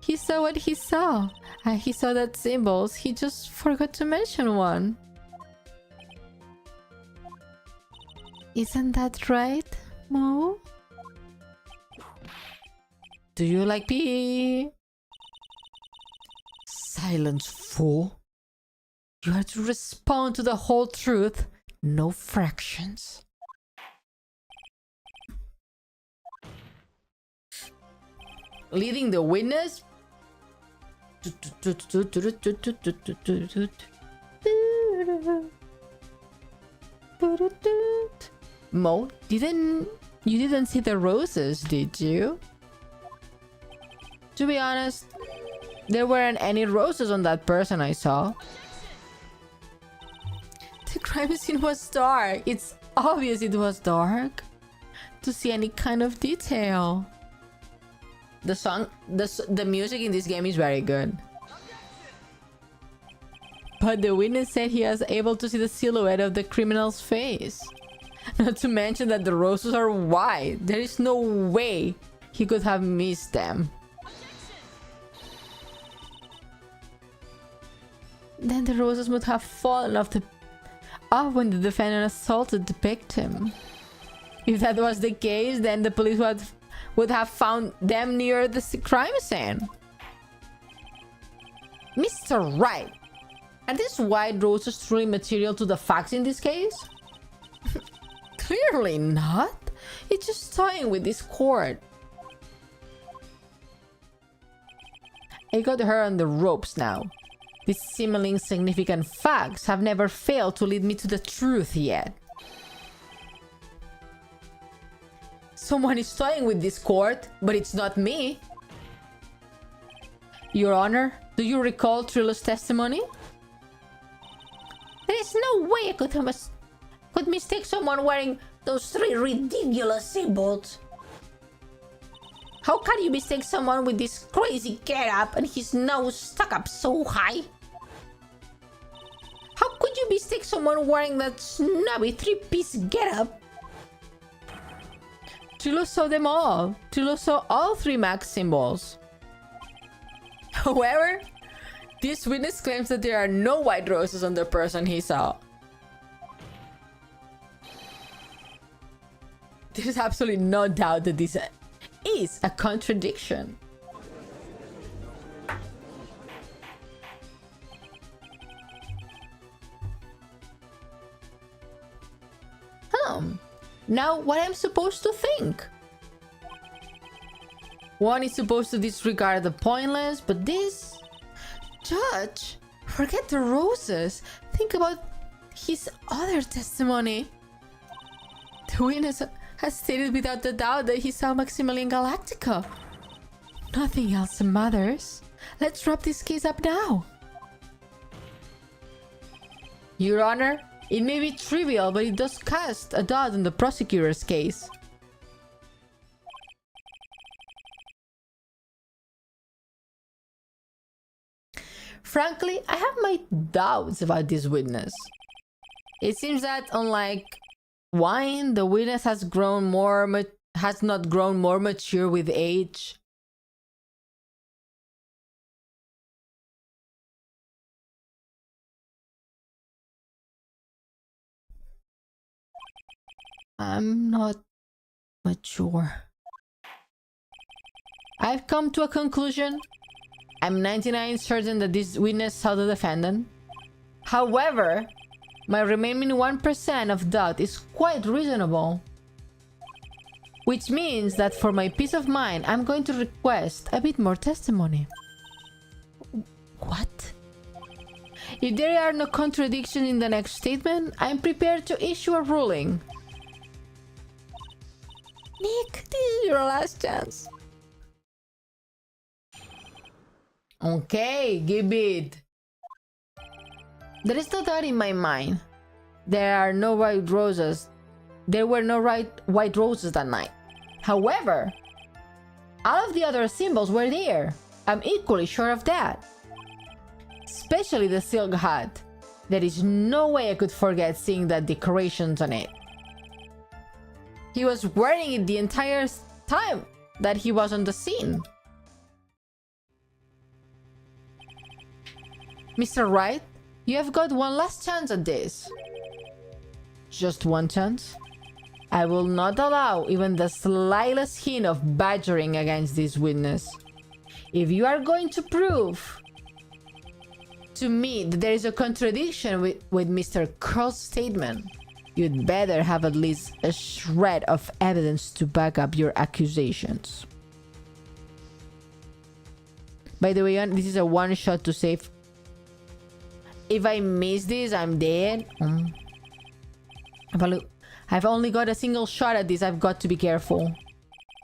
He saw what he saw. And he saw that symbols. He just forgot to mention one. Isn't that right, Mo? Do you like pee? Silence, fool. You have to respond to the whole truth, no fractions. Leading the witness? Mo, you didn't see the roses, did you? To be honest, there weren't any roses on that person I saw. The crime scene was dark. It's obvious it was dark to see any kind of detail. The music in this game is very good. But the witness said he was able to see the silhouette of the criminal's face. Not to mention that the roses are white. There is no way he could have missed them. Then the roses would have fallen off when the defendant assaulted the victim. If that was the case, then the police would have found them near the crime scene. Mr. Wright, are these white roses truly material to the facts in this case? Clearly not. It's just toying with this court. I got her on the ropes now. These seemingly insignificant facts have never failed to lead me to the truth yet. Someone is toying with this court, but it's not me. Your Honor, do you recall Trillo's testimony? There is no way I could mistake someone wearing those 3 ridiculous symbols. How can you mistake someone with this crazy getup and his nose stuck up so high? How could you mistake someone wearing that snobby 3-piece getup? Trillo saw them all. Trillo saw all 3 max symbols. However, this witness claims that there are no white roses on the person he saw. There's absolutely no doubt that this is a contradiction. Now what I'm supposed to think? One is supposed to disregard the pointless, but this... Judge, forget the roses. Think about his other testimony. The witness has stated without a doubt that he saw Maximilian Galactica. Nothing else matters. Let's wrap this case up now. Your Honor, It may be trivial, but it does cast a dot in the prosecutor's case. Frankly, I have my doubts about this witness. It seems that, unlike wine, the witness has not grown more mature with age. I'm not mature. I've come to a conclusion. I'm 99% certain that this witness saw the defendant. However, my remaining 1% of doubt is quite reasonable. Which means that for my peace of mind, I'm going to request a bit more testimony. What? If there are no contradictions in the next statement, I'm prepared to issue a ruling. Nick, this is your last chance. Okay, give it. There is no doubt in my mind. There were no white roses that night. However, all of the other symbols were there. I'm equally sure of that. Especially the silk hat. There is no way I could forget seeing the decorations on it. He was wearing it the entire time that he was on the scene. Mr. Wright, you have got one last chance at this. Just one chance? I will not allow even the slightest hint of badgering against this witness. If you are going to prove to me that there is a contradiction with Mr. Curl's statement, you'd better have at least a shred of evidence to back up your accusations. By the way, this is a one shot to save. If I miss this, I'm dead. I've only got a single shot at this. I've got to be careful.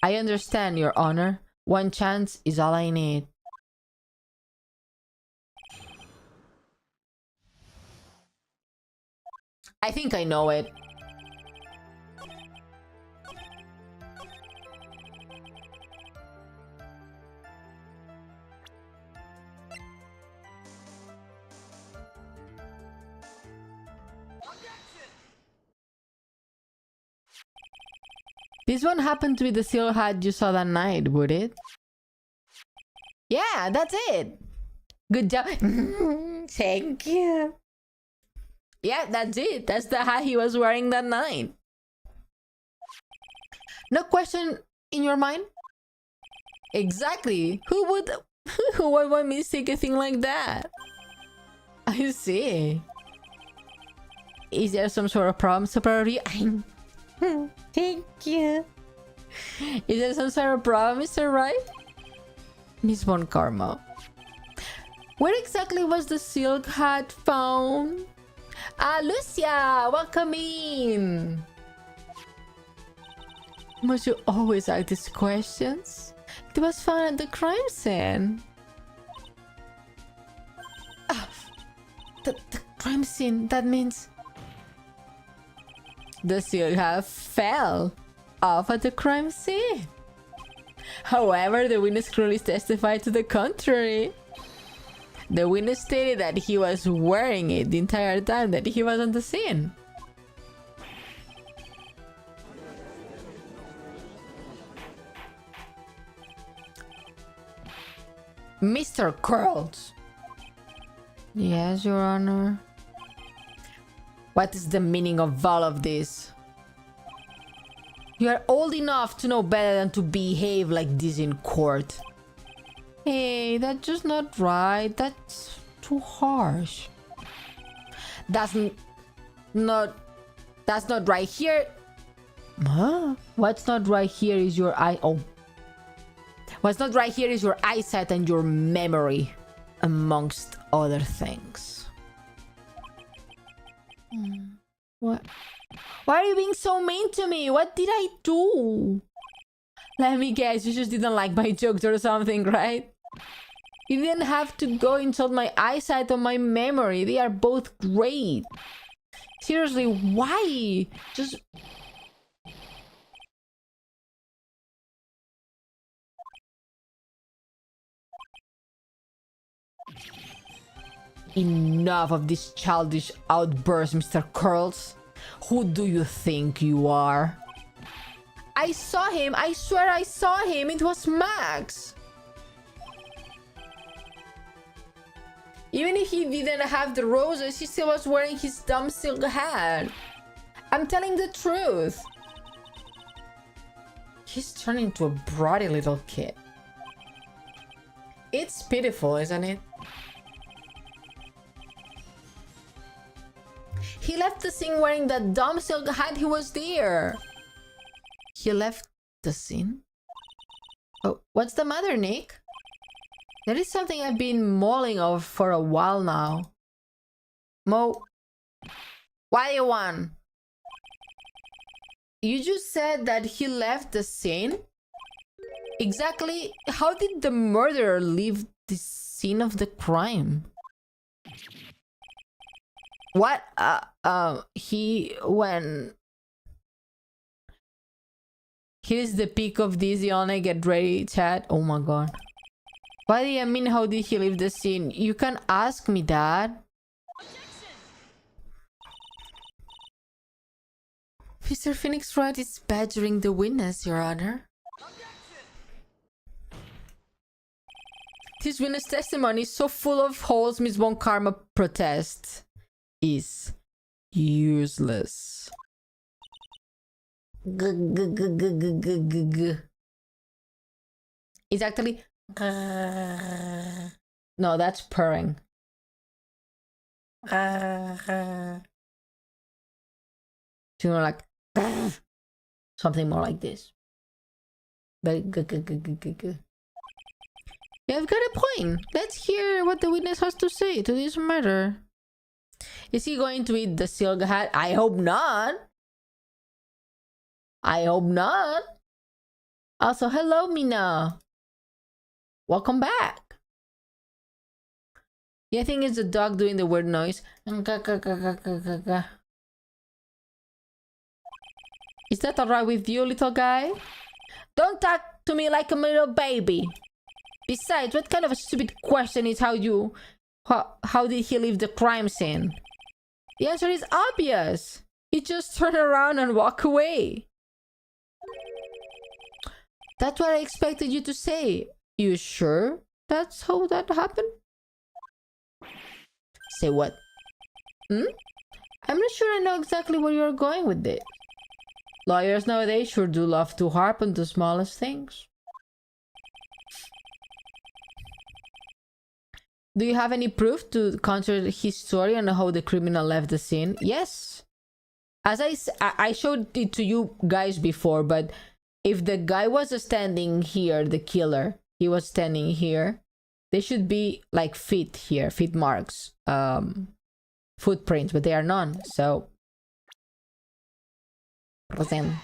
I understand, Your Honor. One chance is all I need. I think I know it. This one happened to be the silk hat you saw that night, would it? Yeah, that's it. Good job. Thank you. Yeah, that's it. That's the hat he was wearing that night. No question in your mind? Exactly. Who would want me to take a thing like that? I see. Is there some sort of problem, Superior? Thank you. Is there some sort of problem, Mr. Wright? Miss Von Karma. Where exactly was the silk hat found? Ah, Lucia, welcome in. Must you always ask these questions? It was found at the crime scene. Ah, the crime scene, that means... The silk hat fell off at the crime scene. However, the witness clearly testified to the contrary. The witness stated that he was wearing it the entire time that he was on the scene. Mr. Curls. Yes, Your Honor. What is the meaning of all of this? You are old enough to know better than to behave like this in court. Hey, that's just not right. That's too harsh. That's not right here. Huh? What's not right here is your eye. Oh. What's not right here is your eyesight and your memory, amongst other things. What? Why are you being so mean to me? What did I do? Let me guess, you just didn't like my jokes or something, right? You didn't have to go insult my eyesight or my memory. They are both great. Seriously, why? Just... Enough of this childish outburst, Mr. Curls. Who do you think you are? I saw him. I swear I saw him. It was Max. Even if he didn't have the roses, he still was wearing his dumb silk hat. I'm telling the truth. He's turning into a bratty little kid. It's pitiful, isn't it? He left the scene wearing that dumb silk hat. He was there. He left the scene? Oh, what's the matter, Nick? There is something I've been mulling over for a while now. Mo, what do you want? You just said that he left the scene? Exactly how did the murderer leave the scene of the crime? What? When... Here's the peak of this, Ione. Get ready, chat. Oh my god. What do you mean, how did he leave the scene? You can ask me that. Mr. Phoenix Wright is badgering the witness, Your Honor. This witness testimony is so full of holes, Miss Von Karma protests. Is useless. It's actually... No, that's purring. You know, like... Something more like this. Yeah, I've got a point. Let's hear what the witness has to say to this murder. Is he going to eat the silk hat? I hope not. I hope not. Also, hello, Mina. Welcome back. Yeah, I think it's the dog doing the weird noise. Is that alright with you, little guy? Don't talk to me like a little baby. Besides, what kind of a stupid question is how did he leave the crime scene? The answer is obvious. He just turned around and walked away. That's what I expected you to say. You sure that's how that happened? Say what? I'm not sure I know exactly where you're going with it. Lawyers nowadays sure do love to harp on the smallest things. Do you have any proof to counter his story on how the criminal left the scene? Yes. As I showed it to you guys before, but if the guy was standing here, the killer, he was standing here, there should be like feet here, feet marks, footprints, but they are none, so... Listen.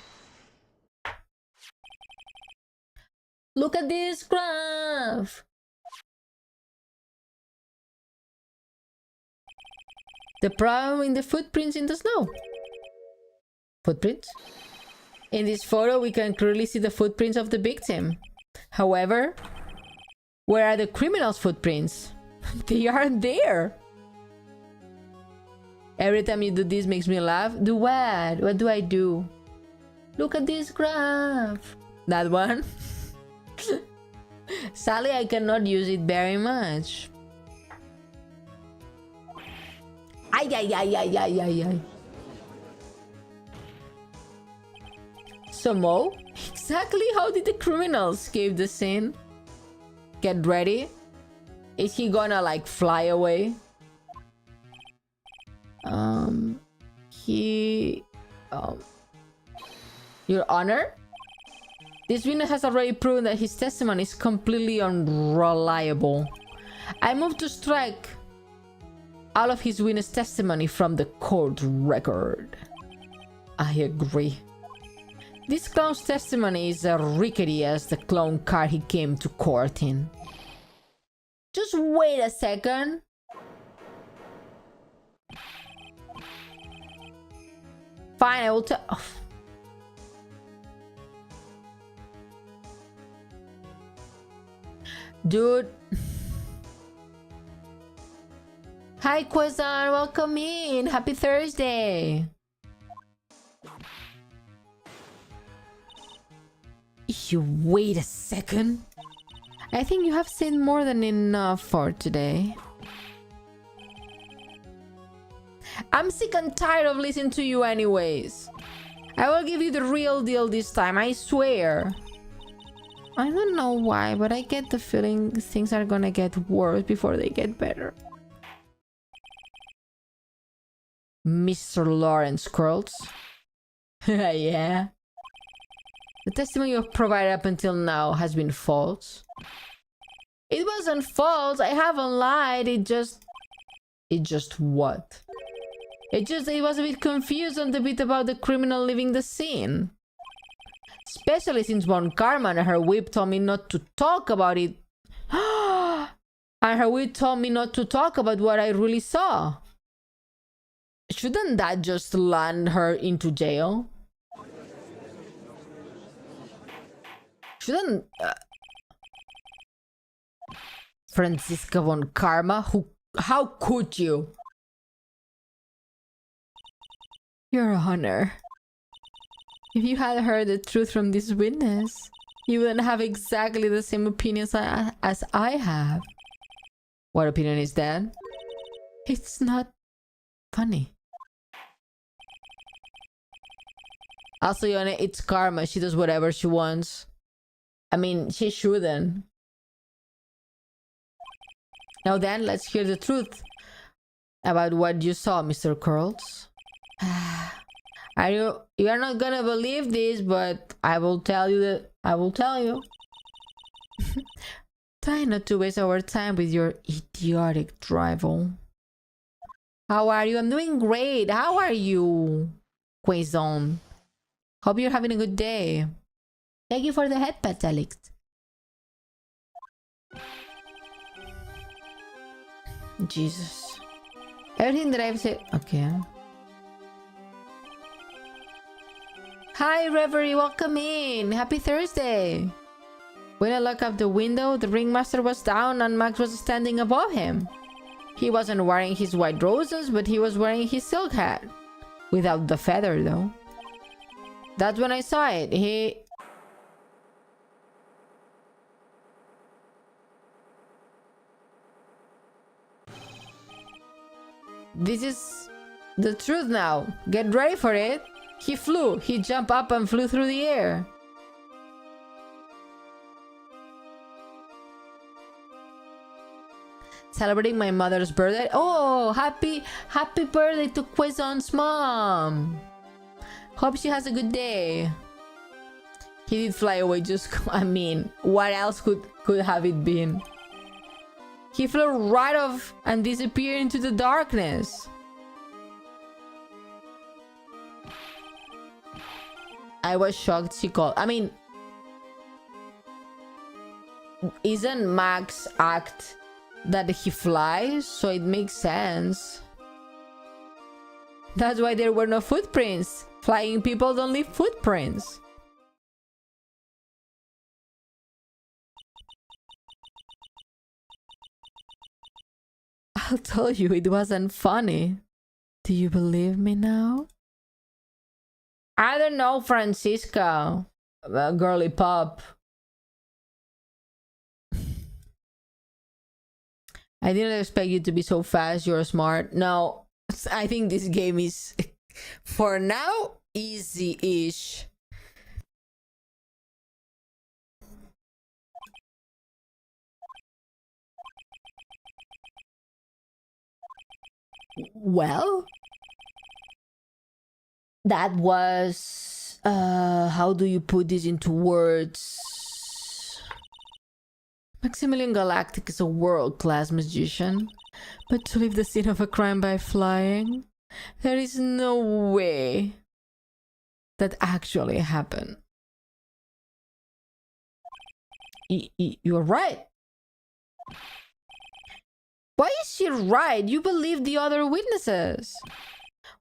Look at this graph! The problem in the footprints in the snow. Footprints? In this photo, we can clearly see the footprints of the victim. However, where are the criminal's footprints? They aren't there. Every time you do this makes me laugh. Do what? What do I do? Look at this graph. That one? Sadly, I cannot use it very much. Ay, ay, ay, ay, ay, ay, ay. So, Mo, exactly how did the criminal escape the scene? Get ready. Is he gonna, like, fly away? Your Honor? This witness has already proven that his testimony is completely unreliable. I move to strike all of his witness testimony from the court record. I agree. This clown's testimony is as rickety as the clown car he came to court in. Just wait a second. Fine, I will tell. Oh. Dude. Hi, Quazan. Welcome in. Happy Thursday. You wait a second. I think you have seen more than enough for today. I'm sick and tired of listening to you anyways. I will give you the real deal this time, I swear. I don't know why, but I get the feeling things are gonna get worse before they get better. Mr. Lawrence Curls. Yeah. The testimony you've provided up until now has been false. It wasn't false. I haven't lied. It just what? It was a bit confused on the bit about the criminal leaving the scene. Especially since Von Karma and her whip told me not to talk about it. And her whip told me not to talk about what I really saw. Shouldn't that just land her into jail? Shouldn't Franziska Von Karma? How could you? Your Honor, if you had heard the truth from this witness, you wouldn't have exactly the same opinions as I have. What opinion is that? It's not funny. Also, Ione, it's karma. She does whatever she wants. I mean, she shouldn't. Now then, let's hear the truth about what you saw, Mr. Curls. You are not gonna believe this, but I will tell you that I will tell you. Try not to waste our time with your idiotic drivel. How are you? I'm doing great. How are you, Quaison? Hope you're having a good day. Thank you for the head pats, Alex. Jesus. Everything that I've said. Okay. Hi, Reverie. Welcome in. Happy Thursday. When I looked up the window, the ringmaster was down and Max was standing above him. He wasn't wearing his white roses, but he was wearing his silk hat. Without the feather, though. That's when I saw it. This is the truth now. Get ready for it. He flew. He jumped up and flew through the air. Celebrating my mother's birthday. Oh, happy birthday to Quaison's mom. Hope she has a good day. He did fly away. I mean, what else could have it been? He flew right off and disappeared into the darkness. I was shocked she called. I mean, isn't Max act that he flies? So it makes sense. That's why there were no footprints. Flying people don't leave footprints. I'll tell you, it wasn't funny. Do you believe me now? I don't know, Francisca. Girly pop. I didn't expect you to be so fast. You're smart. No, I think this game is, for now, easy-ish. Well, that was how do you put this into words? Maximilian Galactic is a world-class magician, but to leave the scene of a crime by flying, there is no way that actually happened. You're right. Why is she right? You believe the other witnesses.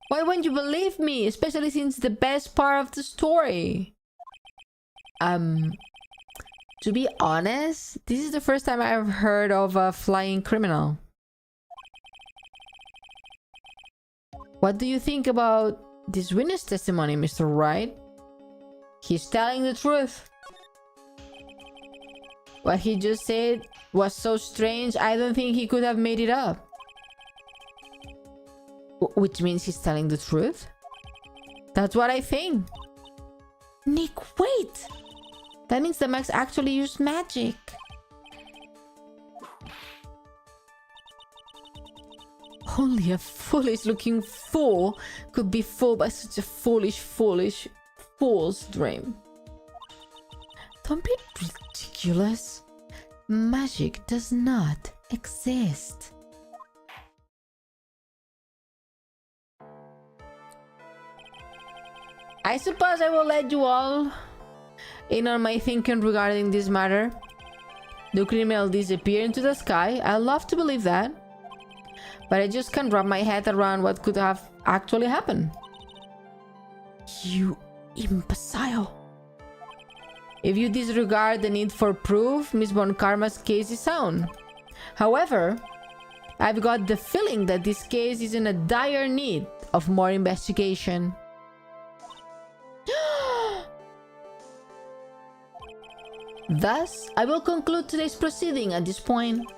Why won't you believe me? Especially since the best part of the story. To be honest, this is the first time I've heard of a flying criminal. What do you think about this witness testimony, Mr. Wright? He's telling the truth. What he just said was so strange, I don't think he could have made it up. Which means he's telling the truth? That's what I think. Nick, wait! That means the Max actually used magic. Only a foolish-looking fool could be fooled by such a foolish fool's dream. Don't be ridiculous. Magic does not exist. I suppose I will let you all in on my thinking regarding this matter. The criminal disappeared into the sky. I love to believe that. But I just can't wrap my head around what could have actually happened. You imbecile. If you disregard the need for proof, Miss Von Karma's case is sound. However, I've got the feeling that this case is in a dire need of more investigation. Thus, I will conclude today's proceeding at this point.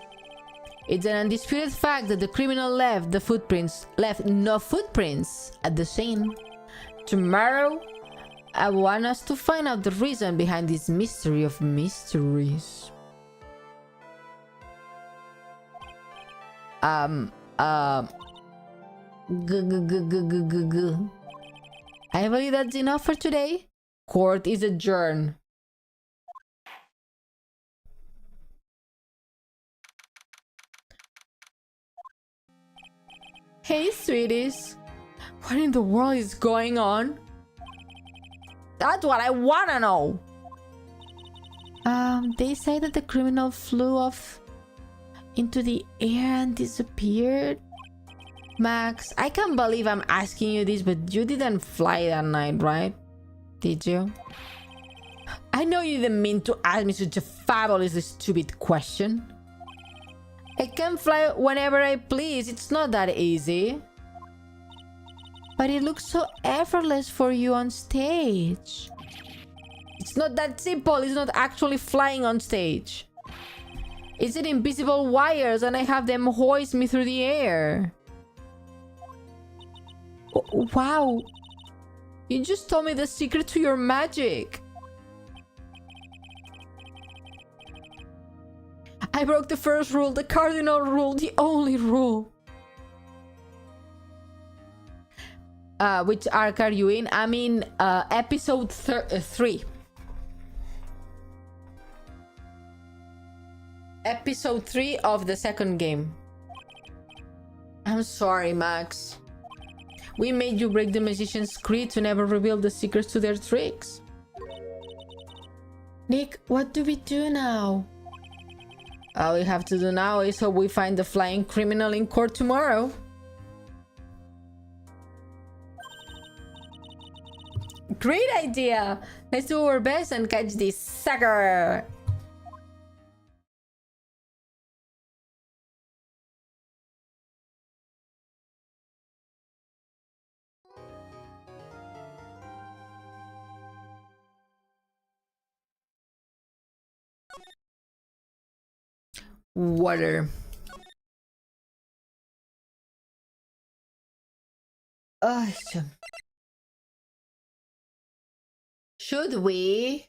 It's an undisputed fact that the criminal left no footprints at the scene. Tomorrow, I want us to find out the reason behind this mystery of mysteries. I believe that's enough for today. Court is adjourned. Hey, sweeties. What in the world is going on? That's what I wanna know. They say that the criminal flew off into the air and disappeared. Max, I can't believe I'm asking you this, but you didn't fly that night, right? Did you? I know you didn't mean to ask me such a fabulously stupid question. I can fly whenever I please. It's not that easy. But it looks so effortless for you on stage. It's not that simple. It's not actually flying on stage. It's in invisible wires and I have them hoist me through the air. Wow. You just told me the secret to your magic. I broke the first rule, the cardinal rule, the only rule. Which arc are you in? I'm in episode 3. Episode 3 of the second game. I'm sorry, Max. We made you break the magician's creed to never reveal the secrets to their tricks. Nick, what do we do now? All we have to do now is hope we find the flying criminal in court tomorrow. Great idea! Let's do our best and catch this sucker! Water. Should we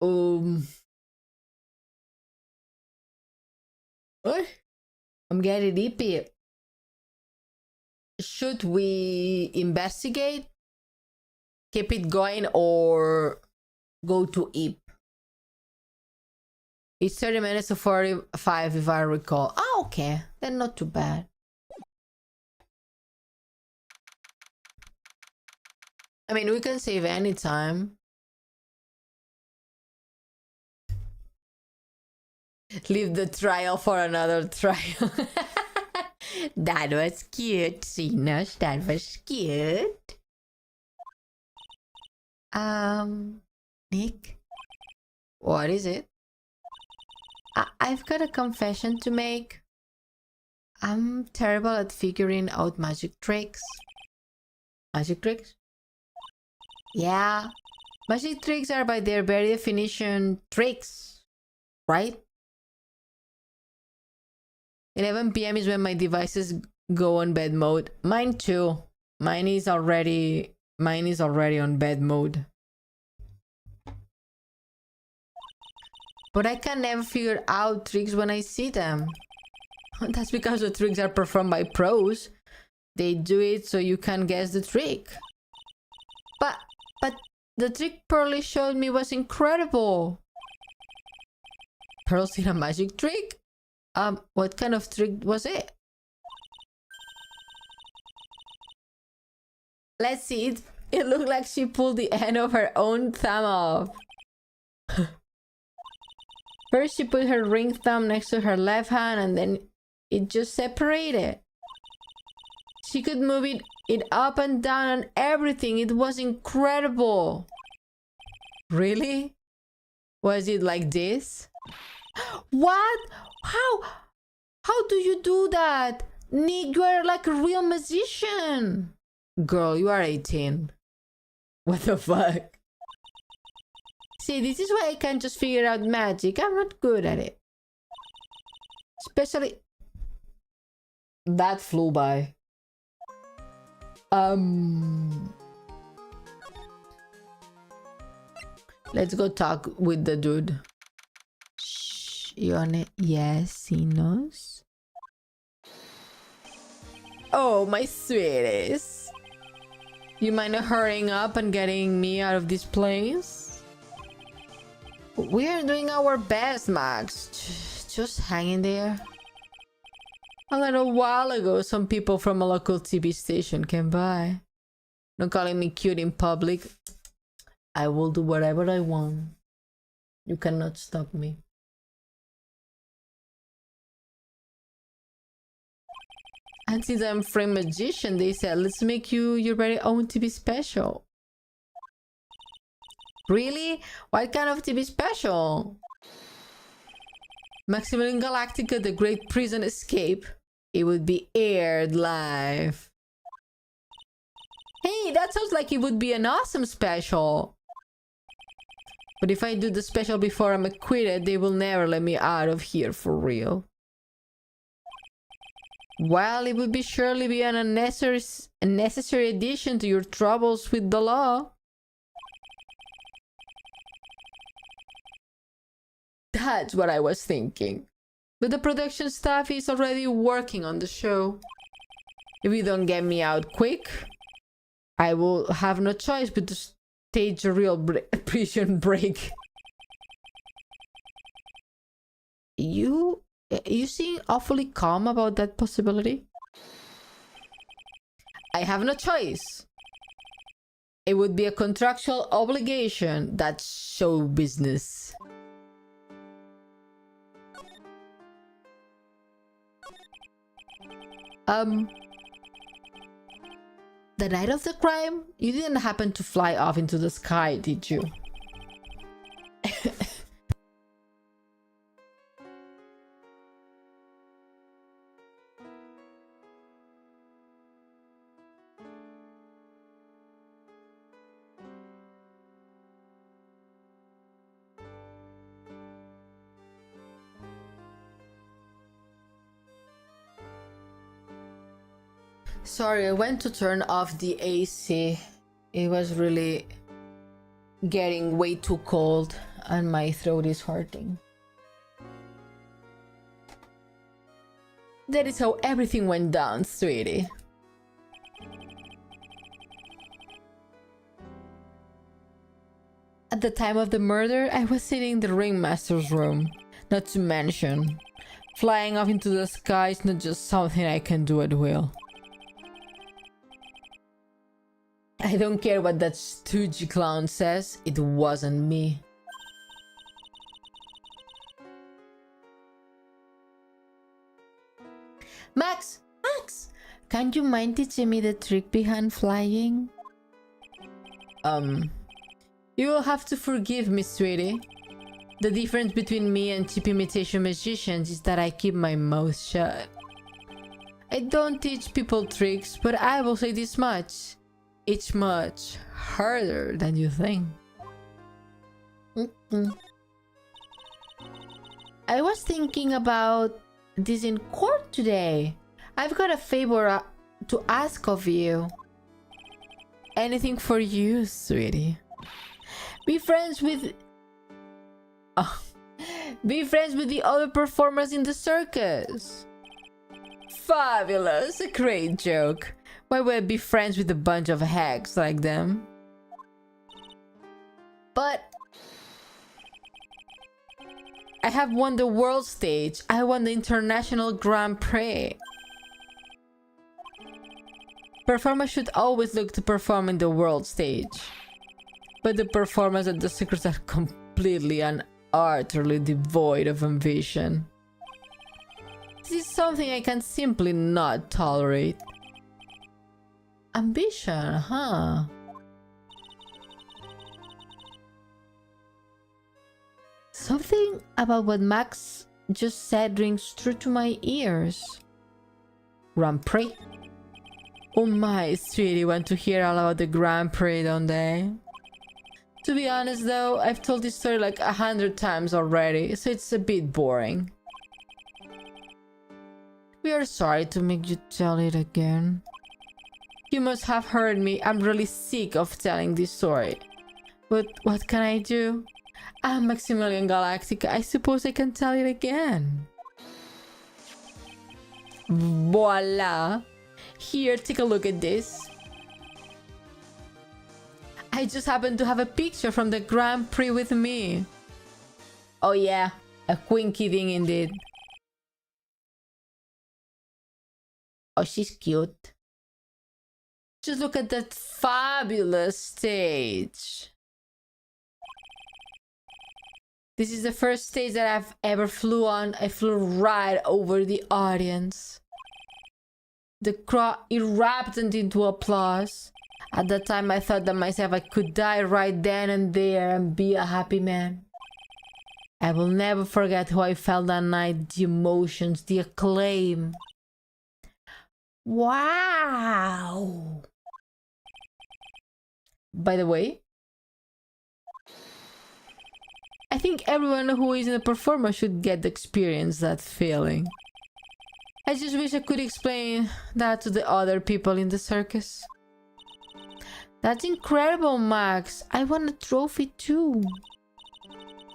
what? I'm getting deepy. Should we investigate, keep it going, or go to Eep? It's 30 minutes to 45 if I recall. Oh, okay. Then not too bad. I mean, we can save any time. Leave the trial for another trial. That was cute, Sinos. That was cute. Nick? What is it? I've got a confession to make. I'm terrible at figuring out magic tricks. Magic tricks? Yeah. Magic tricks are by their very definition tricks, right? 11 p.m. is when my devices go on bed mode. Mine too. Mine is already on bed mode. But I can never figure out tricks when I see them. That's because the tricks are performed by pros. They do it so you can guess the trick. But the trick Pearly showed me was incredible. Pearl did a magic trick? What kind of trick was it? Let's see. It looked like she pulled the end of her own thumb off. First, she put her ring thumb next to her left hand and then it just separated. She could move it up and down and everything. It was incredible. Really? Was it like this? What? How do you do that? Nick, you are like a real magician. Girl, you are 18. What the fuck? See, this is why I can't just figure out magic. I'm not good at it. Especially... That flew by. Let's go talk with the dude. Shh, Ione. Yes, he knows. Oh, my sweetest. You mind hurrying up and getting me out of this place? We are doing our best, Max. Just hanging there. A little while ago, some people from a local TV station came by. Not calling me cute in public. I will do whatever I want. You cannot stop me. And since I'm a free magician, they said, let's make you your very own TV special. Really? What kind of TV special? Maximilian Galactica, the Great Prison Escape. It would be aired live. Hey, that sounds like it would be an awesome special. But if I do the special before I'm acquitted, they will never let me out of here for real. Well, it would be surely be an unnecessary addition to your troubles with the law. That's what I was thinking. But the production staff is already working on the show. If you don't get me out quick, I will have no choice but to stage a real prison break. You seem awfully calm about that possibility. I have no choice. It would be a contractual obligation. That's show business. The night of the crime, you didn't happen to fly off into the sky, did you? Sorry, I went to turn off the AC. It was really getting way too cold and my throat is hurting. That is how everything went down, sweetie. At the time of the murder, I was sitting in the ringmaster's room. Not to mention, flying off into the sky is not just something I can do at will. I don't care what that stooge clown says, it wasn't me. Max! Can you mind teaching me the trick behind flying? You will have to forgive me, sweetie. The difference between me and cheap imitation magicians is that I keep my mouth shut. I don't teach people tricks, but I will say this much. It's much harder than you think. I was thinking about this in court today. I've got a favor to ask of you. Anything for you, sweetie. Be friends with... Be friends with the other performers in the circus. Fabulous, a great joke. Why would I be friends with a bunch of hacks like them? But I have won the world stage. I won the international Grand Prix. Performers should always look to perform in the world stage. But the performers at the Circus are completely and utterly devoid of ambition. This is something I can simply not tolerate. Ambition, huh? Something about what Max just said rings true to my ears. Grand Prix? Oh my, sweetie, want to hear all about the Grand Prix, don't they? To be honest though, I've told this story like 100 times already, so it's a bit boring. We are sorry to make you tell it again. You must have heard me, I'm really sick of telling this story. But what can I do? I'm Maximilian Galactica, I suppose I can tell it again. Voila! Here, take a look at this. I just happen to have a picture from the Grand Prix with me. Oh yeah, a quinky thing indeed. Oh, she's cute. Just look at that fabulous stage. This is the first stage that I've ever flew on. I flew right over the audience. The crowd erupted into applause. At that time, I thought that myself I could die right then and there and be a happy man. I will never forget how I felt that night, the emotions, the acclaim. Wow! By the way, I think everyone who is in a performer should get to experience that feeling. I just wish I could explain that to the other people in the circus. That's incredible, Max. I want a trophy too.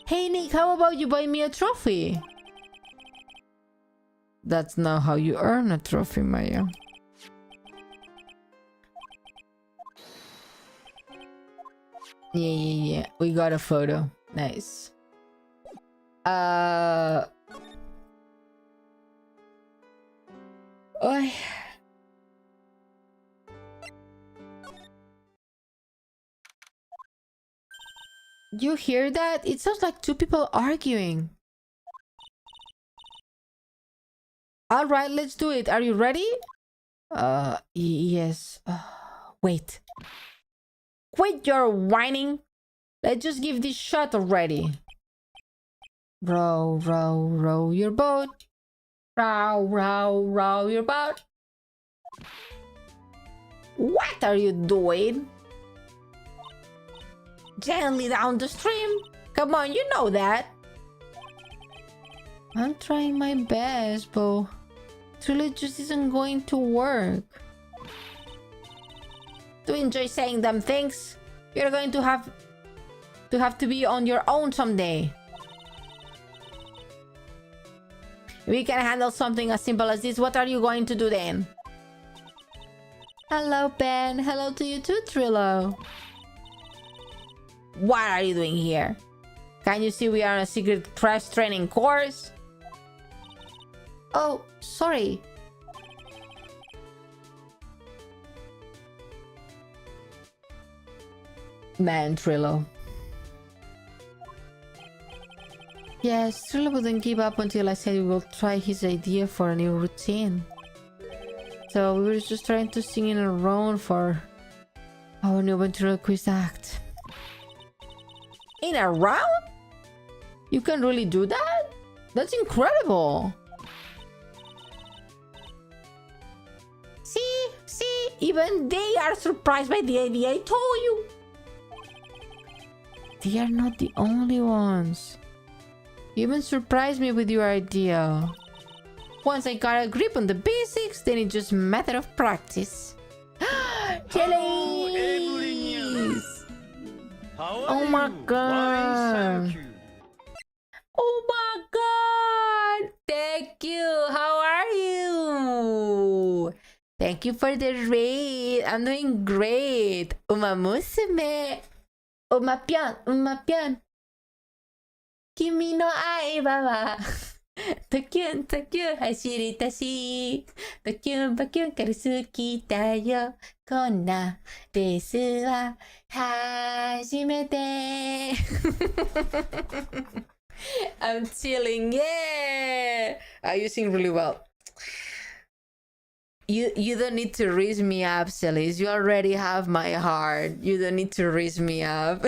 Hey Nick, how about you buy me a trophy? That's not how you earn a trophy, Maya. Yeah. We got a photo. Nice. Oy. You hear that? It sounds like two people arguing. All right, let's do it. Are you ready? Yes. Wait. Quit your whining. Let's just give this shot already. Row, row, row your boat. Row, row, row your boat. What are you doing? Gently down the stream. Come on, you know that. I'm trying my best, but it really just isn't going to work. To enjoy saying them things, you're going to have to be on your own someday. We can handle something as simple as this. What are you going to do then? Hello, Ben. Hello to you too, Trillo. What are you doing here? Can you see we are on a secret crash training course? Oh, sorry. Man, Trillo. Yes, Trillo wouldn't give up until I said we will try his idea for a new routine. So we were just trying to sing in a row for our new ventriloquist act. In a round? You can really do that? That's incredible. See, even they are surprised by the idea I told you. They are not the only ones. You even surprised me with your idea. Once I got a grip on the basics, then it's just a matter of practice. Jellies! Oh my god! Oh my god! Thank you! How are you? Thank you for the raid. I'm doing great. Umamusume. Umapian. Kimi no ai baba. Tokyun, hashiritashi. Tokyun, karusuki da yo. Konna desu wa hajimete. I'm chilling, yeah! You sing really well. You don't need to raise me up, Celeste. You already have my heart. You don't need to raise me up.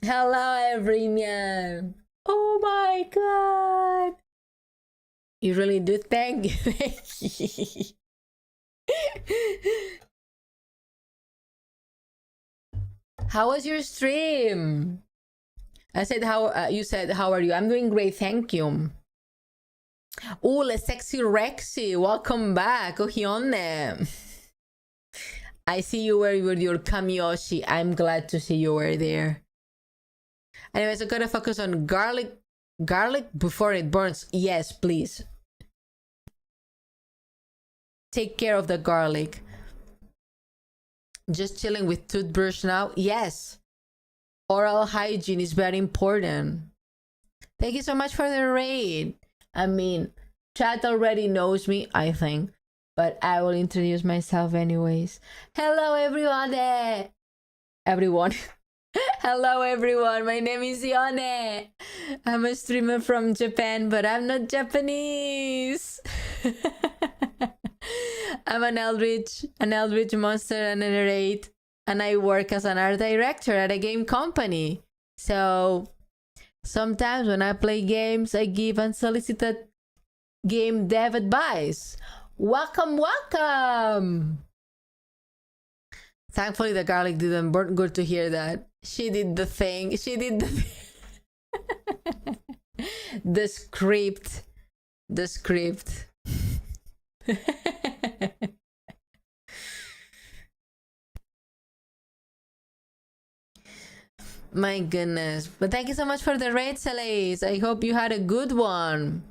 Hello, everyone. Oh my god. You really do thank you. How was your stream? I said how you said how are you? I'm doing great, thank you. Oh, la sexy Rexy, welcome back. Oh, Ione. I see you were with your Kamiyoshi. I'm glad to see you were there. Anyways, I gotta focus on garlic before it burns. Yes, please. Take care of the garlic. Just chilling with toothbrush now? Yes. Oral hygiene is very important. Thank you so much for the raid. I mean, chat already knows me, I think. But I will introduce myself anyways. Hello, everyone. Everyone. Hello, everyone. My name is Ione. I'm a streamer from Japan, but I'm not Japanese. I'm an Eldritch monster and a Nereid, and I work as an art director at a game company. So sometimes when I play games, I give unsolicited game dev advice. Welcome. Thankfully, the garlic didn't burn. Good to hear that. She did the thing. The script. My goodness. But thank you so much for the raid, Celeste. I hope you had a good one.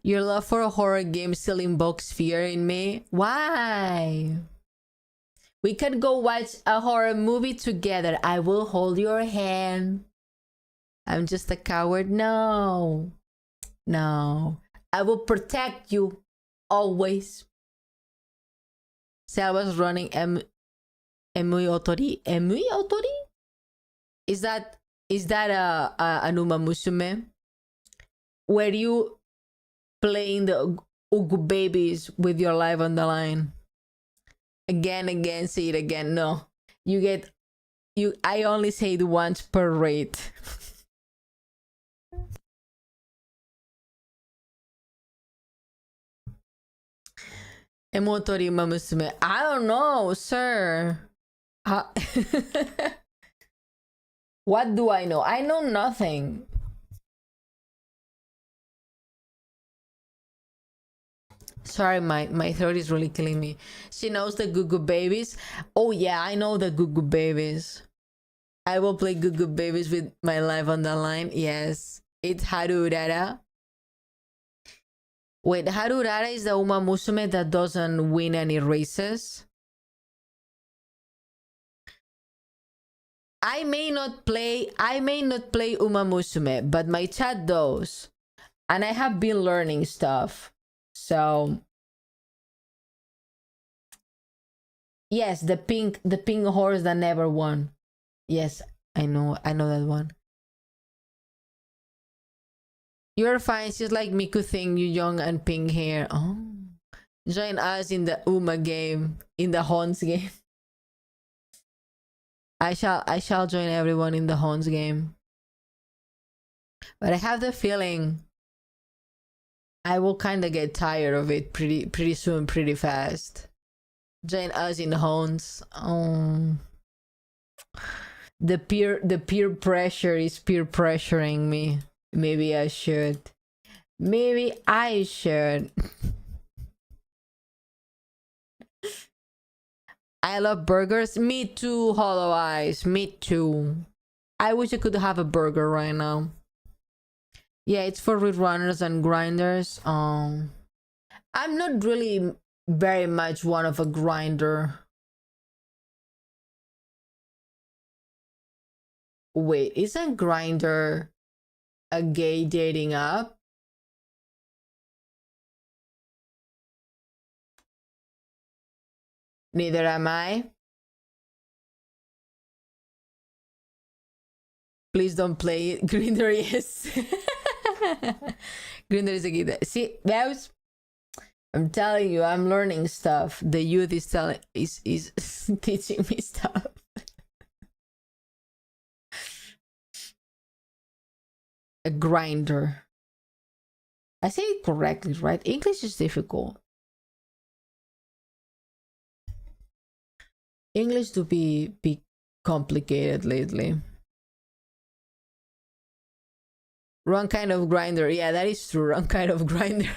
Your love for a horror game still invokes fear in me. Why? We can go watch a horror movie together. I will hold your hand. I'm just a coward. No. I will protect you. Always. So I was running Emui Otori? Emui Otori? Is that a Numa Musume? Were you playing the Ugu babies with your life on the line? Again, say it again. No. I only say it once per raid. Emotori Mamusume. I don't know, sir. What do I know? I know nothing. Sorry, my throat is really killing me. She knows the Gugu babies. Oh yeah, I know the Gugu babies. I will play Gugu babies with my life on the line. Yes. It's Harurara. Wait, Harurara is the Uma Musume that doesn't win any races. I may not play Uma Musume, but my chat does. And I have been learning stuff. So yes, the pink horse that never won. Yes, I know that one. You're fine. She's like Miku thing, you young and pink hair. Oh. Join us in the Uma game. In the Horns game. I shall join everyone in the Horns game. But I have the feeling I will kinda get tired of it pretty soon, pretty fast. Join us in the Horns. Oh. The peer pressure is peer pressuring me. Maybe I should. Maybe I should. I love burgers. Me too, Hollow Eyes. Me too. I wish I could have a burger right now. Yeah, it's for runners and grinders. I'm not really very much one of a grinder. Wait, isn't Grinder a gay dating app? Neither am I. Please don't play it. Grinder is. Grinder is a gay. See, that was. I'm telling you, I'm learning stuff. The youth is teaching me stuff. A grinder. I say it correctly, right? English is difficult. English to be complicated lately. Wrong kind of grinder. Yeah, that is true. Wrong kind of grinder.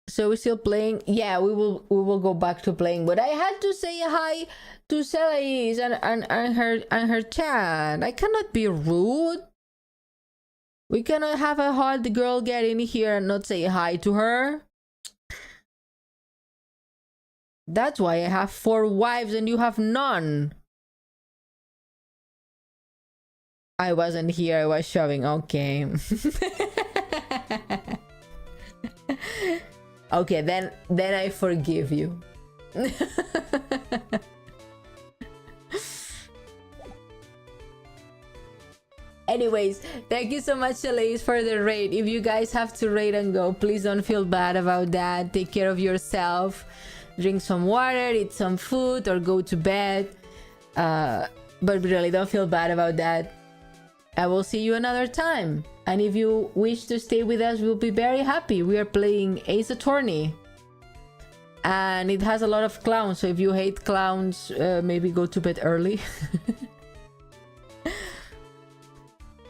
So we're still playing. Yeah, we will go back to playing. But I had to say hi to Celais and her chat. I cannot be rude. We cannot have a hot girl get in here and not say hi to her. That's why I have 4 wives and you have none. I wasn't here, I was shoving. Okay. Okay, then I forgive you. Anyways, thank you so much, Celais, for the raid. If you guys have to raid and go, please don't feel bad about that. Take care of yourself. Drink some water, eat some food, or go to bed. But really, don't feel bad about that. I will see you another time. And if you wish to stay with us, we'll be very happy. We are playing Ace Attorney. And it has a lot of clowns, so if you hate clowns, maybe go to bed early.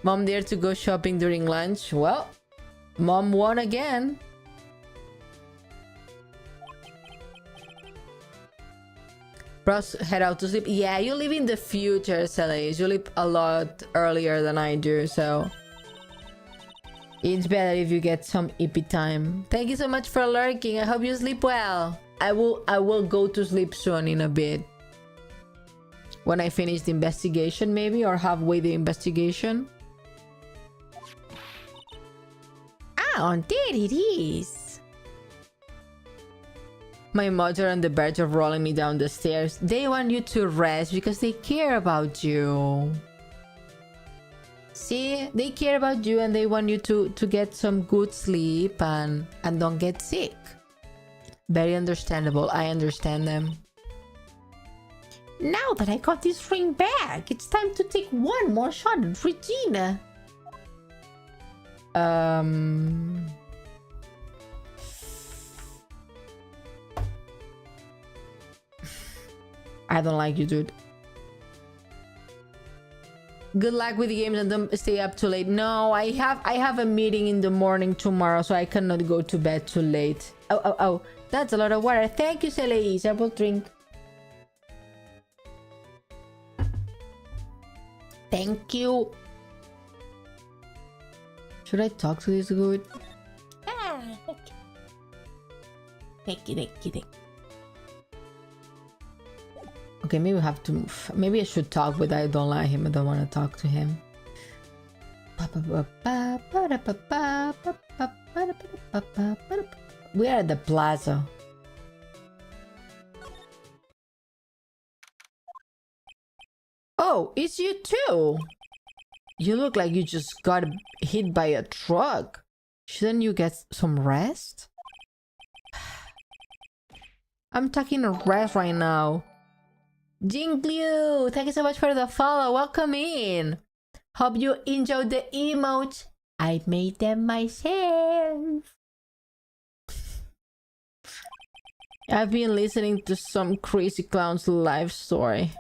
Mom dared to go shopping during lunch. Well, Mom won again. Bros, head out to sleep. Yeah, you live in the future, Celais. You live a lot earlier than I do, so it's better if you get some EP time. Thank you so much for lurking. I hope you sleep well. I will go to sleep soon in a bit. When I finish the investigation, maybe, or halfway the investigation. Ah, there it is. My mother on the verge of rolling me down the stairs. They want you to rest because they care about you. See, they care about you and they want you to get some good sleep and don't get sick. Very understandable. I understand them. Now that I got this ring back, it's time to take one more shot at Regina. I don't like you, dude. Good luck with the games and don't stay up too late. No, I have a meeting in the morning tomorrow, so I cannot go to bed too late. Oh, that's a lot of water. Thank you, Celais. I will drink. Thank you. Should I talk to this dude? Thank you. Okay, maybe we have to move. Maybe I should talk, but I don't like him. I don't want to talk to him. We are at the plaza. Oh, it's you too. You look like you just got hit by a truck. Shouldn't you get some rest? I'm taking a rest right now. Jingliu, thank you so much for the follow. Welcome in. Hope you enjoyed the emotes. I made them myself. I've been listening to some crazy clown's life story.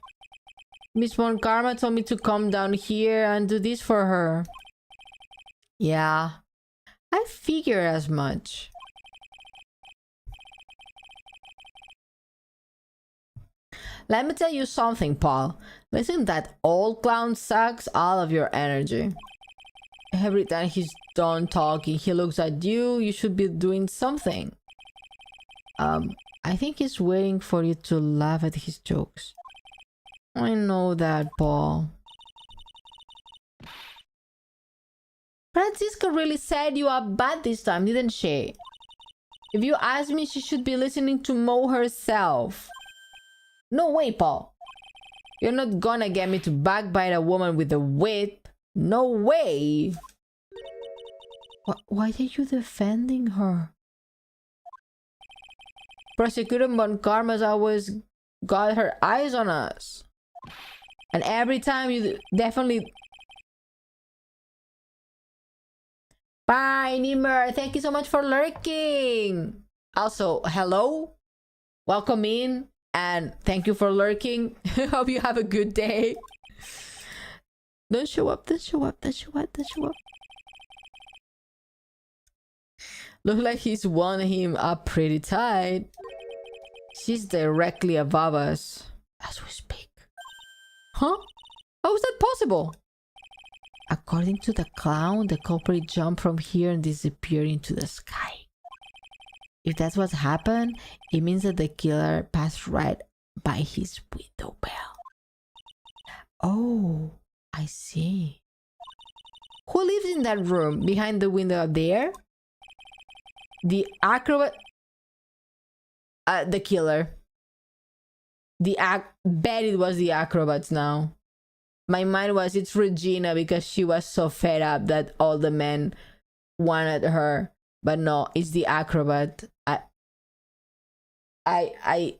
Miss Von Karma told me to come down here and do this for her. Yeah, I figure as much. Let me tell you something, Paul. Listen, that old clown sucks all of your energy. Every time he's done talking, he looks at you. You should be doing something. I think he's waiting for you to laugh at his jokes. I know that, Paul. Francisca really set you up bad this time, didn't she? If you ask me, she should be listening to Mo herself. No way, Paul. You're not gonna get me to backbite a woman with a whip. No way. Why are you defending her? Prosecutor Von Karma's always got her eyes on us. And every time you definitely... Bye, Nimmer. Thank you so much for lurking. Also, hello. Welcome in. And thank you for lurking. Hope you have a good day. Don't show up, don't show up, don't show up, don't show up. Looks like he's won him up pretty tight. She's directly above us as we speak. Huh? How is that possible? According to the clown, the culprit jumped from here and disappeared into the sky. If that's what happened, it means that the killer passed right by his window bell. Oh, I see. Who lives in that room behind the window up there? The acrobat... the killer. Bet it was the acrobats now. My mind was, it's Regina because she was so fed up that all the men wanted her. But no, it's the acrobat. I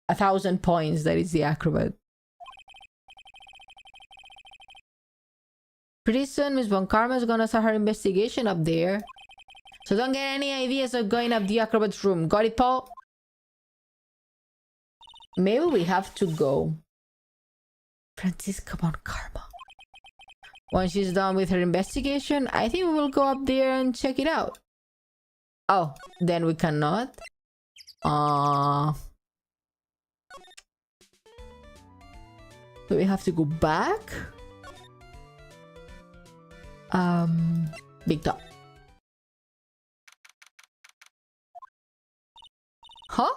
1,000 points that it's the acrobat. Pretty soon, Miss Von Karma is gonna start her investigation up there. So don't get any ideas of going up the acrobat's room. Got it, Paul? Maybe we have to go. Francisca Von Karma. Once she's done with her investigation, I think we will go up there and check it out. Oh, then we cannot? Do we have to go back? Big top. Huh?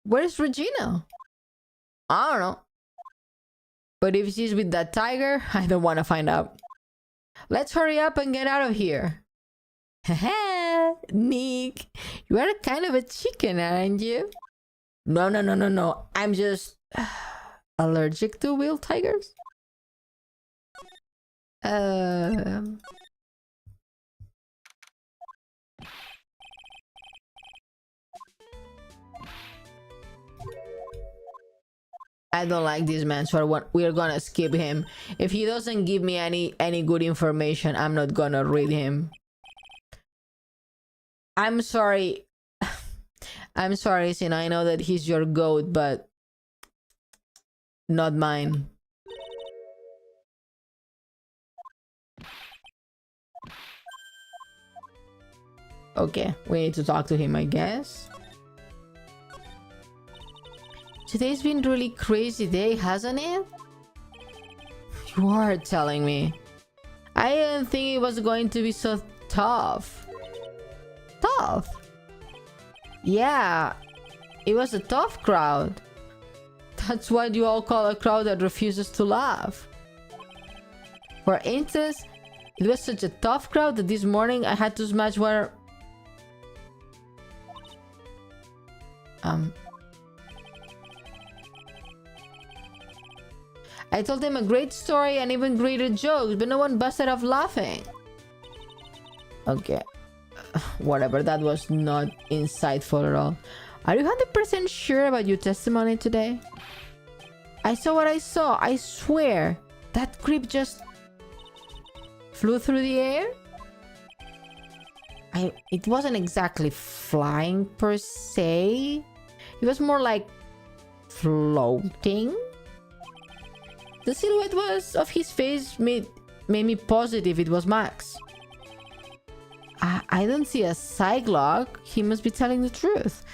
Where's Regina? I don't know. But if she's with that tiger, I don't want to find out. Let's hurry up and get out of here. Haha, Nick, you are kind of a chicken, aren't you? No. I'm just allergic to wild tigers. I don't like this man, so we're gonna skip him. If he doesn't give me any good information, I'm not gonna read him. I'm sorry. I'm sorry, Sin. I know that he's your goat, but not mine. Okay, we need to talk to him, I guess. Today's been a really crazy day, hasn't it? You are telling me. I didn't think it was going to be so tough. Tough? Yeah, it was a tough crowd. That's what you all call a crowd that refuses to laugh. For instance, it was such a tough crowd that this morning I had to smash one... I told them a great story and even greater jokes, but no one busted off laughing. Okay. Whatever, that was not insightful at all. Are you 100% sure about your testimony today? I saw what I saw. I swear. That creep just flew through the air? It wasn't exactly flying per se. It was more like floating. The silhouette of his face made me positive it was Max. I don't see a Psylocke. He must be telling the truth.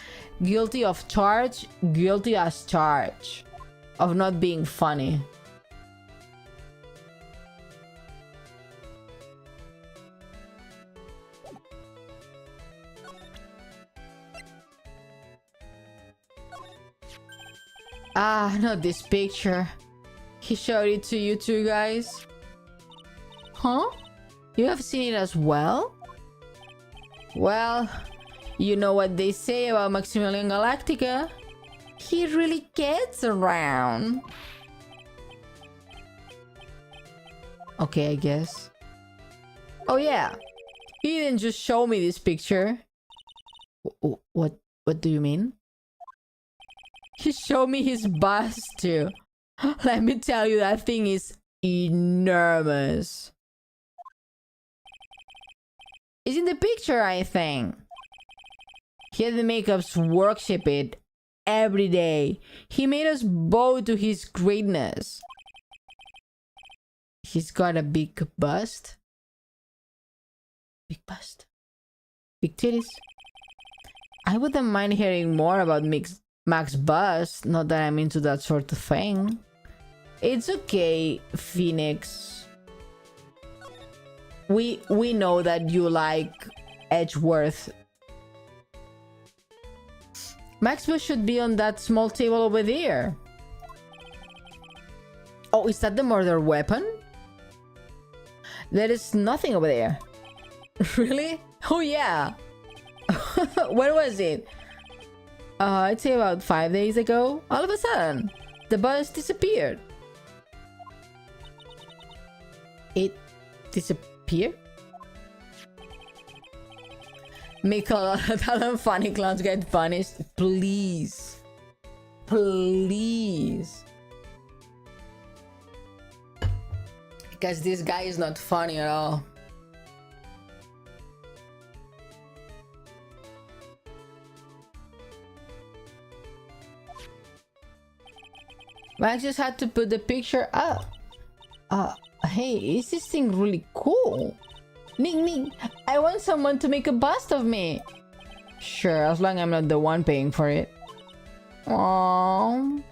Guilty of charge, guilty as charged. Of not being funny. Ah, not this picture. He showed it to you two guys. Huh? You have seen it as well? Well, you know what they say about Maximilian Galactica. He really gets around. Okay, I guess. Oh yeah. He didn't just show me this picture. What do you mean? He showed me his bust too. Let me tell you, that thing is enormous. It's in the picture, I think. He had the makeups worship it every day. He made us bow to his greatness. He's got a big bust. Big bust. Big titties. I wouldn't mind hearing more about Max bust. Not that I'm into that sort of thing. It's okay, Phoenix. We know that you like Edgeworth. Max bust should be on that small table over there. Oh, is that the murder weapon? There is nothing over there. Really? Oh yeah. When was it? I'd say about 5 days ago. All of a sudden, the bus disappeared. It disappeared? Make a lot of funny clowns get punished. Please. Please. Because this guy is not funny at all. Max just had to put the picture up. Hey, is this thing really cool? Ning, I want someone to make a bust of me. Sure, as long as I'm not the one paying for it. Aww.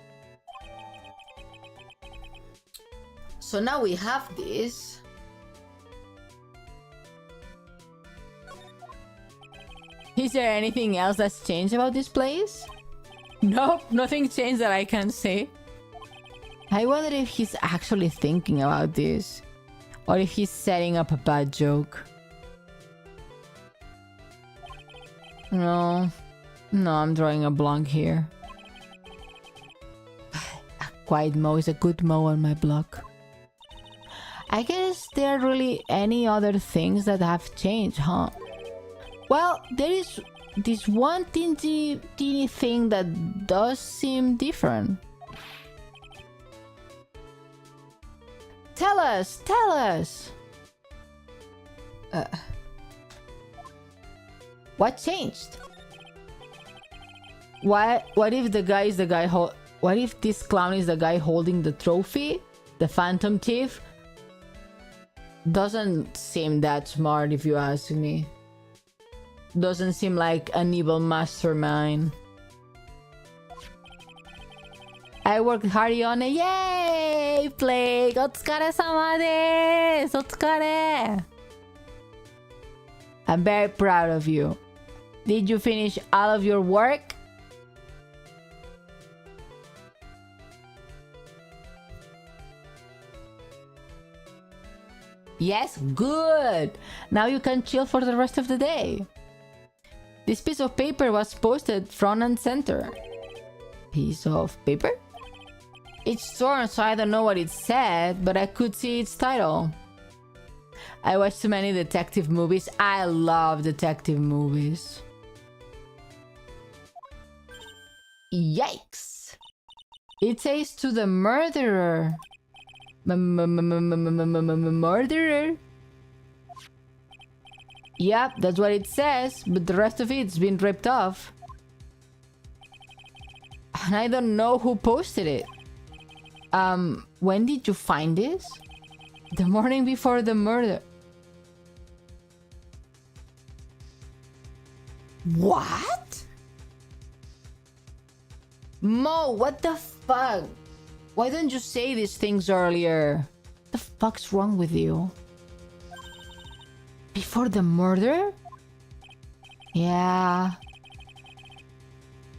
So now we have this. Is there anything else that's changed about this place? Nope, nothing changed that I can say. I wonder if he's actually thinking about this, or if he's setting up a bad joke. No, I'm drawing a blank here. A quiet mow is a good mow on my block. I guess there aren't really any other things that have changed, huh? Well, there is this one teeny thing that does seem different. Tell us! What changed? What if the guy is the guy what if this clown is the guy holding the trophy? The Phantom Thief? Doesn't seem that smart if you ask me. Doesn't seem like an evil mastermind. I worked hard on it. Yay! Plague! Otsukare-sama desu! Otsukare! I'm very proud of you. Did you finish all of your work? Yes? Good! Now you can chill for the rest of the day. This piece of paper was posted front and center. Piece of paper? It's torn, so I don't know what it said, but I could see its title. I watch too many detective movies. I love detective movies. Yikes! It says to the murderer. Murderer? Yep, that's what it says, but the rest of it's been ripped off. And I don't know who posted it. When did you find this? The morning before the murder. What? Mo, what the fuck? Why don't you say these things earlier? What the fuck's wrong with you? Before the murder? Yeah.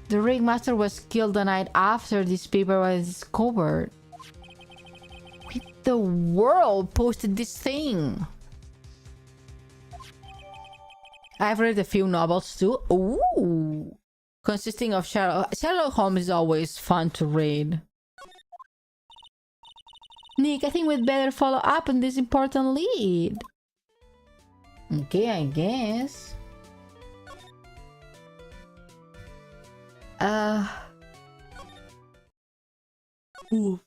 The ringmaster was killed the night after this paper was discovered. The world posted this thing. I've read a few novels too. Ooh. Consisting of Sherlock Holmes is always fun to read. Nick, I think we'd better follow up on this important lead. Okay, I guess. Ooh.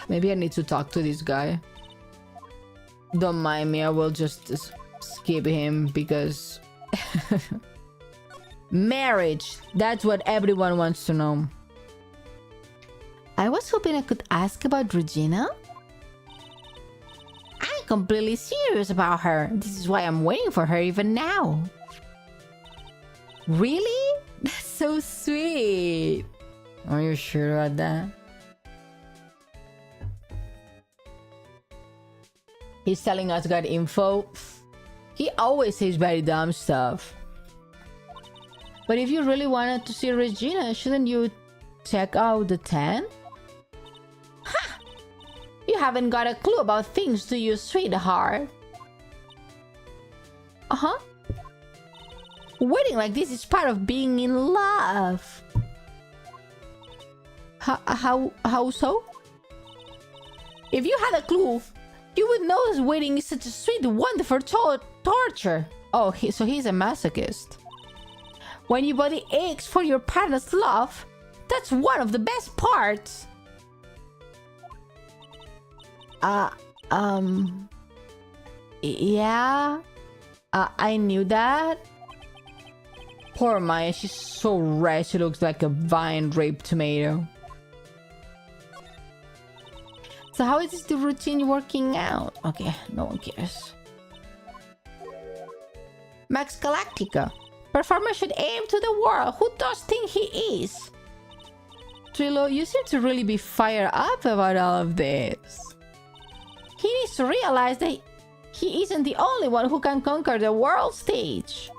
Maybe I need to talk to this guy. Don't mind me, I will just skip him because... Marriage! That's what everyone wants to know. I was hoping I could ask about Regina. I'm completely serious about her. This is why I'm waiting for her even now. Really? That's so sweet. Are you sure about that? He's telling us good info. He always says very dumb stuff. But if you really wanted to see Regina, shouldn't you check out the 10? Ha! You haven't got a clue about things, do you, sweetheart? Uh-huh. Waiting like this is part of being in love. How so? If you had a clue, you would know that waiting is such a sweet, wonderful torture. Oh, so he's a masochist. When your body aches for your partner's love, that's one of the best parts. Yeah. I knew that. Poor Maya, she's so red, she looks like a vine-raped tomato. So how is the routine working out? Okay, no one cares. Max Galactica. Performer should aim to the world. Who does think he is? Trilo, you seem to really be fired up about all of this. He needs to realize that he isn't the only one who can conquer the world stage.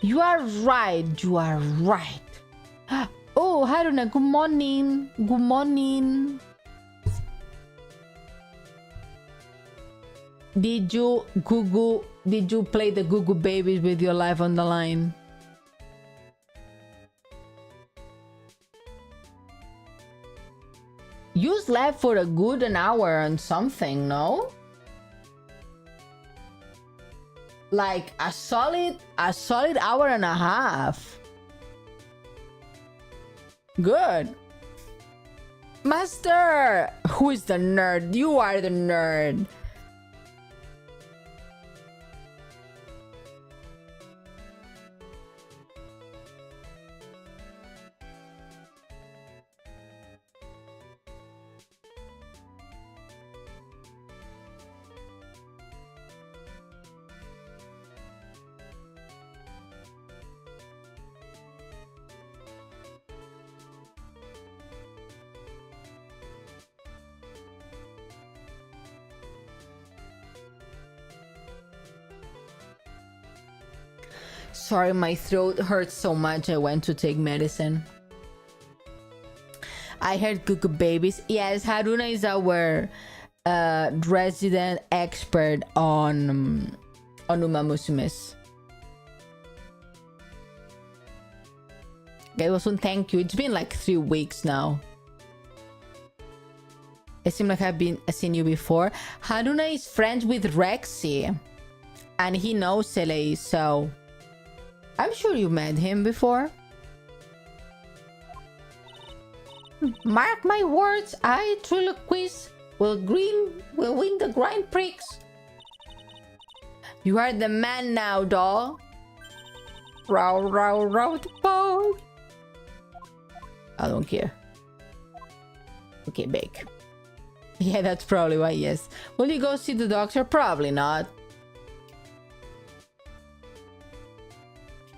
You are right, you are right. Oh, Haruna, good morning. Good morning. Did you play the Goo Goo Babies with your life on the line? You slept for a good an hour and something, no? Like a solid hour and a half. Good. Master! Who is the nerd? You are the nerd. Sorry, my throat hurts so much. I went to take medicine. I heard Goo Goo Babies. Yes, Haruna is our resident expert on Uma Musumes. It was un thank you. It's been like 3 weeks now. It seems like I've seen you before. Haruna is friends with Rexy. And he knows LA, so I'm sure you met him before. Mark my words, I Triloquist will win the Grand Prix. You are the man now, doll. Row, row, row the boat. I don't care. Okay, bake. Yeah, that's probably why, yes. Will you go see the doctor? Probably not.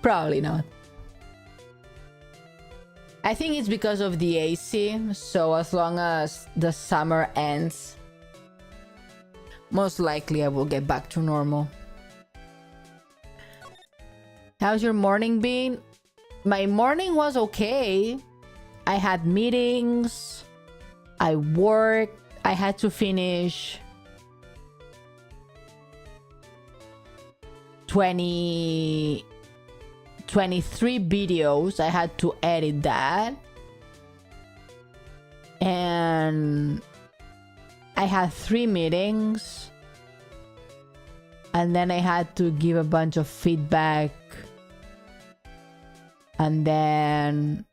Probably not. I think it's because of the AC, so as long as the summer ends, most likely I will get back to normal. How's your morning been? My morning was okay. I had meetings, I worked, I had to finish 23 videos. I had to edit that. And I had 3 meetings. And then I had to give a bunch of feedback. And then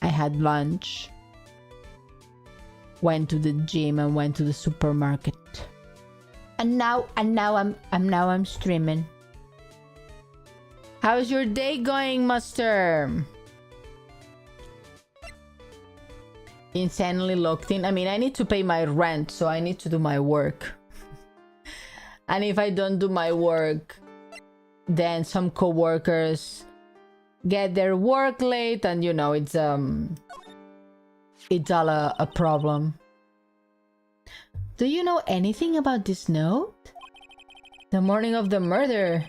I had lunch. Went to the gym and went to the supermarket. And now I'm streaming. How's your day going, Master? Insanely locked in. I mean, I need to pay my rent, so I need to do my work. And if I don't do my work, then some co-workers get their work late, and you know, it's all a problem. Do you know anything about this note? The morning of the murder.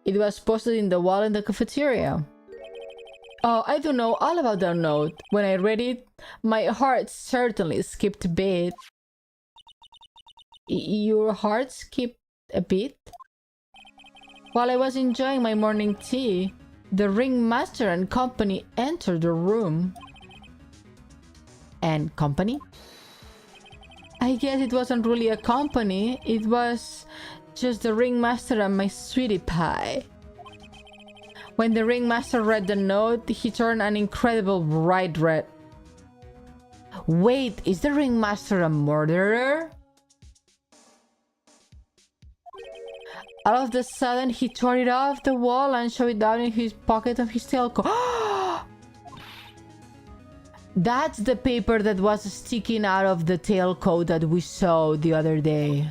It was posted in the wall in the cafeteria. Oh, I don't know all about that note. When I read it, my heart certainly skipped a beat. Your heart skipped a beat? While I was enjoying my morning tea, the ringmaster and company entered the room. And company? I guess it wasn't really a company. It was just the ringmaster and my sweetie pie. When the ringmaster read the note, he turned an incredible bright red. Wait, is the ringmaster a murderer? All of a sudden, he tore it off the wall and shoved it down in his pocket of his tailcoat. That's the paper that was sticking out of the tailcoat that we saw the other day.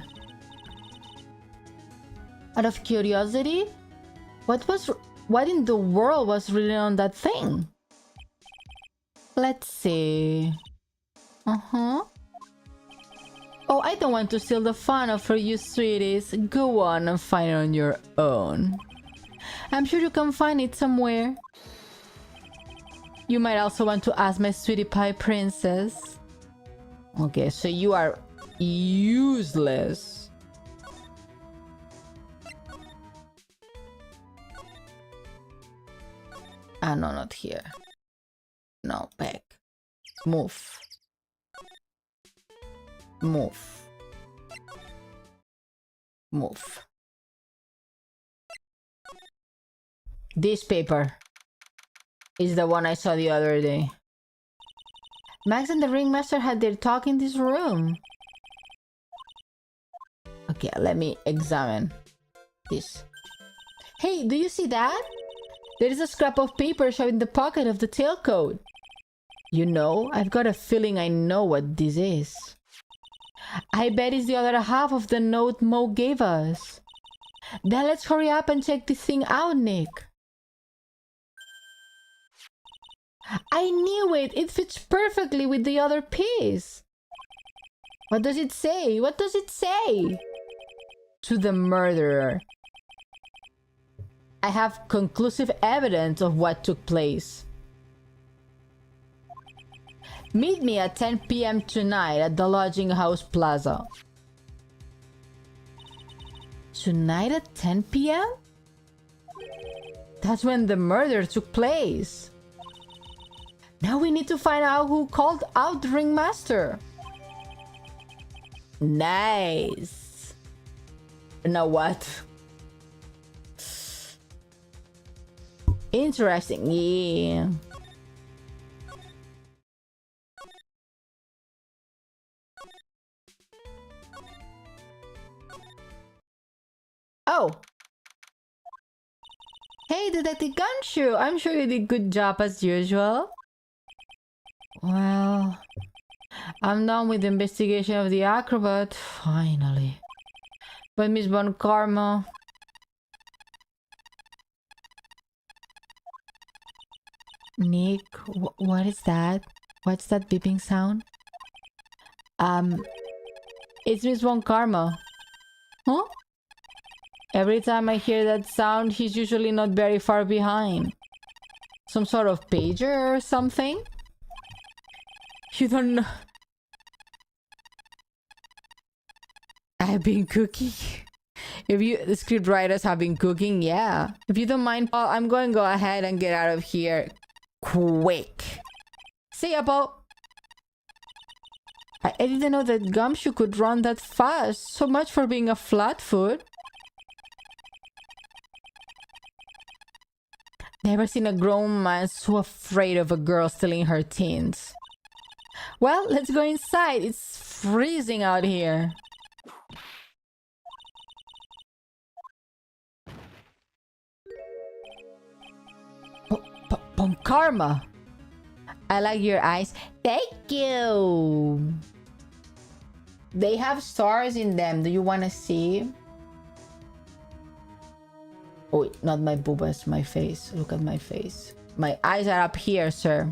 Out of curiosity, what in the world was written on that thing? Let's see. Oh, I don't want to steal the fun for you, sweeties. Go on and find it on your own. I'm sure you can find it somewhere. You might also want to ask my sweetie pie princess. Okay, so you are useless. Ah, no, not here. No, back. Move. Move. Move. This paper is the one I saw the other day. Max and the ringmaster had their talk in this room. Okay, let me examine this. Hey, do you see that? There is a scrap of paper showing the pocket of the tailcoat. You know, I've got a feeling I know what this is. I bet it's the other half of the note Mo gave us. Then let's hurry up and check this thing out, Nick. I knew it! It fits perfectly with the other piece. What does it say? What does it say? To the murderer. I have conclusive evidence of what took place. Meet me at 10 p.m. tonight at the Lodging House Plaza. Tonight at 10 p.m.? That's when the murder took place. Now we need to find out who called out the ringmaster. Nice. Now what? Interesting, yeah. Oh. Hey, Detective Gumshoe. I'm sure you did a good job as usual. Well, I'm done with the investigation of the acrobat, finally. But Miss Von Karma... Nick, what is that? What's that beeping sound? It's Miss Von Karma. Huh? Every time I hear that sound, he's usually not very far behind. Some sort of pager or something? You don't know... I've been cooking. If you... The script writers have been cooking, yeah. If you don't mind, Paul, I'm going to go ahead and get out of here. Quick. See ya, Paul. I didn't know that Gumshoe could run that fast. So much for being a flatfoot. Never seen a grown man so afraid of a girl stealing her teens. Well, let's go inside. It's freezing out here. Karma. I like your eyes. Thank you. They have stars in them. Do you want to see? Oh, not my boobas, my face. Look at my face. My eyes are up here, sir.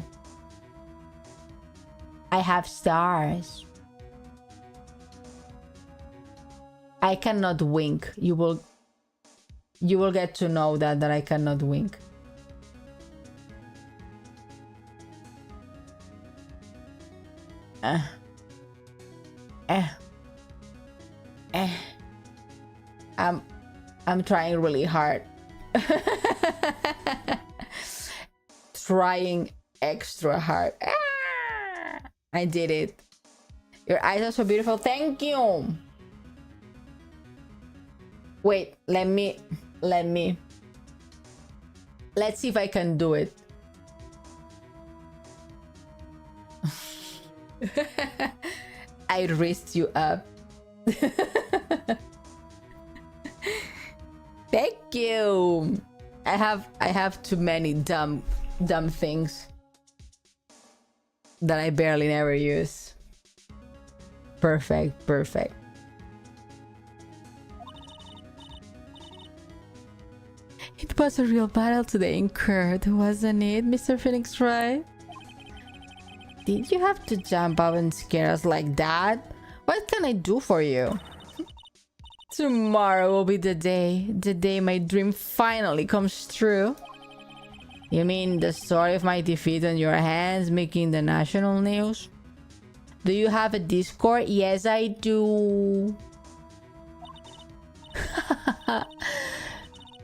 I have stars. I cannot wink. You will get to know that I cannot wink. I'm trying really hard. Trying extra hard. I did it. Your eyes are so beautiful. Thank you. Wait, let's see if I can do it. I raised you up. Thank you. I have too many dumb things that I barely never use. Perfect. It was a real battle today in Kurt, wasn't it, Mr. Phoenix Wright? Did you have to jump up and scare us like that? What can I do for you? Tomorrow will be the day my dream finally comes true. You mean the story of my defeat on your hands making the national news? Do you have a Discord? Yes, I do.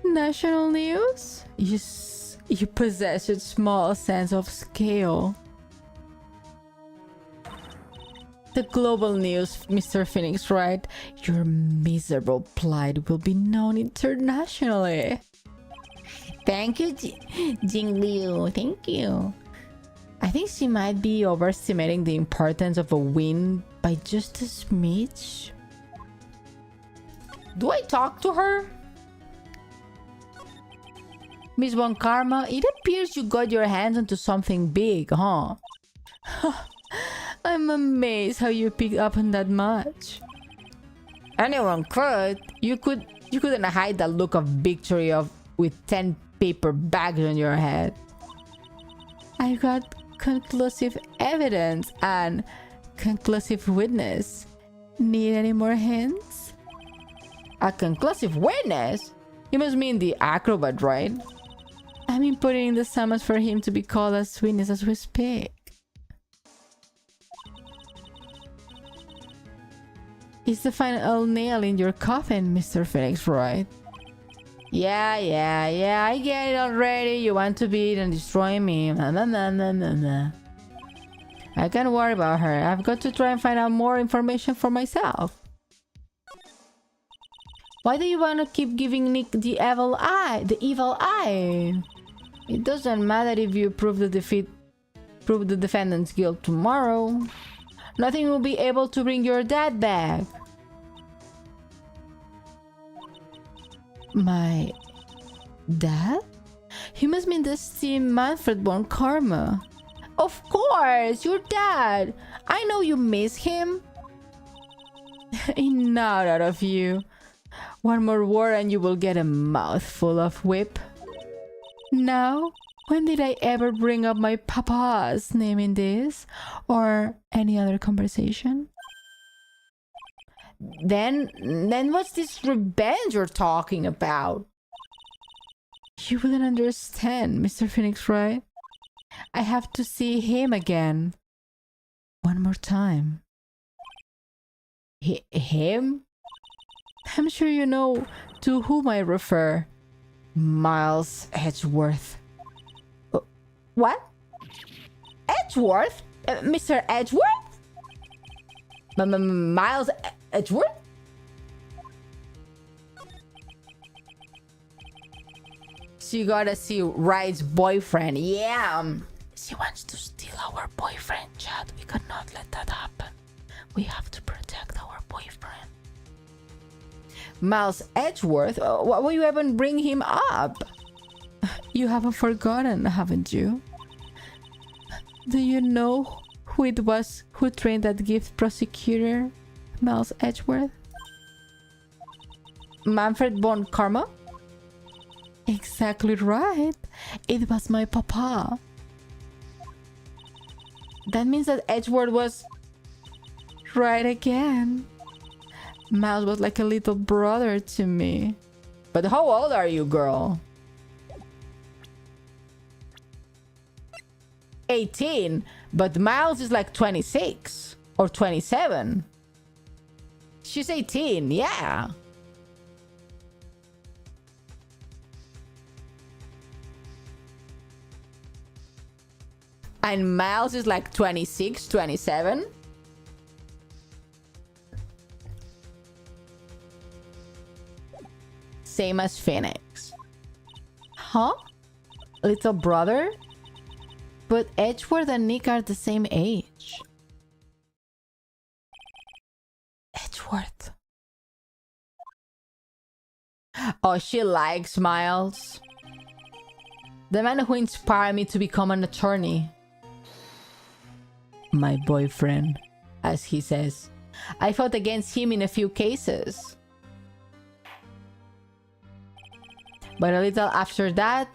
National news? You possess a small sense of scale. The global news, Mr. Phoenix, right? Your miserable plight will be known internationally. Thank you, Jing Liu. Thank you. I think she might be overestimating the importance of a win by just a smidge. Do I talk to her? Miss Von Karma, it appears you got your hands onto something big, huh? I'm amazed how you picked up on that much. Anyone could. You couldn't hide that look of victory with 10 paper bags on your head. I got conclusive evidence and conclusive witness. Need any more hints? A conclusive witness? You must mean the acrobat, right? I mean putting in the summons for him to be called as witness as we speak. Is the final nail in your coffin, Mr. Phoenix, right? Yeah, I get it already. You want to beat and destroy me. Nah, nah, nah, nah, nah, nah. I can't worry about her. I've got to try and find out more information for myself. Why do you want to keep giving Nick the evil eye? The evil eye? It doesn't matter if you prove the defendant's guilt tomorrow. Nothing will be able to bring your dad back. My dad? He must mean the Steam Manfred born Karma. Of course, your dad. I know you miss him. Enough out of you. One more word and you will get a mouthful of whip. Now, when did I ever bring up my papa's name in this? Or any other conversation? Then what's this revenge you're talking about? You wouldn't understand, Mr. Phoenix, right? I have to see him again. One more time. Him? I'm sure you know to whom I refer. Miles Edgeworth. What? Edgeworth? Mr. Edgeworth? Miles Edgeworth? So you gotta see Ryan's boyfriend. Yeah. She wants to steal our boyfriend, Chad. We cannot let that happen. We have to protect our boyfriend. Miles Edgeworth? Why will you even bring him up? You haven't forgotten, haven't you? Do you know who it was who trained that gift prosecutor, Miles Edgeworth? Manfred von Karma? Exactly right. It was my papa. That means that Edgeworth was right again. Miles was like a little brother to me. But how old are you, girl? 18. But Miles is like 26 or 27. She's 18, yeah. And Miles is like 26, 27. Same as Phoenix. Huh? Little brother? But Edgeworth and Nick are the same age. Edgeworth. Oh, she likes Miles. The man who inspired me to become an attorney. My boyfriend, as he says. I fought against him in a few cases. But a little after that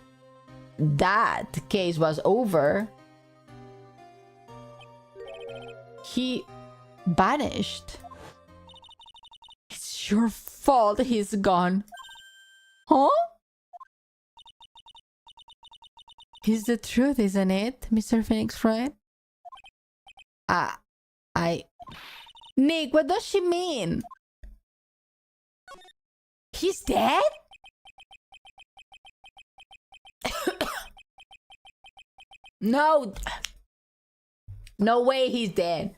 case was over, he vanished. It's your fault he's gone. Huh? It's the truth, isn't it, Mr. Phoenix Friend? Nick, what does she mean? He's dead? No. No way he's dead.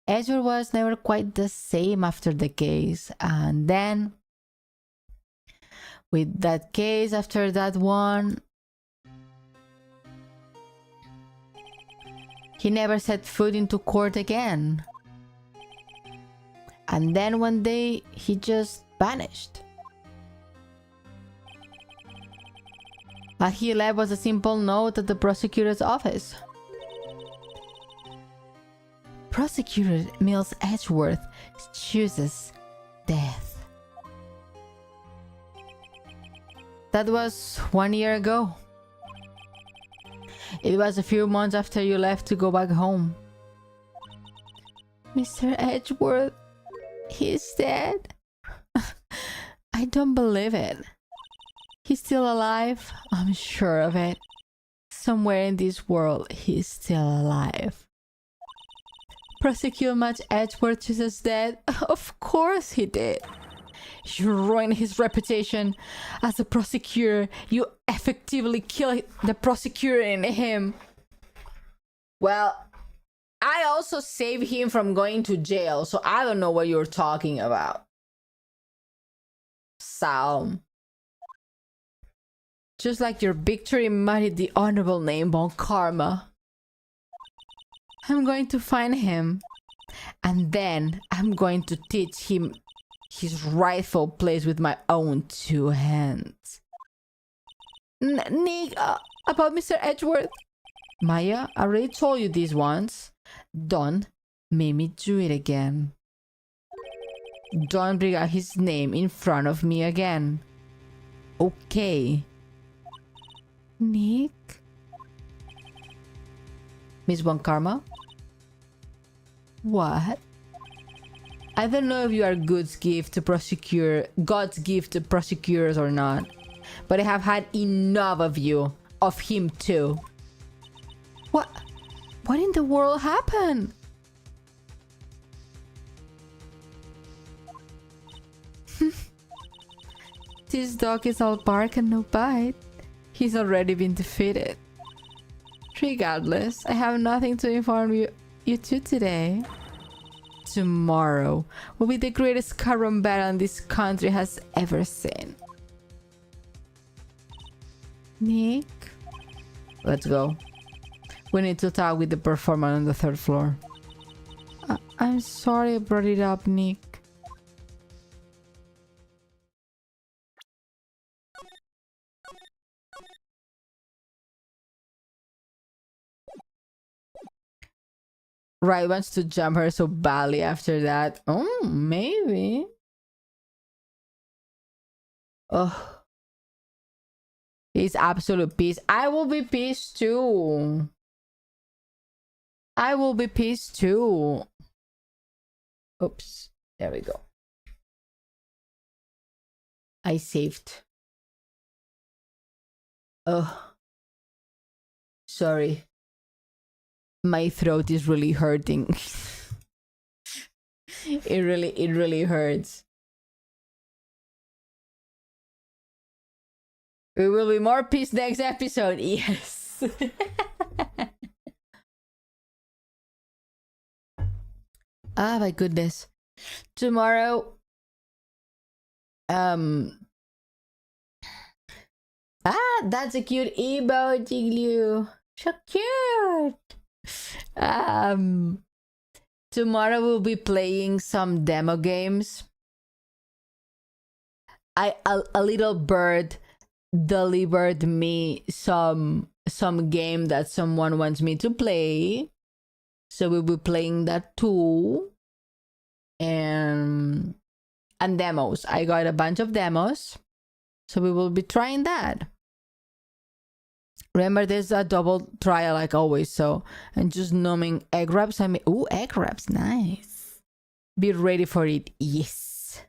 Edgeworth was never quite the same after the case. And then, with that case after that one, he never set foot into court again. And then one day, he just vanished. What he left was a simple note at the prosecutor's office. Prosecutor Miles Edgeworth chooses death. That was 1 year ago. It was a few months after you left to go back home. Mr. Edgeworth, he's dead. I don't believe it. He's still alive? I'm sure of it. Somewhere in this world, he's still alive. Prosecutor Miles Edgeworth chooses dead? Of course he did. You ruined his reputation as a prosecutor. You effectively killed the prosecutor in him. Well, I also saved him from going to jail, so I don't know what you're talking about. Sal. Just like your victory muddied the honorable name on Karma. I'm going to find him, and then I'm going to teach him his rightful place with my own 2 hands. Nick, about Mr. Edgeworth. Maya, I already told you this once. Don't make me do it again. Don't bring out his name in front of me again. Okay. Nick? Miss Von Karma? What? I don't know if you are God's gift to prosecutors or not, but I have had enough of you, of him too. What in the world happened? This dog is all bark and no bite. He's already been defeated. Regardless, I have nothing to inform you two today. Tomorrow will be the greatest carom battle this country has ever seen. Nick? Let's go. We need to talk with the performer on the 3rd floor. I'm sorry I brought it up, Nick. Right wants to jump her so badly after that. Oh, maybe. Oh. He's absolute peace. I will be pissed too. I will be pissed too. Oops. There we go. I saved. Oh. Sorry. My throat is really hurting. It really hurts. We will be more pissed next episode. Yes. Ah, my goodness. Tomorrow. That's a cute emoji, Glue. So cute. Tomorrow we'll be playing some demo games. A little bird delivered me some game that someone wants me to play, so we'll be playing that too. And demos. I got a bunch of demos, so we will be trying that. Remember, there's a double trial like always, so, and just numbing egg wraps. I mean, ooh, egg wraps, nice. Be ready for it, yes.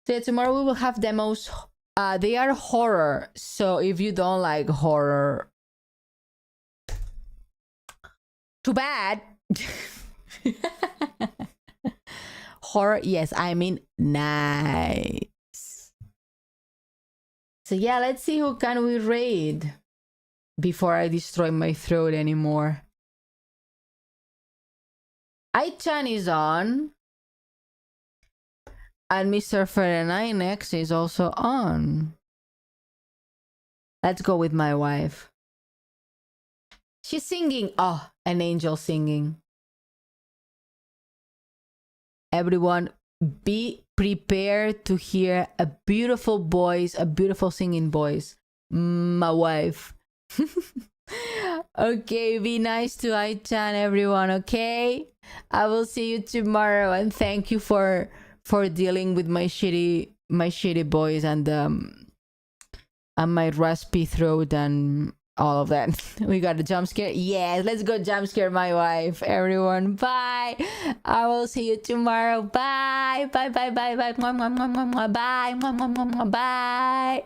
So yeah, tomorrow we will have demos. They are horror, so if you don't like horror, too bad. Horror, yes, I mean nice. So yeah, let's see who can we raid before I destroy my throat anymore. Aichan is on. And Mr. Ferenainex is also on. Let's go with my wife. She's singing. Oh, an angel singing. Everyone, be prepared to hear a beautiful voice, a beautiful singing voice. My wife. Okay, be nice to Aichan, everyone, okay? I will see you tomorrow, and thank you for dealing with my shitty voice and my raspy throat and all of that. We got a jump scare. Yes, let's go jump scare my wife, everyone. Bye. I will see you tomorrow. Bye. Bye. Bye. Bye. Bye. Bye. Bye. Bye. Bye.